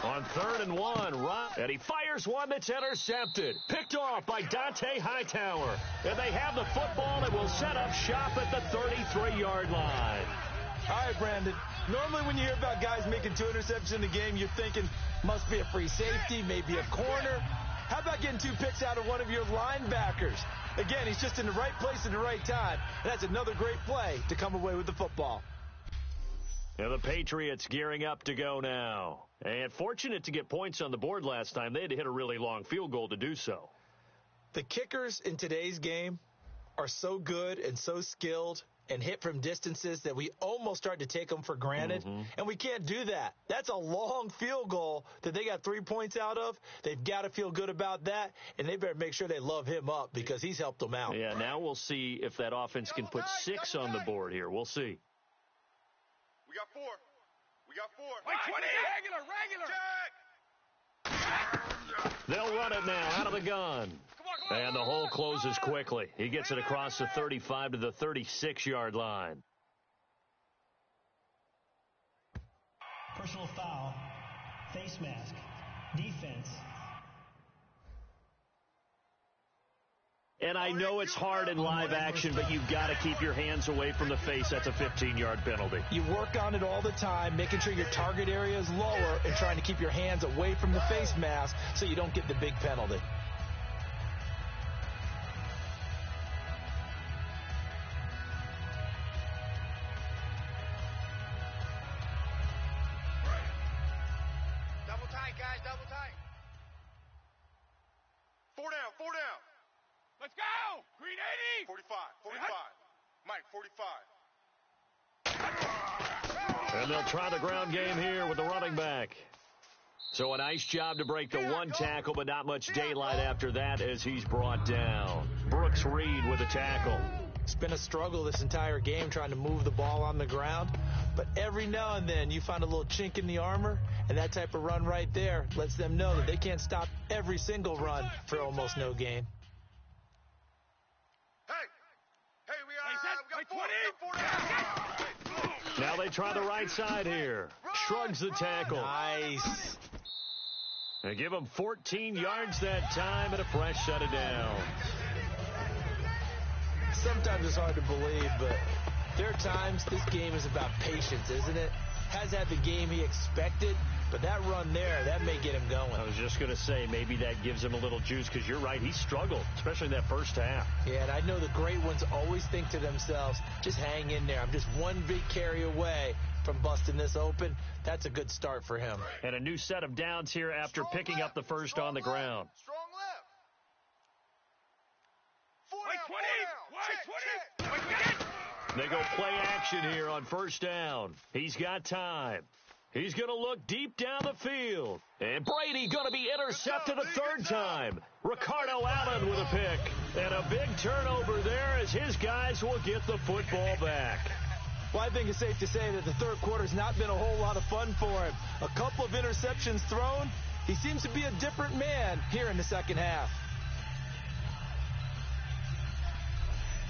S2: On 3rd and 1, and he fires one that's intercepted. Picked off by Dante Hightower. And they have the football that will set up shop at the 33-yard line.
S3: All right, Brandon. Normally when you hear about guys making 2 interceptions in the game, you're thinking must be a free safety, maybe a corner. How about getting 2 picks out of one of your linebackers? Again, he's just in the right place at the right time. And that's another great play to come away with the football.
S2: And the Patriots gearing up to go now. And fortunate to get points on the board last time. They had to hit a really long field goal to do so.
S3: The kickers in today's game are so good and so skilled and hit from distances that we almost start to take them for granted. And we can't do that. That's a long field goal that they got 3 points out of. They've got to feel good about that, and they better make sure they love him up because he's helped them out.
S2: Yeah, now we'll see if that offense can put 6 on the board here. We'll see.
S4: We got 4. We got 4.
S1: Wait, 20. Regular.
S4: Check.
S2: They'll run it now out of the gun. And the hole closes quickly. He gets it across the 35 to the 36-yard line.
S5: Personal foul. Face mask. Defense.
S2: And I know it's hard in live action, but you've got to keep your hands away from the face. That's a 15-yard penalty.
S3: You work on it all the time, making sure your target area is lower and trying to keep your hands away from the face mask so you don't get the big penalty.
S4: Double tight, guys, double tight. 4 down.
S1: Let's go. Green 80.
S4: 45. Mike, 45.
S2: And they'll try the ground game here with the running back. So a nice job to break the one tackle, but not much daylight after that as he's brought down. Brooks Reed with a tackle.
S3: It's been a struggle this entire game trying to move the ball on the ground, but every now and then you find a little chink in the armor, and that type of run right there lets them know that they can't stop every single run for almost no gain.
S4: Hey, we got 4 down.
S2: Now they try the right side here. Shrugs the tackle.
S3: Nice.
S2: They give him 14 yards that time and a fresh set of downs.
S3: Sometimes it's hard to believe, but there are times this game is about patience, isn't it? Has had the game he expected, but that run there, that may get him going.
S2: I was just going to say, maybe that gives him a little juice, because you're right, he struggled, especially in that first half.
S3: Yeah, and I know the great ones always think to themselves, just hang in there. I'm just one big carry away from busting this open. That's a good start for him.
S2: And a new set of downs here after picking up the first on the ground.
S4: Strong left. 4 down.
S2: They go play action here on first down. He's got time. He's going to look deep down the field. And Brady going to be intercepted a third time. Ricardo Allen with a pick. And a big turnover there as his guys will get the football back.
S3: Well, I think it's safe to say that the third quarter's not been a whole lot of fun for him. A couple of interceptions thrown. He seems to be a different man here in the second half.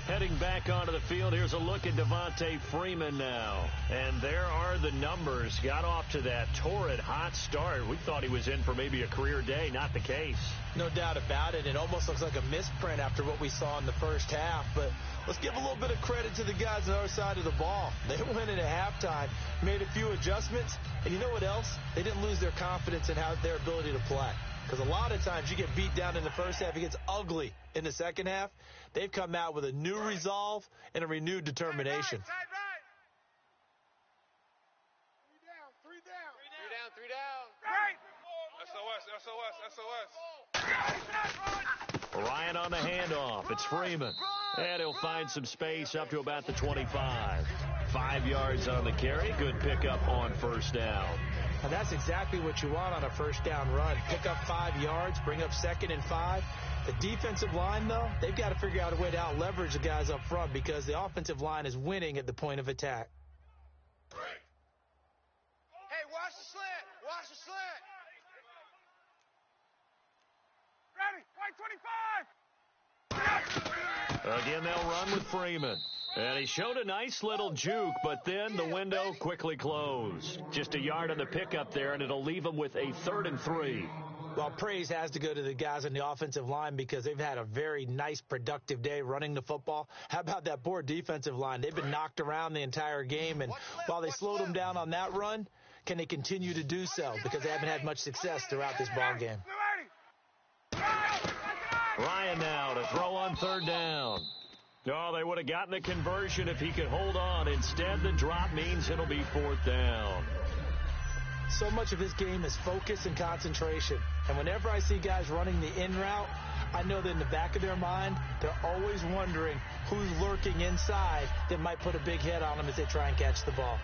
S2: Heading back onto the field, here's a look at Devontae Freeman now. And there are the numbers. Got off to that torrid hot start. We thought he was in for maybe a career day. Not the case.
S3: No doubt about it. It almost looks like a misprint after what we saw in the first half. But let's give a little bit of credit to the guys on our side of the ball. They went in at halftime, made a few adjustments. And you know what else? They didn't lose their confidence in their ability to play. Because a lot of times you get beat down in the first half, it gets ugly in the second half. They've come out with a new resolve and a renewed determination.
S4: Side right. 3 down.
S1: Right.
S4: SOS.
S2: Ryan on the handoff. It's Freeman. And he'll find some space up to about the 25. 5 yards on the carry. Good pickup on first down.
S3: And that's exactly what you want on a first down run. Pick up 5 yards, bring up 2nd and 5. The defensive line, though, they've got to figure out a way to out-leverage the guys up front because the offensive line is winning at the point of attack.
S4: Hey, watch the slant.
S1: Ready. Right 25.
S2: Again, they'll run with Freeman. And he showed a nice little juke, but then the window quickly closed. Just a yard on the pickup there, and it'll leave him with a 3rd and 3.
S3: Well, praise has to go to the guys on the offensive line because they've had a very nice, productive day running the football. How about that poor defensive line? They've been knocked around the entire game, and while they slowed them down on that run, can they continue to do so? Because they haven't had much success throughout this ball game.
S2: Ryan now to throw on 3rd down. Oh, they would have gotten the conversion if he could hold on. Instead, the drop means it'll be 4th down.
S3: So much of this game is focus and concentration. And whenever I see guys running the in route, I know that in the back of their mind, they're always wondering who's lurking inside that might put a big hit on them as they try and catch the ball.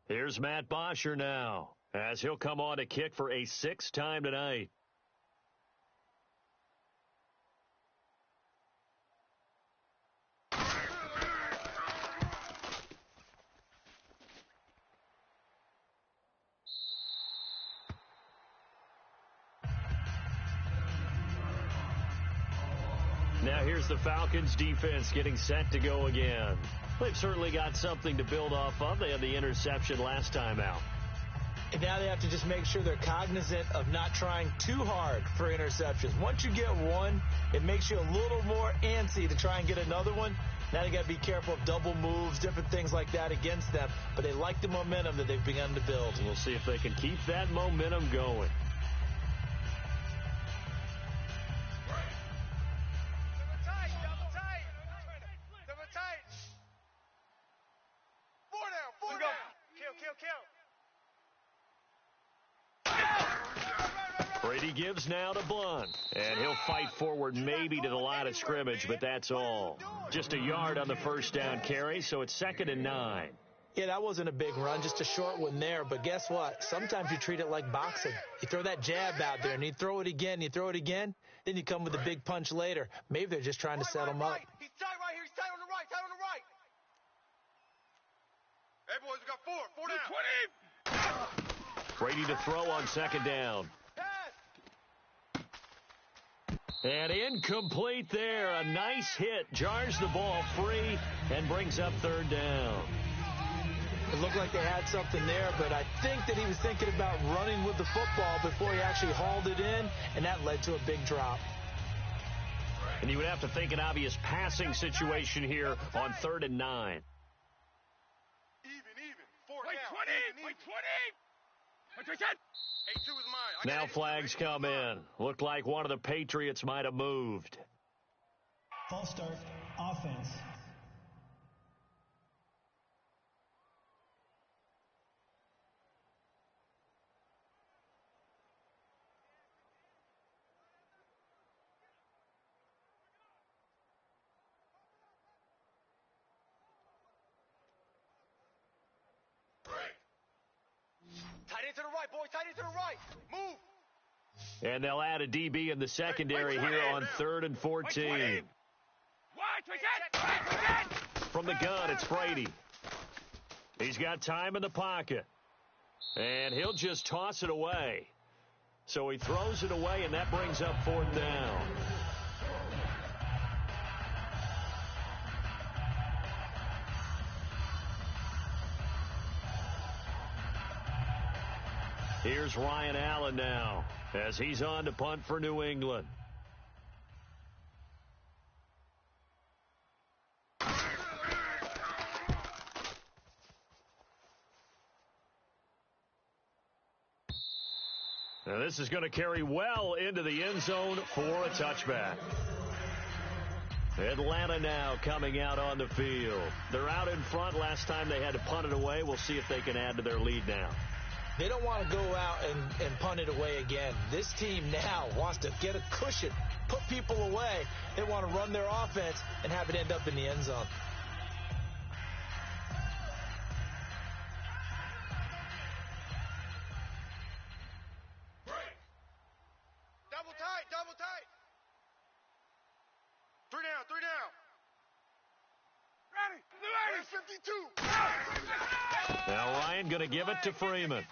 S2: Here's Matt Bosher now. as he'll come on to kick for a 6th time tonight. Now here's the Falcons defense getting set to go again. They've certainly got something to build off of. They had the interception last time out.
S3: And now they have to just make sure they're cognizant of not trying too hard for interceptions. Once you get one, it makes you a little more antsy to try and get another one. Now they got to be careful of double moves, different things like that against them. But they like the momentum that they've begun to build.
S2: We'll see if they can keep that momentum going. Brady gives now to Blunt, and he'll fight forward maybe to the line of scrimmage, but that's all. Just a yard on the first down carry, so it's 2nd and 9.
S3: Yeah, that wasn't a big run, just a short one there. But guess what? Sometimes you treat it like boxing. You throw that jab out there, and you throw it again, then you come with a big punch later. Maybe they're just trying to set him up.
S4: He's tight right here. He's tight on the right. Tight on the right. Hey, boys, we got 4 down.
S2: 20. Brady to throw on 2nd down. And incomplete there. A nice hit. Jars the ball free and brings up 3rd down.
S3: It looked like they had something there, but I think that he was thinking about running with the football before he actually hauled it in, and that led to a big drop.
S2: And you would have to think an obvious passing situation here on 3rd and 9.
S4: Even. 4 down. 20. 20. 8-2 is mine.
S2: Now flags come in. Looked like one of the Patriots might have moved.
S5: False start, offense.
S4: Tight end to the right, boy. Tight end to the right. Move.
S2: And they'll add a DB in the secondary here on 3rd and 14. From the gun, it's Brady. He's got time in the pocket. And he'll just toss it away. So he throws it away, and that brings up 4th down. Here's Ryan Allen now as he's on to punt for New England. Now this is going to carry well into the end zone for a touchback. Atlanta now coming out on the field. They're out in front. Last time they had to punt it away. We'll see if they can add to their lead now.
S3: They don't want to go out and punt it away again. This team now wants to get a cushion, put people away. They want to run their offense and have it end up in the end zone.
S4: Double tight. 3 down. Ready. 52.
S2: Now Ryan going to give it to Freeman.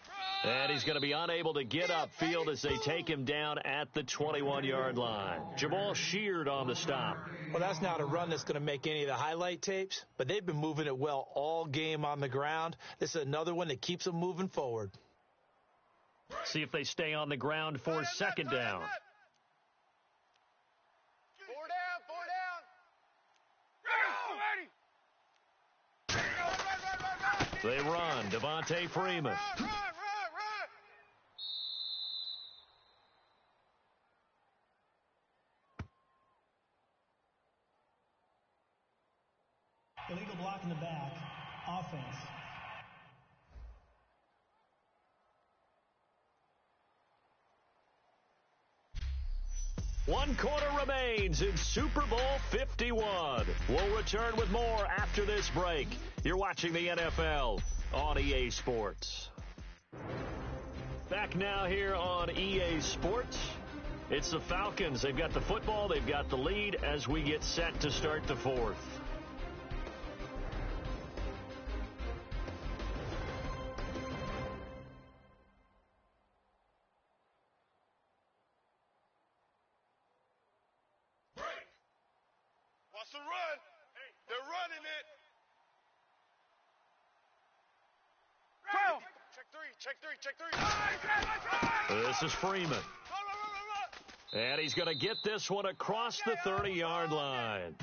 S2: And he's going to be unable to get upfield as they take him down at the 21-yard line. Jamal Sheard on the stop.
S3: Well, that's not a run that's going to make any of the highlight tapes, but they've been moving it well all game on the ground. This is another one that keeps them moving forward.
S2: See if they stay on the ground for 2nd down.
S4: 4 down.
S2: They run. Devontae Freeman.
S4: Run.
S5: Illegal block in the back, offense.
S2: One quarter remains in Super Bowl 51. We'll return with more after this break. You're watching the NFL on EA Sports. back now here on EA Sports. It's the Falcons. They've got the football. They've got the lead as we get set to start the fourth.
S4: Wants to run. They're running it. Check three.
S2: This is Freeman. And he's going to get this one across the 30-yard line.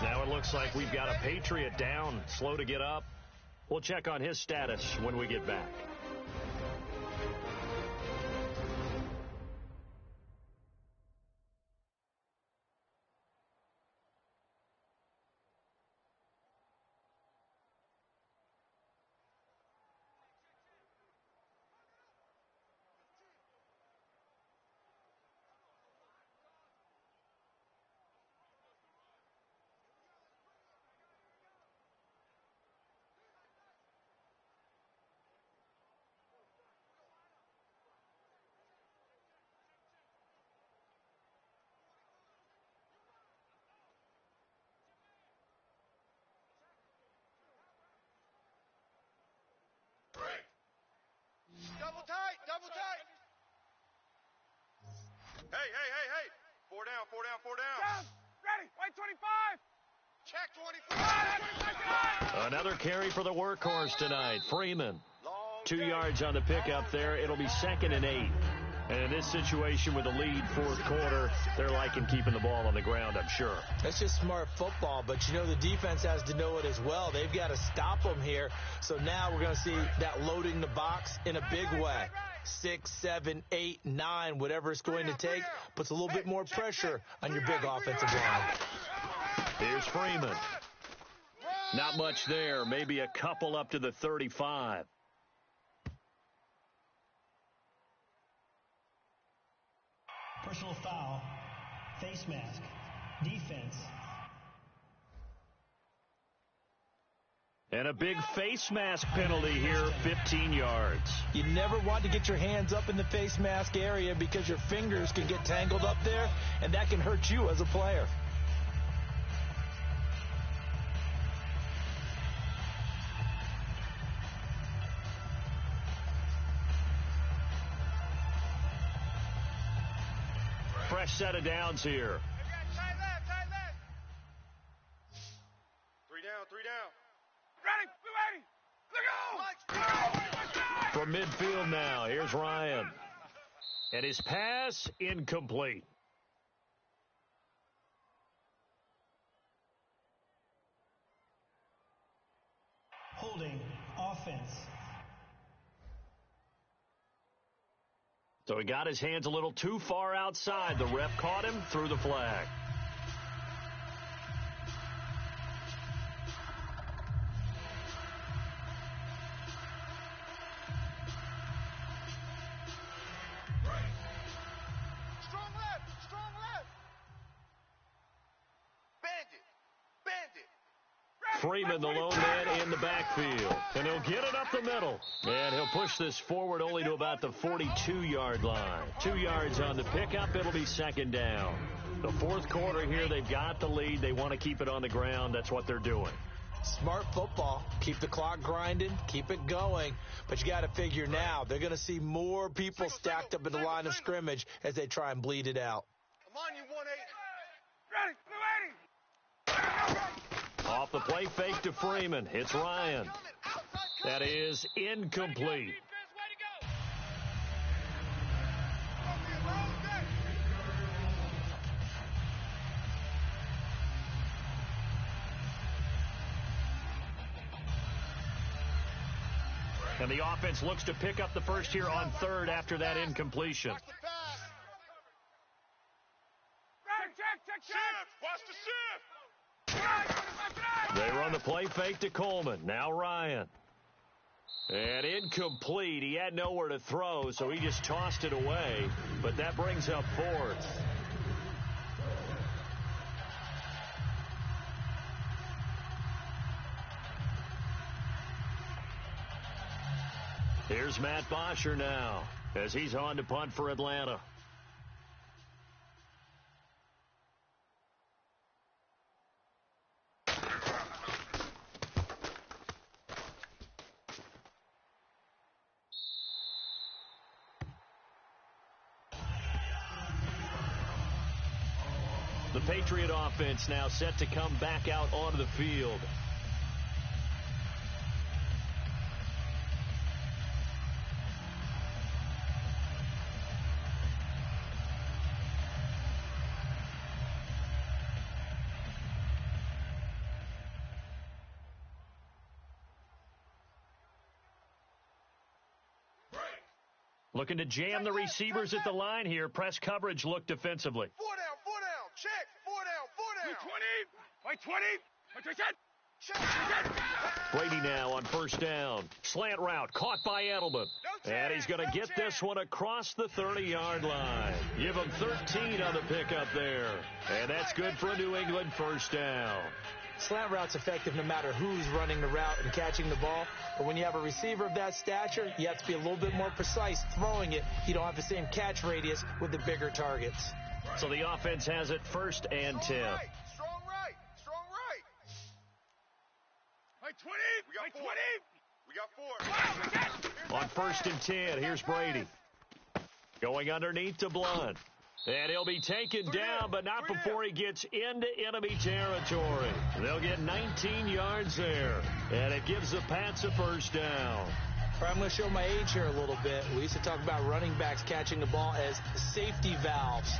S2: Now it looks like we've got a Patriot down, slow to get up. We'll check on his status when we get back.
S4: Double tight. Hey. Four down.
S1: Ready. White 25.
S4: Check 25.
S2: Another carry for the workhorse tonight, Freeman. 2 yards on the pickup there. It'll be 2nd and 8. And in this situation with the lead fourth quarter, they're liking keeping the ball on the ground, I'm sure.
S3: That's just smart football, but you know the defense has to know it as well. They've got to stop them here. So now we're going to see that loading the box in a big way. 6, 7, 8, 9, whatever it's going to take, puts a little bit more pressure on your big offensive line.
S2: Here's Freeman. Not much there, maybe a couple up to the 35.
S5: Personal foul, face mask, defense.
S2: And a big face mask penalty here, 15 yards.
S3: You never want to get your hands up in the face mask area because your fingers can get tangled up there, and that can hurt you as a player.
S2: Fresh set of downs here.
S4: Tight left. 3 down.
S1: Ready.
S2: From midfield now, here's Ryan. And his pass, incomplete.
S5: Holding, offense.
S2: So he got his hands a little too far outside. The ref caught him, threw the flag.
S4: Strong left. Bandit.
S2: Freeman, the lone man in the backfield. And he'll get it up the middle. And he'll push this forward only to about the 42-yard line. 2 yards on the pickup. It'll be 2nd down. The fourth quarter here, they've got the lead. They want to keep it on the ground. That's what they're doing.
S3: Smart football. Keep the clock grinding. Keep it going. But you got to figure now, they're going to see more people stacked up in the line of scrimmage as they try and bleed it out.
S4: Come on, you 1-8.
S1: Ready.
S2: Off the play fake to Freeman. It's Ryan. That is incomplete. And the offense looks to pick up the first here on 3rd after that incompletion.
S4: Watch the shift.
S2: They run the play fake to Coleman. Now Ryan. And incomplete. He had nowhere to throw, so he just tossed it away. But that brings up 4th. Here's Matt Bosher now as he's on to punt for Atlanta. The Patriot offense now set to come back out onto the field. Looking to jam the receivers at the line here. Press coverage look defensively.
S4: 4 down, check. 4 down.
S1: 20.
S4: Check.
S2: Brady now on first down. Slant route caught by Edelman. And he's going to get this one across the 30-yard line. Give him 13 on the pickup there. And that's good for a New England first down.
S3: Slant route's effective no matter who's running the route and catching the ball. But when you have a receiver of that stature, you have to be a little bit more precise throwing it. You don't have the same catch radius with the bigger targets.
S2: So the offense has it 1st and 10.
S4: Strong right.
S1: 20.
S4: We got 4.
S2: On 1st and 10, here's Brady. Going underneath to Blunt. And he'll be taken down, but not before he gets into enemy territory. They'll get 19 yards there, and it gives the Pats a first down.
S3: I'm going to show my age here a little bit. We used to talk about running backs catching the ball as safety valves.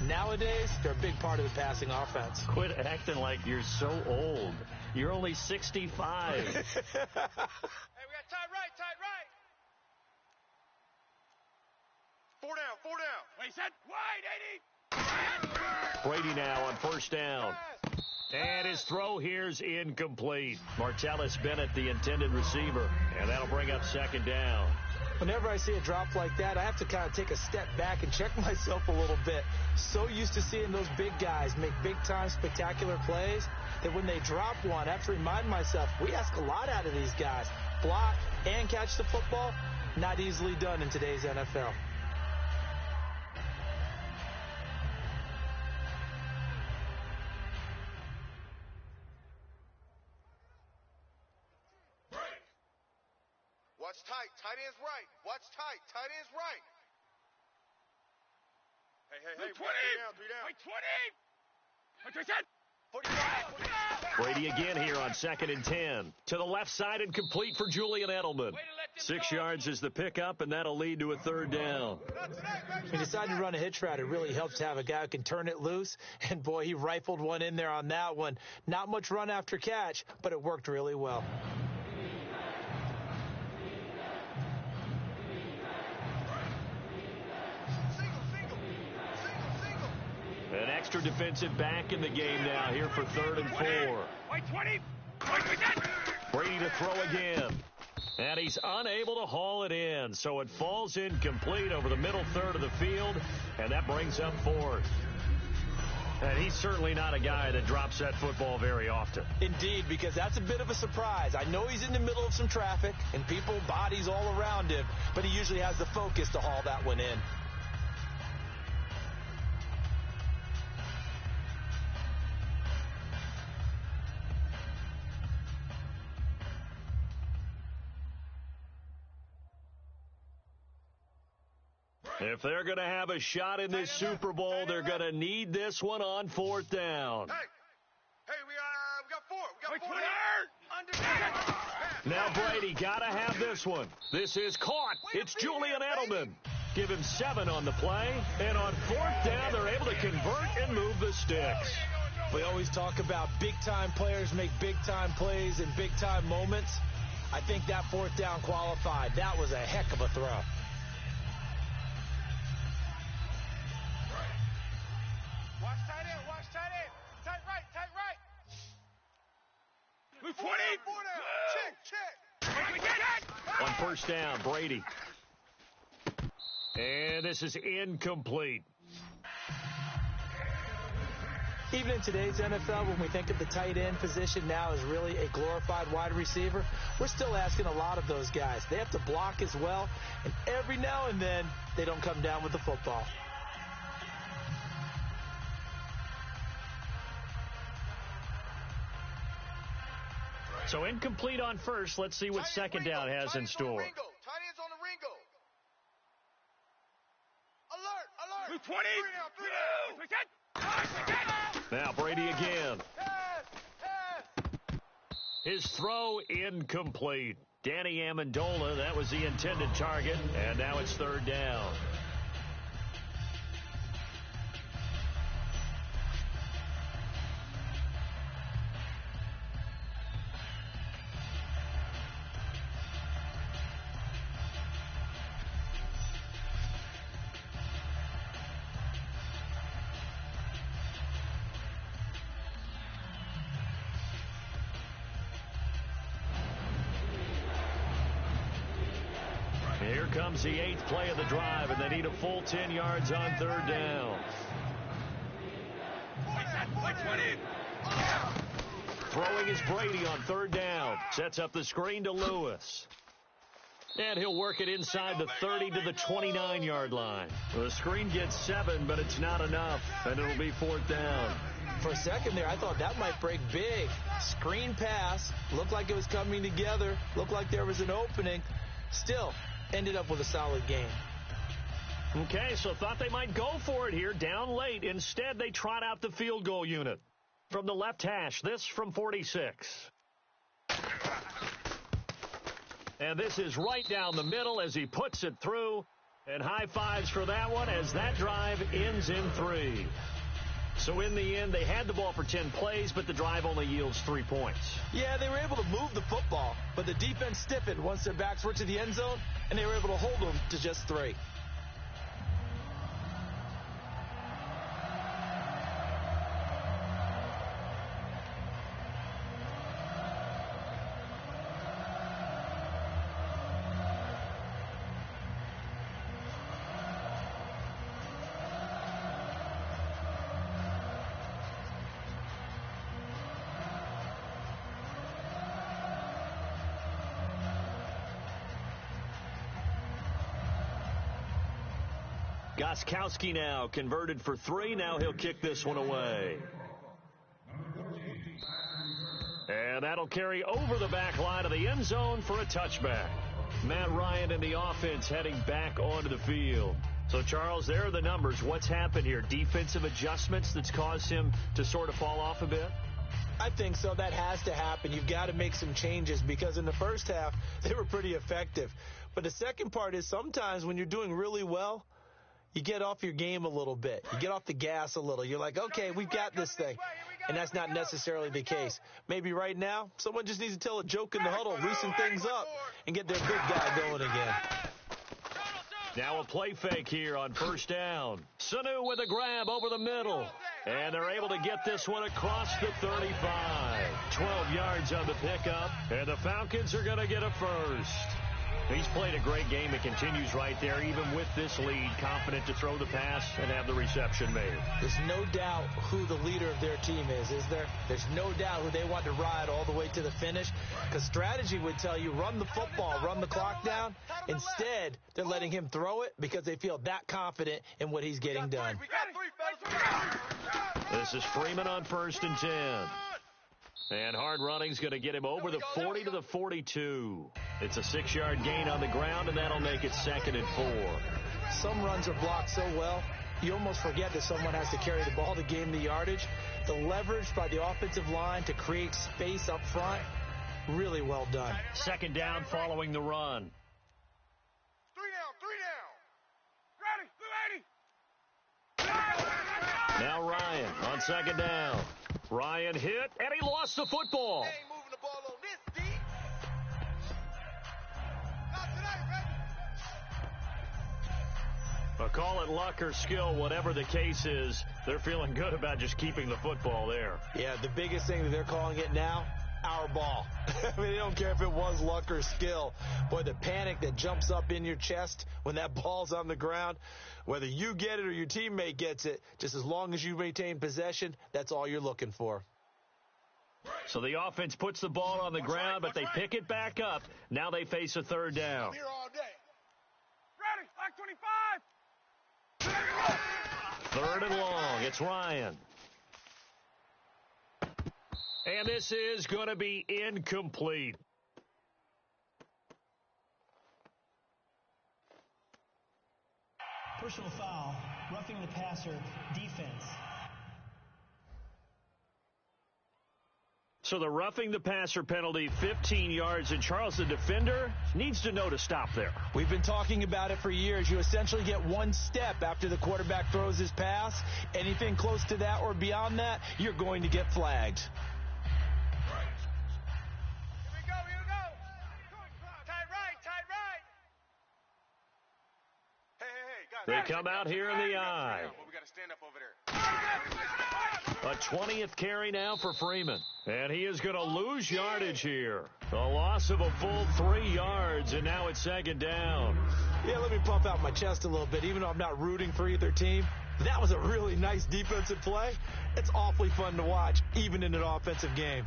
S3: Nowadays, they're a big part of the passing offense.
S2: Quit acting like you're so old. You're only 65.
S1: Hey, we got tight right.
S4: 4 down.
S1: Wait, set. Wide, 80.
S2: Brady now on first down. And his throw here's incomplete. Martellus Bennett, the intended receiver. And that'll bring up 2nd down.
S3: Whenever I see a drop like that, I have to kind of take a step back and check myself a little bit. So used to seeing those big guys make big-time spectacular plays that when they drop one, I have to remind myself, we ask a lot out of these guys. Block and catch the football, not easily done in today's NFL.
S4: Watch tight. Tight end's right. Watch tight. Tight end's right. Hey.
S1: 20.
S4: 3 down.
S1: Wait, 20.
S4: 45.
S2: Brady again here on 2nd and 10. To the left side and complete for Julian Edelman. 6 yards is the pickup, and that'll lead to a 3rd down.
S3: When you decide to run a hitch route, it really helps to have a guy who can turn it loose. And, boy, he rifled one in there on that one. Not much run after catch, but it worked really well.
S2: An extra defensive back in the game now here for 3rd and 4.
S1: Wait, 20.
S2: Brady to throw again. And he's unable to haul it in. So it falls incomplete over the middle third of the field. And that brings up 4th. And he's certainly not a guy that drops that football very often.
S3: Indeed, because that's a bit of a surprise. I know he's in the middle of some traffic and people, bodies all around him. But he usually has the focus to haul that one in.
S2: If they're going to have a shot in this Super Bowl, they're going to need this one on 4th down.
S4: Hey, we got 4. We got 4.
S2: Now Brady got to have this one. This is caught. It's Julian Edelman. Give him 7 on the play. And on 4th down, they're able to convert and move the sticks.
S3: We always talk about big-time players make big-time plays in big-time moments. I think that 4th down qualified. That was a heck of a throw.
S1: Watch tight end. Tight right.
S4: 4 down. Check.
S2: On 1st down, Brady. And this is incomplete.
S3: Even in today's NFL, when we think of the tight end position now as really a glorified wide receiver, we're still asking a lot of those guys. They have to block as well, and every now and then, they don't come down with the football.
S2: So incomplete on first. Let's see what second down has in store.
S1: Tight ends on the Ringo. Alert!
S4: 20.
S2: Now Brady again. His throw incomplete. Danny Amendola, that was the intended target, and now it's third down. Here comes the 8th play of the drive, and they need a full 10 yards on third down. Throwing is Brady on third down. Sets up the screen to Lewis. And he'll work it inside the 30 to the 29-yard line. The screen gets 7, but it's not enough, and it'll be fourth down.
S3: For a second there, I thought that might break big. Screen pass. Looked like it was coming together. Looked like there was an opening. Still, ended up with a solid game.
S2: Okay, so thought they might go for it here, down late. Instead, they trot out the field goal unit. From the left hash, this from 46. And this is right down the middle as he puts it through. And high fives for that one as that drive ends in 3. So in the end, they had the ball for 10 plays, but the drive only yields 3 points.
S3: Yeah, they were able to move the football, but the defense stiffened once their backs were to the end zone, and they were able to hold them to just 3.
S2: Gostkowski now converted for 3. Now he'll kick this one away. And that'll carry over the back line of the end zone for a touchback. Matt Ryan and the offense heading back onto the field. So, Charles, there are the numbers. What's happened here? Defensive adjustments that's caused him to sort of fall off a bit?
S3: I think so. That has to happen. You've got to make some changes because in the first half, they were pretty effective. But the second part is sometimes when you're doing really well, you get off your game a little bit. You get off the gas a little. You're like, okay, we've got this thing. And that's not necessarily the case. Maybe right now, someone just needs to tell a joke in the huddle, loosen things up, and get their big guy going again.
S2: Now a play fake here on first down. Sanu with a grab over the middle. And they're able to get this one across the 35. 12 yards on the pickup. And the Falcons are going to get a first. He's played a great game. It continues right there, even with this lead, confident to throw the pass and have the reception made.
S3: There's no doubt who the leader of their team is there? There's no doubt who they want to ride all the way to the finish, because strategy would tell you run the football, run the clock down. Instead, they're letting him throw it because they feel that confident in what he's getting done.
S2: This is Freeman on 1st and 10. And hard running's going to get him over the 40 to the 42. It's a 6-yard gain on the ground, and that'll make it 2nd and 4.
S3: Some runs are blocked so well, you almost forget that someone has to carry the ball to gain the yardage. The leverage by the offensive line to create space up front, really well done.
S2: 2nd down following the run.
S1: 3 down.
S2: Now Ryan on 2nd down. Ryan hit, and he lost the football.
S1: They ain't moving the ball on this, D. Not tonight, baby.
S2: But call it luck or skill, whatever the case is, they're feeling good about just keeping the football there.
S3: Yeah, the biggest thing that they're calling it now, our ball. I mean, they don't care if it was luck or skill. Boy, the panic that jumps up in your chest when that ball's on the ground, whether you get it or your teammate gets it, just as long as you maintain possession, that's all you're looking for.
S2: So the offense puts the ball on the ground, but they pick it back up. Now they face a third down.
S1: I'm here all day.
S4: Ready, like 25.
S2: Third and long. It's Ryan. And this is going to be incomplete.
S5: Personal foul, roughing the passer, defense.
S2: So the roughing the passer penalty, 15 yards, and Charles, the defender, needs to know to stop there.
S3: We've been talking about it for years. You essentially get one step after the quarterback throws his pass. Anything close to that or beyond that, you're going to get flagged.
S4: Here we go. Tight right. Hey, guys.
S2: They come out here in the eye.
S4: Well, we got to stand up over there.
S2: A 20th carry now for Freeman. And he is going to lose yardage here. A loss of a full 3 yards, and now it's second down.
S3: Yeah, let me puff out my chest a little bit, even though I'm not rooting for either team. That was a really nice defensive play. It's awfully fun to watch, even in an offensive game.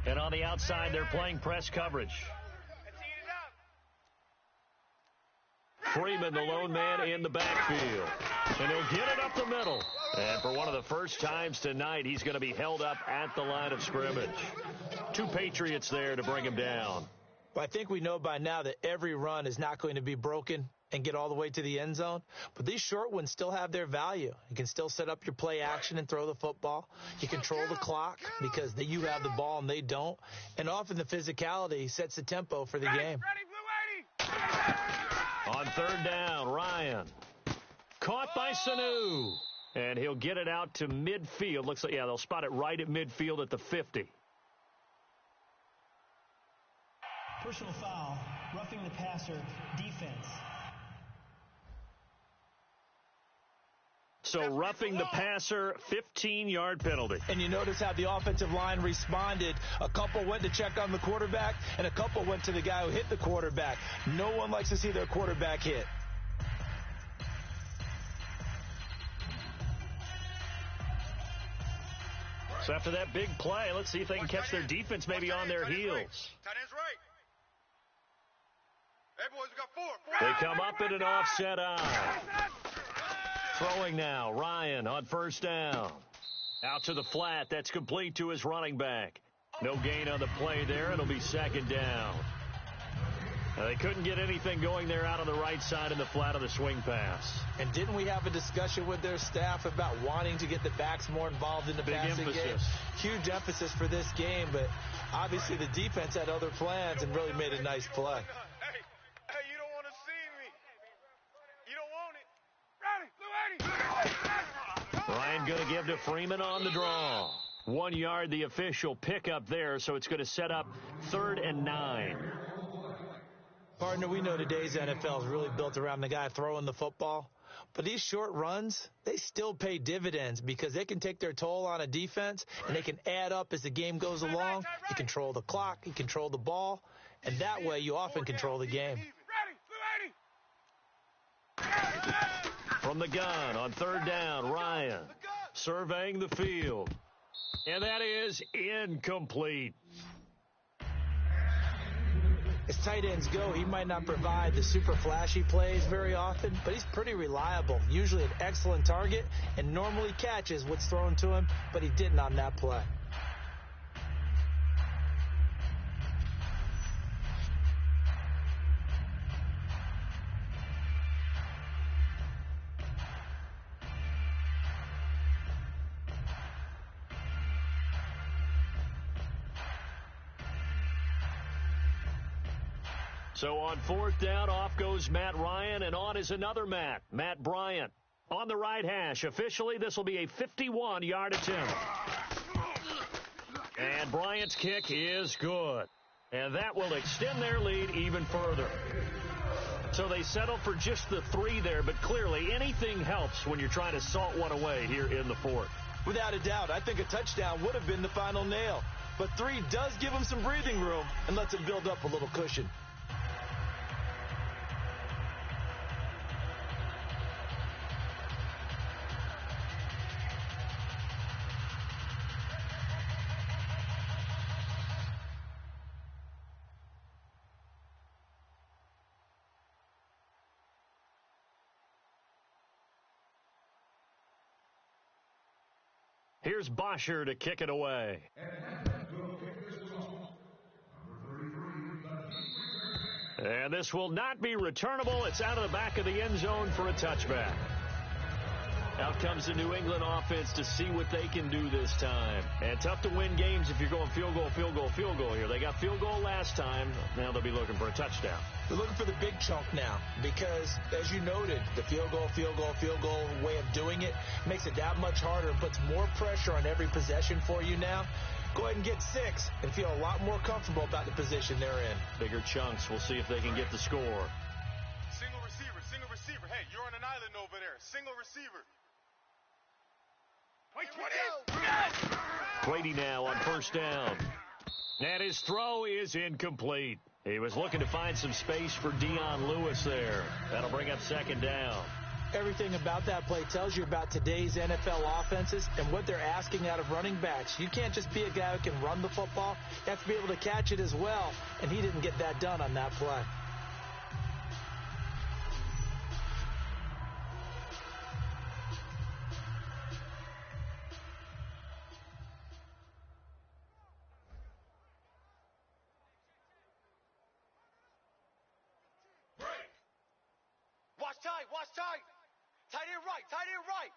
S2: And on the outside, they're playing press coverage. Freeman, the lone man in the backfield. And he'll get it up the middle. And for one of the first times tonight, he's going to be held up at the line of scrimmage. 2 Patriots there to bring him down.
S3: Well, I think we know by now that every run is not going to be broken and get all the way to the end zone. But these short ones still have their value. You can still set up your play action and throw the football. You control the clock because you have the ball and they don't. And often the physicality sets the tempo for the game.
S2: On third down, Ryan. Caught by Sanu. And he'll get it out to midfield. Looks like, yeah, they'll spot it right at midfield at the 50.
S5: Personal foul, roughing the passer, defense.
S2: So roughing the passer, 15-yard penalty.
S3: And you notice how the offensive line responded. A couple went to check on the quarterback, and a couple went to the guy who hit the quarterback. No one likes to see their quarterback hit.
S2: So after that big play, let's see if they can catch their defense maybe on their heels.
S4: Tight end's right. Hey, boys, we got 4.
S2: They come up in an offset eye. Throwing now, Ryan on first down. Out to the flat. That's complete to his running back. No gain on the play there. It'll be second down. Now, they couldn't get anything going there out on the right side in the flat of the swing pass.
S3: And didn't we have a discussion with their staff about wanting to get the backs more involved in the passing game? Huge emphasis for this game, but obviously the defense had other plans and really made a nice play.
S4: Hey, you don't want to see me. You don't want it. Ready,
S2: Ryan going to give to Freeman on the draw. 1 yard, the official pickup there, so it's going to set up 3rd and 9.
S3: Partner, we know today's NFL is really built around the guy throwing the football. But these short runs, they still pay dividends because they can take their toll on a defense and they can add up as the game goes along. You control the clock, you control the ball, and that way you often control the game.
S2: From the gun on third down, Ryan surveying the field. And that is incomplete.
S3: As tight ends go, he might not provide the super flashy plays very often, but he's pretty reliable, usually an excellent target, and normally catches what's thrown to him, but he didn't on that play.
S2: So on fourth down, off goes Matt Ryan, and on is another Matt Bryant. On the right hash, officially this will be a 51-yard attempt. And Bryant's kick is good. And that will extend their lead even further. So they settle for just the 3 there, but clearly anything helps when you're trying to salt one away here in the 4th.
S3: Without a doubt, I think a touchdown would have been the final nail. But 3 does give them some breathing room and lets them build up a little cushion.
S2: Here's Bosher to kick it away. And this will not be returnable. It's out of the back of the end zone for a touchback. Out comes the New England offense to see what they can do this time. And tough to win games if you're going field goal, field goal, field goal here. They got field goal last time. Now they'll be looking for a touchdown.
S3: They're looking for the big chunk now because, as you noted, the field goal way of doing it makes it that much harder and puts more pressure on every possession for you now. Go ahead and get 6 and feel a lot more comfortable about the position they're in.
S2: Bigger chunks. We'll see if they can get the score.
S4: Single receiver. Hey, you're on an island over there. Single receiver. Wait, 20!
S2: Brady now on first down. And his throw is incomplete. He was looking to find some space for Dion Lewis there. That'll bring up second down.
S3: Everything about that play tells you about today's NFL offenses and what they're asking out of running backs. You can't just be a guy who can run the football. You have to be able to catch it as well, and he didn't get that done on that play.
S1: Watch tight. Tight end right.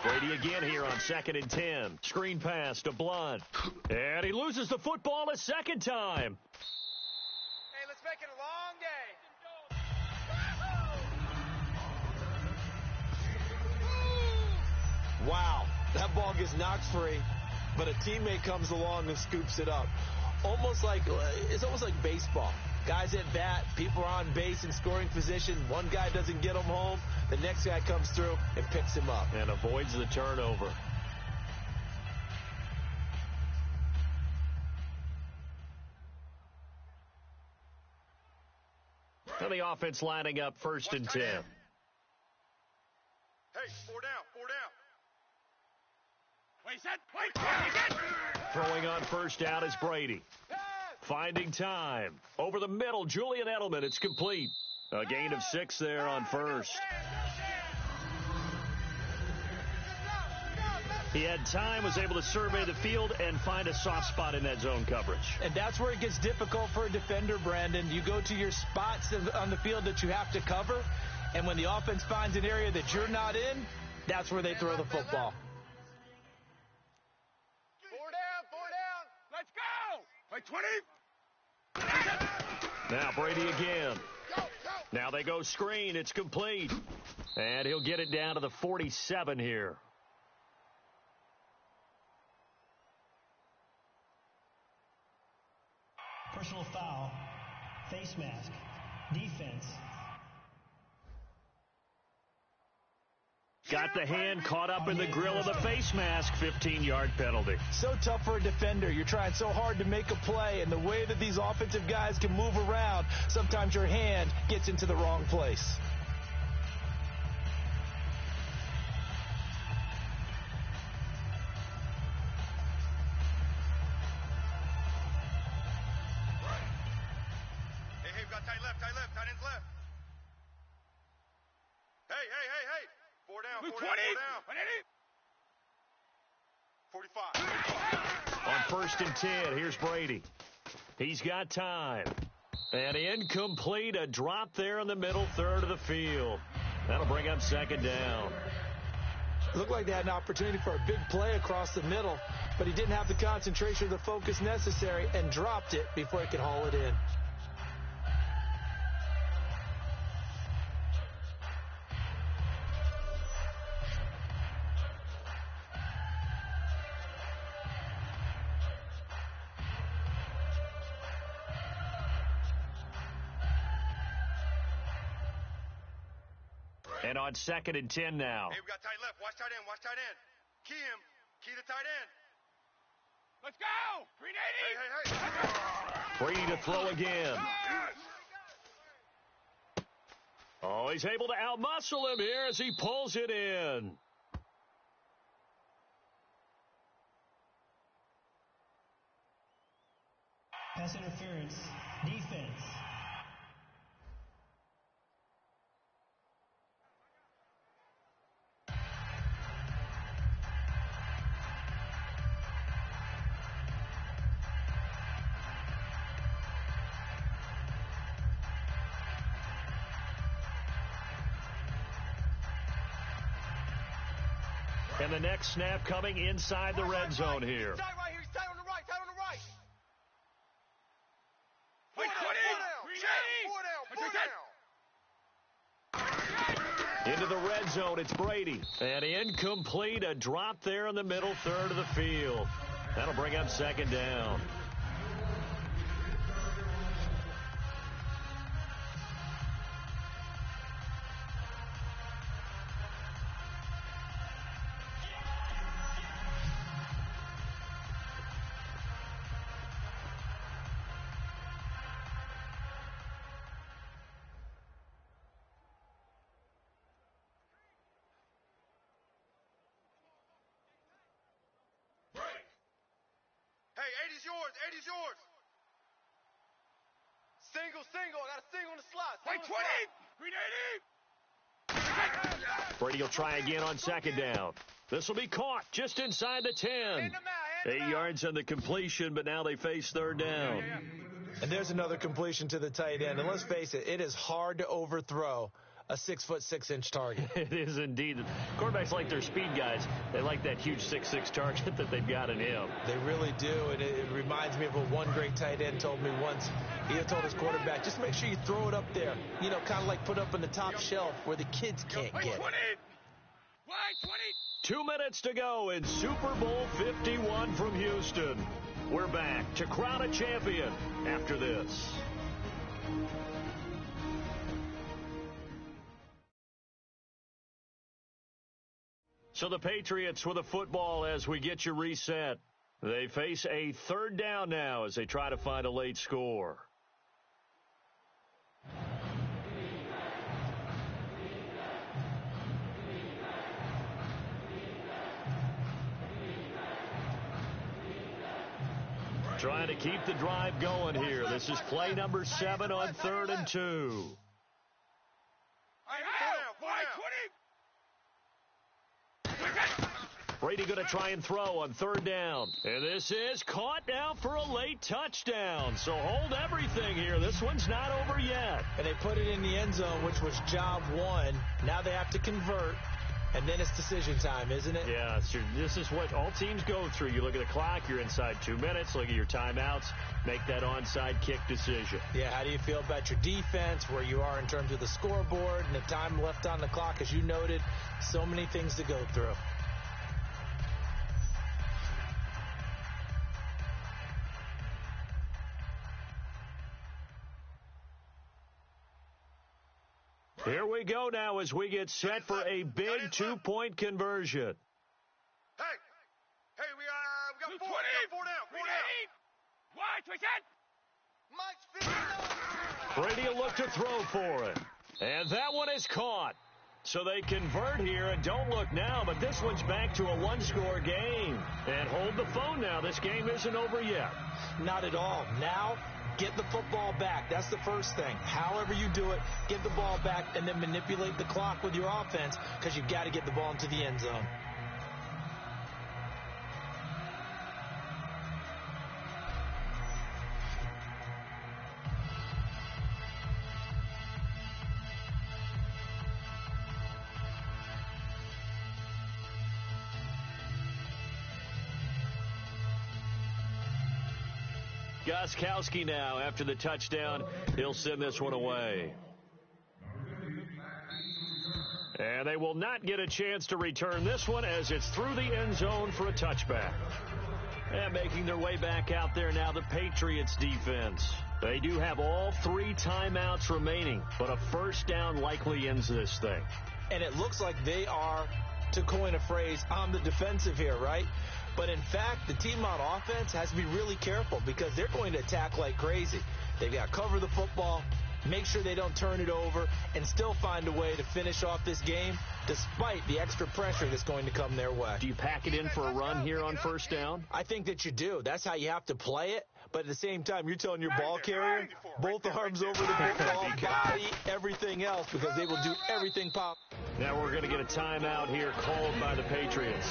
S2: 20. Brady again here on 2nd and 10. Screen pass to Blunt. And he loses the football a second time.
S1: Hey, let's make it a long day.
S3: Wow, that ball gets knocked free, but a teammate comes along and scoops it up. It's almost like baseball. Guys at bat, people are on base in scoring position. One guy doesn't get him home. The next guy comes through and picks him up.
S2: And avoids the turnover. And the offense lining up 1st and 10.
S4: Hey, 4 down.
S2: Throwing on first down is Brady. Finding time. Over the middle, Julian Edelman. It's complete. A gain of 6 there on first. He had time, was able to survey the field and find a soft spot in that zone coverage.
S3: And that's where it gets difficult for a defender, Brandon. You go to your spots on the field that you have to cover, and when the offense finds an area that you're not in, that's where they throw the football.
S1: 4 down.
S4: Let's go. Wait, 20.
S2: Now Brady again. Now they go screen. It's complete. And he'll get it down to the 47 here.
S5: Personal foul. Face mask. Defense.
S2: Got the hand caught up in the grill of the face mask. 15-yard penalty.
S3: So tough for a defender. You're trying so hard to make a play, and the way that these offensive guys can move around, sometimes your hand gets into the wrong place.
S4: Hey, we got tight left, tight ends left. Hey. 4 down. 45.
S2: On 1st and 10, here's Brady. He's got time. And incomplete, a drop there in the middle third of the field. That'll bring up 2nd down.
S3: Looked like they had an opportunity for a big play across the middle, but he didn't have the concentration or the focus necessary and dropped it before he could haul it in.
S2: And on 2nd and 10 now.
S4: Hey, we got tight left. Watch tight end. Watch tight end. Key him. Key the tight end.
S1: Let's go! Green 80!
S4: Hey.
S2: Brady to throw again. Oh, he's able to outmuscle him here as he pulls it in.
S5: Pass interference. Defense.
S2: And the next snap coming inside the red zone here.
S1: He's tight right here. He's tight on the right. Tight on the right.
S4: Four down.
S2: Into the red zone, it's Brady. And incomplete, a drop there in the middle third of the field. That'll bring up 2nd down.
S4: Hey, 80's yours. 80's yours.
S1: Single. I got a single in the slot.
S4: Wait, 20.
S1: Green 80!
S2: Brady will try again on 2nd down. This will be caught just inside the 10.
S1: Hand him out.
S2: 8 yards on the completion, but now they face 3rd down.
S3: And there's another completion to the tight end. And let's face it, it is hard to overthrow a 6'6" target.
S2: It is indeed. Quarterbacks like their speed guys. They like that huge 6'6" target that they've got in him.
S3: They really do, and it reminds me of what one great tight end told me once. He had told his quarterback, just make sure you throw it up there. You know, kind of like put up in the top shelf where the kids can't get it.
S1: 20!
S2: 2 minutes to go in Super Bowl 51 from Houston. We're back to crown a champion after this. So the Patriots with a football as we get you reset. They face a 3rd down now as they try to find a late score. Trying to keep the drive going here. This is play number 7 on 3rd and 2. Brady going to try and throw on 3rd down. And this is caught now for a late touchdown. So hold everything here. This one's not over yet.
S3: And they put it in the end zone, which was job 1. Now they have to convert. And then it's decision time, isn't it?
S2: Yeah, so this is what all teams go through. You look at the clock, you're inside 2 minutes, look at your timeouts, make that onside kick decision.
S3: Yeah, how do you feel about your defense, where you are in terms of the scoreboard and the time left on the clock? As you noted, so many things to go through.
S2: Here we go now as we get set for a big 2-point conversion.
S4: Hey, we got 4 down. 4 down.
S1: Mike's 50.
S2: Brady will look to throw for it. And that one is caught. So they convert here, and don't look now, but this one's back to a 1-score game. And hold the phone now. This game isn't over yet.
S3: Not at all. Now, get the football back. That's the first thing. However you do it, get the ball back and then manipulate the clock with your offense because you've got to get the ball into the end zone.
S2: Gostkowski now, after the touchdown, he'll send this one away. And they will not get a chance to return this one as it's through the end zone for a touchback. And making their way back out there now, the Patriots defense. They do have all 3 timeouts remaining, but a 1st down likely ends this thing.
S3: and it looks like they are, to coin a phrase, on the defensive here, right? But in fact, the team on offense has to be really careful because they're going to attack like crazy. They've got to cover the football, make sure they don't turn it over, and still find a way to finish off this game despite the extra pressure that's going to come their way.
S2: Do you pack it in for a run here on first down?
S3: I think that you do. That's how you have to play it. But at the same time, you're telling your ball carrier, both arms over the football, body, everything else, because they will do everything possible.
S2: Now we're going to get a timeout here called by the Patriots.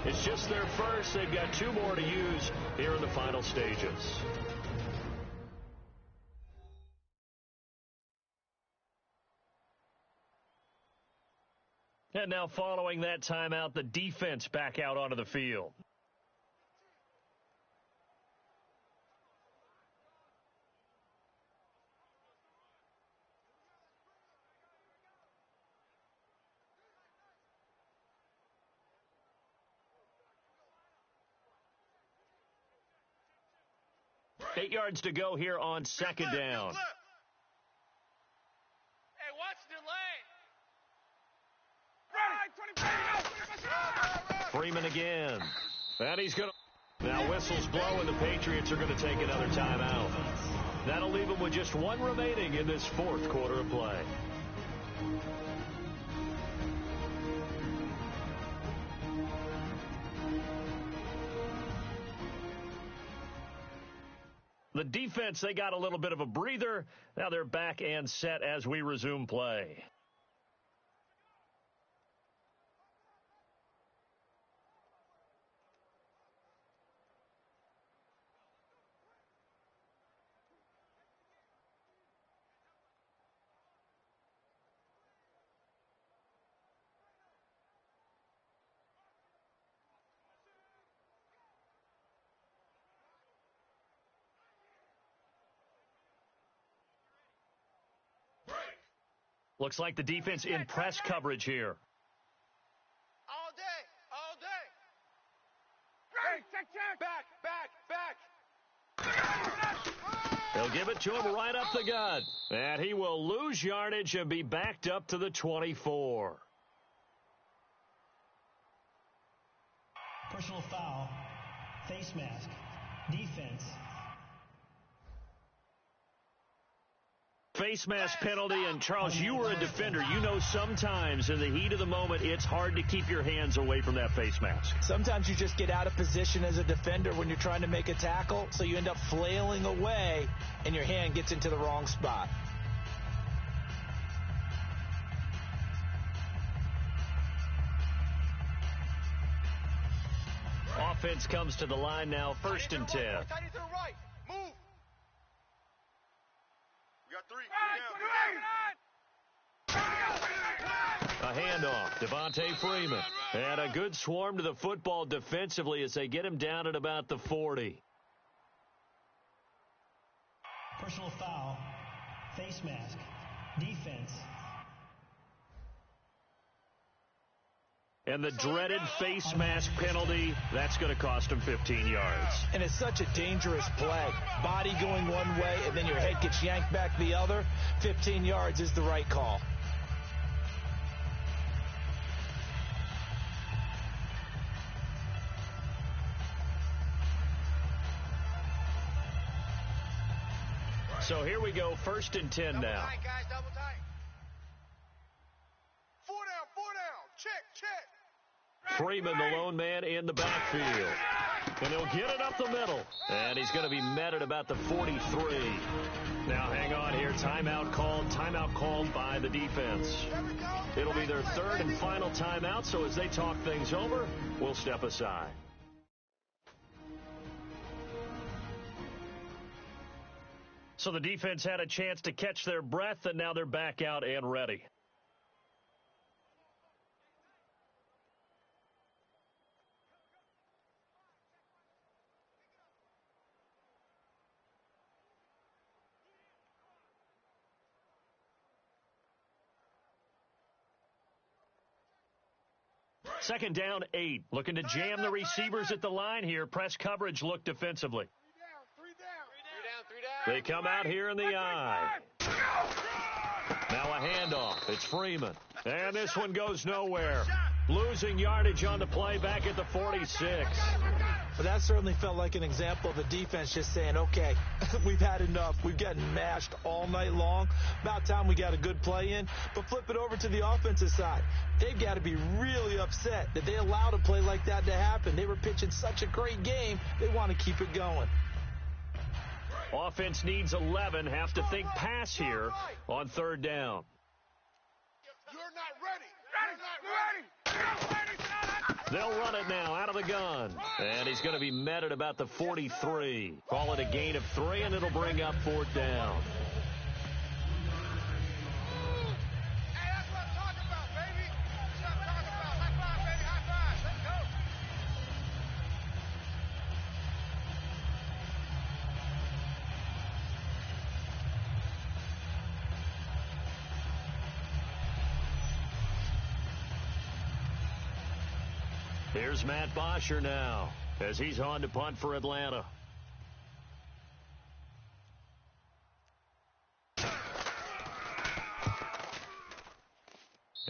S2: It's just their first. They've got 2 more to use here in the final stages. And now following that timeout, the defense back out onto the field. Eight yards to go here on second down.
S1: Hey, watch the lane.
S2: Freeman again. And he's going to... Now whistles blow, and the Patriots are going to take another timeout. That'll leave them with just 1 remaining in this 4th quarter of play. The defense, they got a little bit of a breather. Now they're back and set as we resume play. Looks like the defense in press coverage here.
S1: All day, all day. Ready, check. Back.
S2: They'll give it to him right up the gut. And he will lose yardage and be backed up to the 24.
S5: Personal foul, face mask, defense.
S2: Face mask penalty, and Charles, you were a defender. You know sometimes in the heat of the moment, it's hard to keep your hands away from that face mask.
S3: Sometimes you just get out of position as a defender when you're trying to make a tackle, so you end up flailing away, and your hand gets into the wrong spot.
S2: Offense comes to the line now, 1st and 10.
S1: Tight to the right. Move.
S4: We got 3.
S2: A handoff, Devontae Freeman. And a good swarm to the football defensively as they get him down at about the 40.
S5: Personal foul, face mask, defense.
S2: And the dreaded face mask penalty, that's going to cost him 15 yards.
S3: And it's such a dangerous play. Body going one way, and then your head gets yanked back the other. 15 yards is the right call.
S2: So here we go, 1st and 10 now.
S1: Double tight, guys, double tight. 4 down. Check.
S2: Freeman, the lone man in the backfield. And he'll get it up the middle. And he's going to be met at about the 43. Now hang on here. Timeout called by the defense. It'll be their 3rd and final timeout, so as they talk things over, we'll step aside. So the defense had a chance to catch their breath, and now they're back out and ready. Second down, 8. Looking to jam the receivers at the line here. Press coverage look defensively.
S1: 3 down.
S2: They come out here in the eye. Now a handoff. It's Freeman. And this one goes nowhere. Losing yardage on the play back at the 46.
S3: But that certainly felt like an example of the defense just saying, okay, we've had enough. We've gotten mashed all night long. About time we got a good play in. But flip it over to the offensive side. They've got to be really upset that they allowed a play like that to happen. They were pitching such a great game. They want to keep it going.
S2: Offense needs 11. Have to think pass here on third down.
S1: You're not ready. You're not ready.
S2: They'll run it now out of the gun. And he's going to be met at about the 43. Call it a gain of 3, and it'll bring up fourth down.
S1: Hey, that's what I'm talking about, baby. That's what I'm talking about. High five, baby. High five. Let's go.
S2: Here's Matt Bosher now as he's on to punt for Atlanta.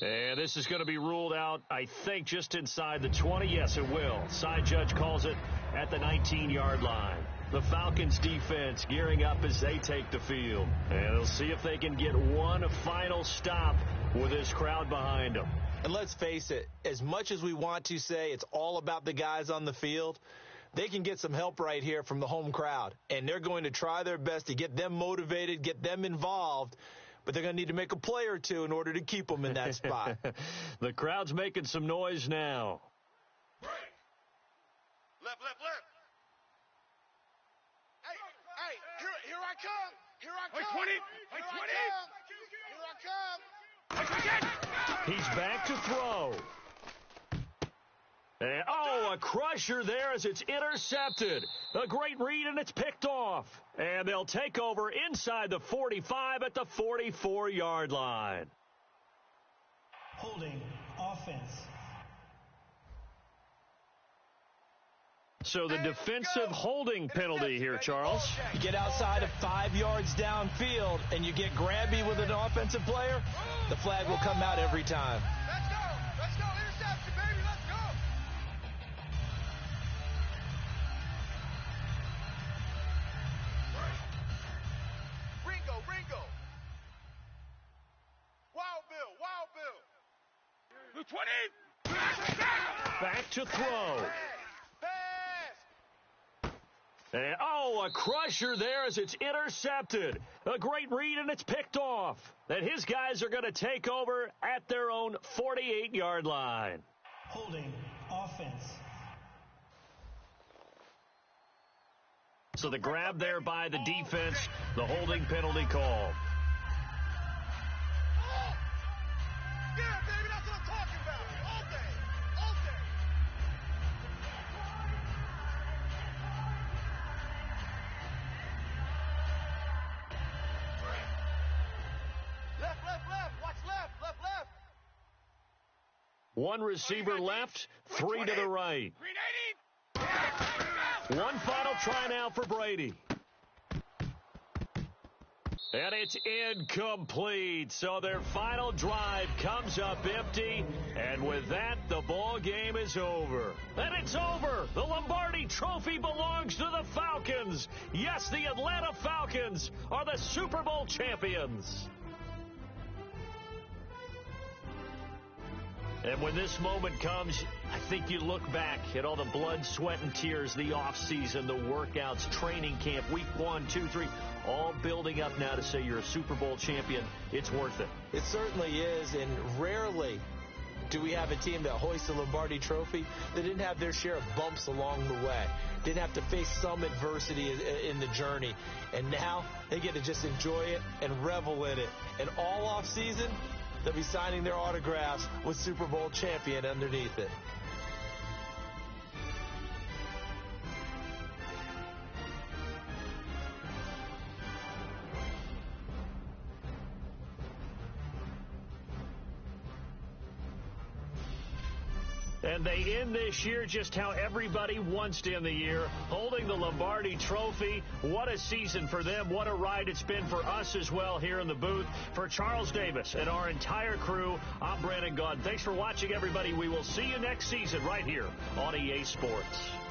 S2: And this is going to be ruled out, I think, just inside the 20. Yes, it will. Side judge calls it at the 19-yard line. The Falcons defense gearing up as they take the field. And they'll see if they can get one final stop with this crowd behind them.
S3: And let's face it, as much as we want to say it's all about the guys on the field, they can get some help right here from the home crowd. And they're going to try their best to get them motivated, get them involved. But they're going to need to make a play or two in order to keep them in that spot.
S2: The crowd's making some noise now.
S4: Left. Hey, here I come. Here I come.
S1: 20.
S4: Here I come.
S2: He's back to throw. And, a crusher there as it's intercepted. A great read, and it's picked off. And they'll take over inside the 45 at the 44-yard line.
S5: Holding offense.
S2: So the defensive holding penalty here, Charles.
S3: You get outside of 5 yards downfield and you get grabby with an offensive player, the flag will come out every time.
S1: Let's go. Interception, baby. Let's go. Ringo. Wild Bill.
S4: 20.
S2: Back to throw. And, a crusher there as it's intercepted. A great read, and it's picked off. And his guys are going to take over at their own 48-yard line.
S5: Holding offense.
S2: So the grab there by the defense, the holding penalty called.
S1: Yeah, baby, that's what I'm talking about. All day. Left. Watch left.
S2: One receiver left, 3 to the right.
S1: 380.
S2: One final try now for Brady. And it's incomplete. So their final drive comes up empty. And with that, the ball game is over. And it's over. The Lombardi Trophy belongs to the Falcons. Yes, the Atlanta Falcons are the Super Bowl champions. And when this moment comes, I think you look back at all the blood, sweat, and tears, the offseason, the workouts, training camp, week 1, 2, 3, all building up now to say you're a Super Bowl champion. It's worth it.
S3: It certainly is, and rarely do we have a team that hoists the Lombardi Trophy that didn't have their share of bumps along the way, didn't have to face some adversity in the journey, and now they get to just enjoy it and revel in it. And all offseason, they'll be signing their autographs with Super Bowl champion underneath it.
S2: And and they end this year just how everybody wants to end the year, holding the Lombardi Trophy. What a season for them. What a ride it's been for us as well here in the booth. For Charles Davis and our entire crew, I'm Brandon Gaudin. Thanks for watching, everybody. We will see you next season right here on EA Sports.